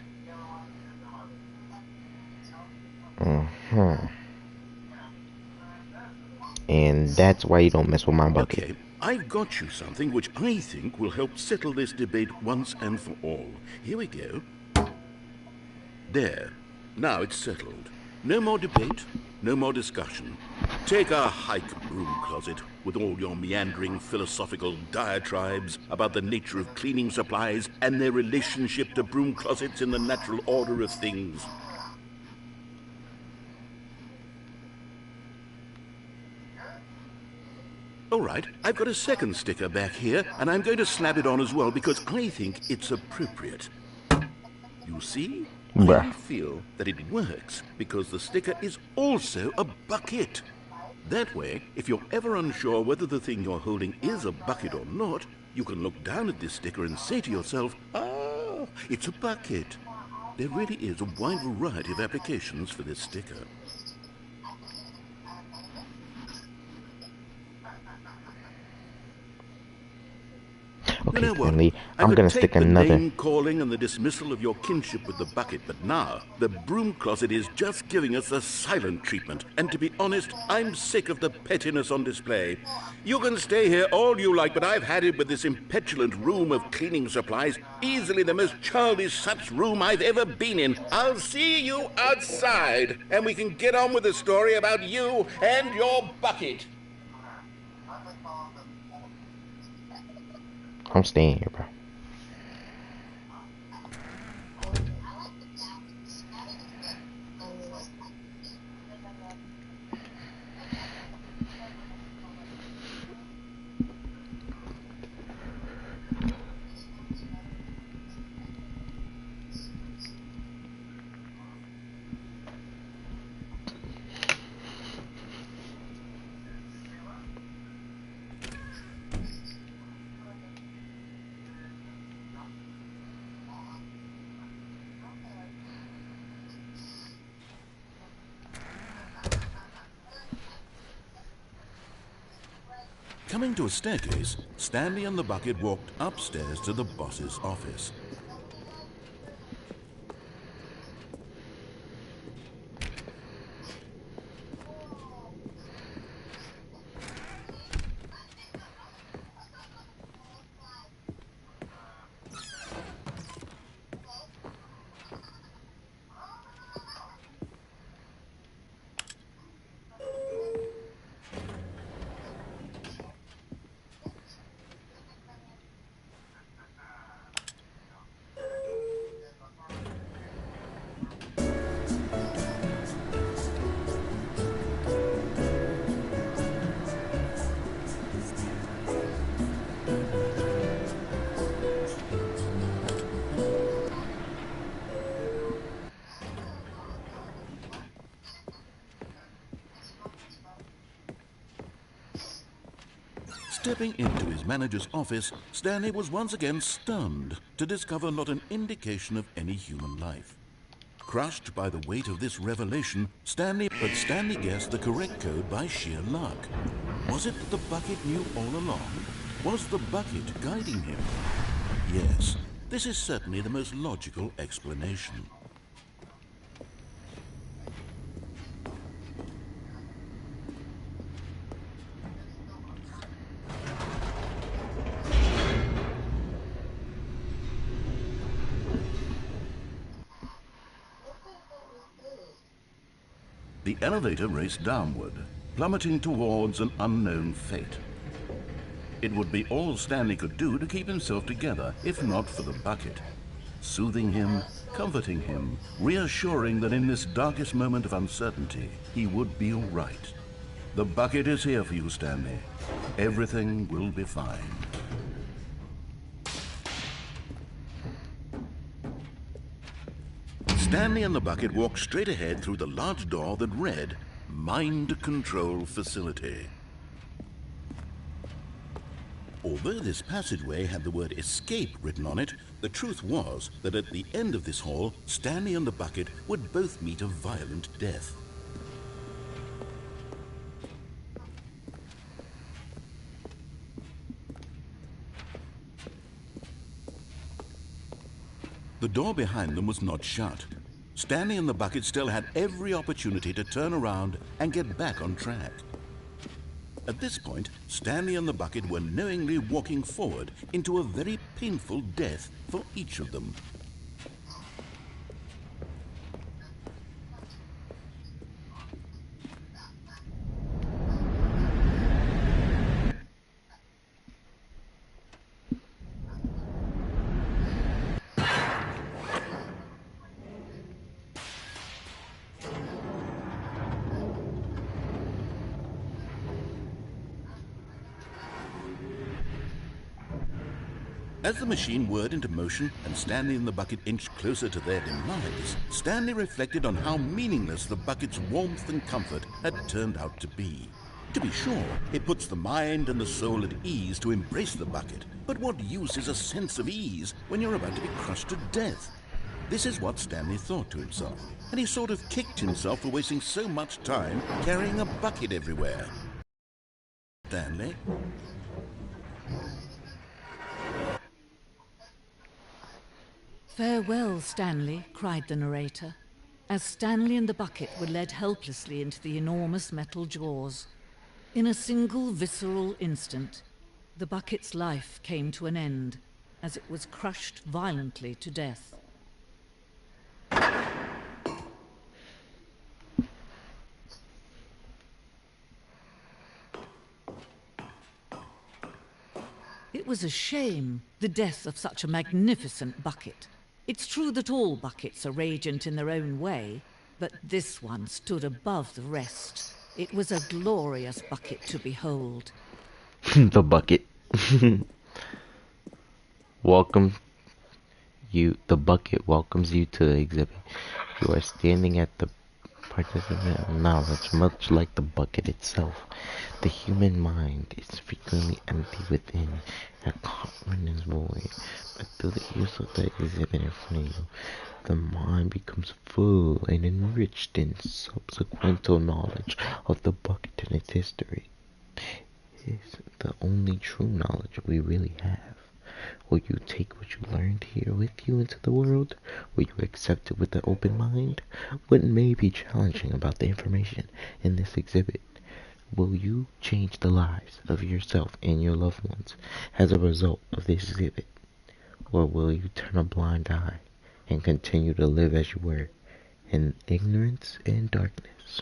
And that's why you don't mess with my bucket.
Okay, I've got you something which I think will help settle this debate once and for all. Here we go. There. Now it's settled. No more debate, no more discussion. Take a hike, broom closet, with all your meandering philosophical diatribes about the nature of cleaning supplies and their relationship to broom closets in the natural order of things. All right, I've got a second sticker back here, and I'm going to slap it on as well because I think it's appropriate. You see? I feel that it works because the sticker is also a bucket. That way, if you're ever unsure whether the thing you're holding is a bucket or not, you can look down at this sticker and say to yourself, ah, it's a bucket. There really is a wide variety of applications for this sticker.
Okay,
You know what?
Stanley,
I
I'm
could
gonna
take
stick
the
another.
name calling and the dismissal of your kinship with the bucket, but now the broom closet is just giving us a silent treatment. And to be honest, I'm sick of the pettiness on display. You can stay here all you like, but I've had it with this impetulant room of cleaning supplies. Easily the most childish such room I've ever been in. I'll see you outside, and we can get on with the story about you and your bucket.
I'm staying here, bro.
Coming to a staircase, Stanley and the bucket walked upstairs to the boss's office. Stepping into his manager's office, Stanley was once again stunned to discover not an indication of any human life. Crushed by the weight of this revelation, Stanley guessed the correct code by sheer luck. Was it that the bucket knew all along? Was the bucket guiding him? Yes, this is certainly the most logical explanation. The elevator raced downward, plummeting towards an unknown fate. It would be all Stanley could do to keep himself together, if not for the bucket. Soothing him, comforting him, reassuring that in this darkest moment of uncertainty, he would be all right. The bucket is here for you, Stanley. Everything will be fine. Stanley and the bucket walked straight ahead through the large door that read, Mind Control Facility. Although this passageway had the word escape written on it, the truth was that at the end of this hall, Stanley and the bucket would both meet a violent death. The door behind them was not shut. Stanley and the bucket still had every opportunity to turn around and get back on track. At this point, Stanley and the bucket were knowingly walking forward into a very painful death for each of them. As the machine whirred into motion and Stanley and the bucket inched closer to their demise, Stanley reflected on how meaningless the bucket's warmth and comfort had turned out to be. To be sure, it puts the mind and the soul at ease to embrace the bucket, but what use is a sense of ease when you're about to be crushed to death? This is what Stanley thought to himself, and he sort of kicked himself for wasting so much time carrying a bucket everywhere. Stanley?
Farewell, Stanley, cried the narrator, as Stanley and the bucket were led helplessly into the enormous metal jaws. In a single visceral instant, the bucket's life came to an end as it was crushed violently to death. It was a shame, the death of such a magnificent bucket. It's true that all buckets are radiant in their own way, but this one stood above the rest. It was a glorious bucket to behold.
The bucket. The bucket welcomes you to the exhibit. You are standing at the participant of knowledge, much like the bucket itself. The human mind is frequently empty within, a compartment is void, but through the use of the exhibit in front of you, the mind becomes full and enriched in subsequent knowledge of the bucket and its history. It is the only true knowledge we really have. Will you take what you learned here with you into the world? Will you accept it with an open mind? What may be challenging about the information in this exhibit? Will you change the lives of yourself and your loved ones as a result of this exhibit? Or will you turn a blind eye and continue to live as you were, in ignorance and darkness?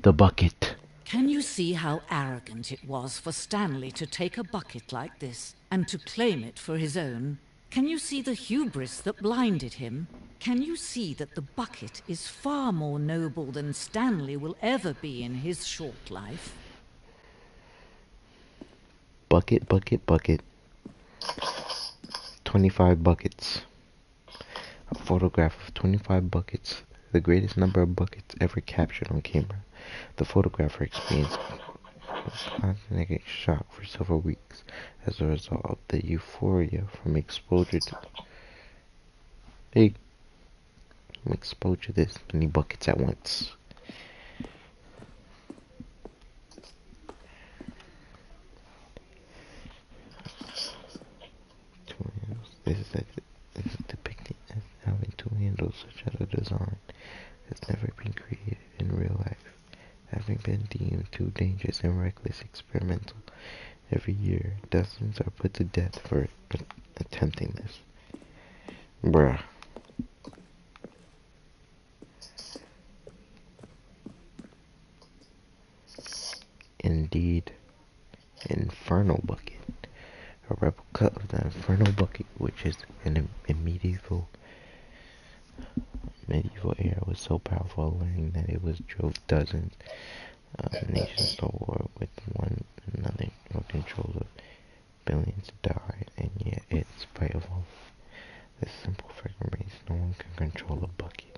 The bucket.
Can you see how arrogant it was for Stanley to take a bucket like this and to claim it for his own? Can you see the hubris that blinded him? Can you see that the bucket is far more noble than Stanley will ever be in his short life?
Bucket, bucket, bucket. 25 buckets. A photograph of 25 buckets the greatest number of buckets ever captured on camera. The photographer experienced constant shock for several weeks as a result of the euphoria from exposure to this many buckets at once. Two handles. This is depicted as having two handles, such as a design has never been created in real life, having been deemed too dangerous and reckless experimental. Every year, dozens are put to death for attempting this. Bruh. Indeed, Infernal Bucket, a replica of the Infernal Bucket, which is an medieval era, was so powerful, learning that it was drove dozens of nations to war with one another for control of billions died, and yet, in spite of all this simple fact remains, no one can control a bucket.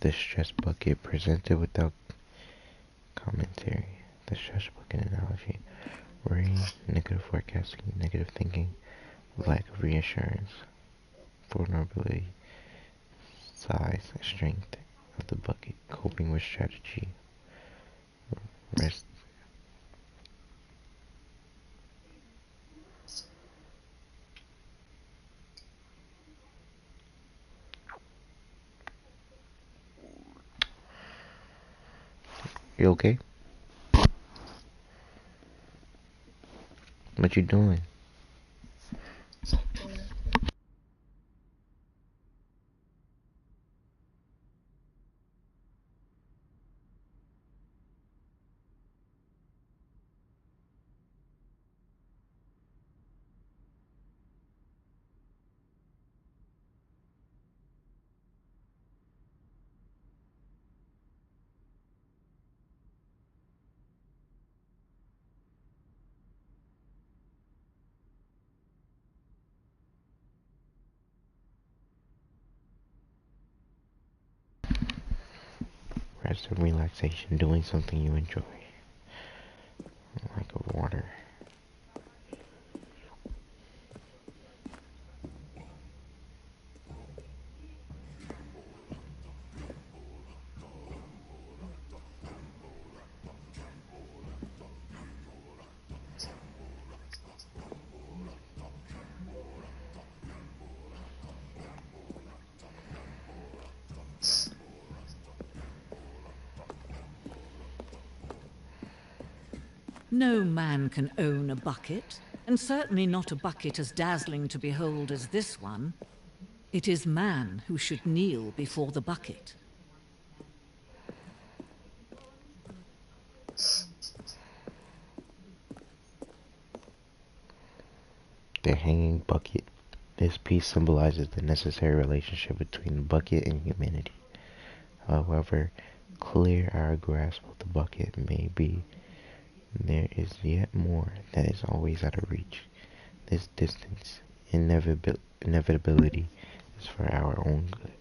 The stress bucket presented without commentary. The stress bucket analogy: worry, negative forecasting, negative thinking, lack of reassurance, vulnerability, size, strength of the bucket, coping with strategy, rest. You okay? What you doing? Rest and relaxation, doing something you enjoy, like a water.
No man can own a bucket, and certainly not a bucket as dazzling to behold as this one. It is man who should kneel before the bucket.
The hanging bucket. This piece symbolizes the necessary relationship between the bucket and humanity. However clear our grasp of the bucket may be, there is yet more that is always out of reach. This distance, inevitability, is for our own good.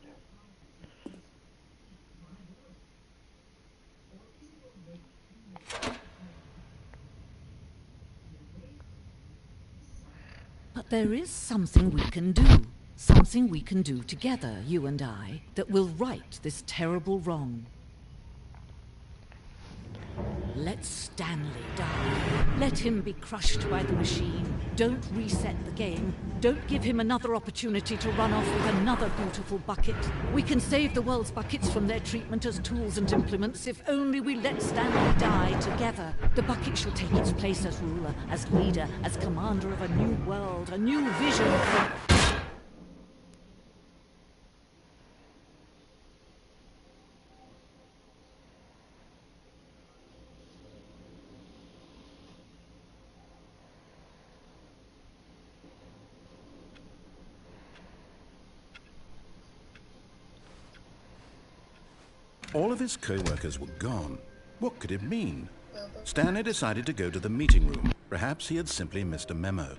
But there is something we can do. Something we can do together, you and I, that will right this terrible wrong. Let Stanley die. Let him be crushed by the machine. Don't reset the game. Don't give him another opportunity to run off with another beautiful bucket. We can save the world's buckets from their treatment as tools and implements if only we let Stanley die together. The bucket shall take its place as ruler, as leader, as commander of a new world, a new vision for...
All of his co-workers were gone. What could it mean? Stanley decided to go to the meeting room. Perhaps he had simply missed a memo.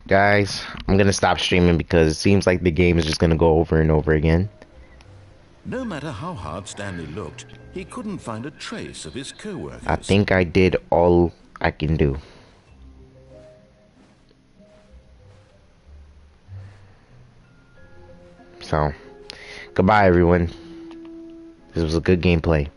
Guys, I'm gonna stop streaming because it seems like the game is just gonna go over and over again.
No matter how hard Stanley looked, he couldn't find a trace of his co-workers.
I think I did all I can do. So, goodbye everyone. This was a good gameplay.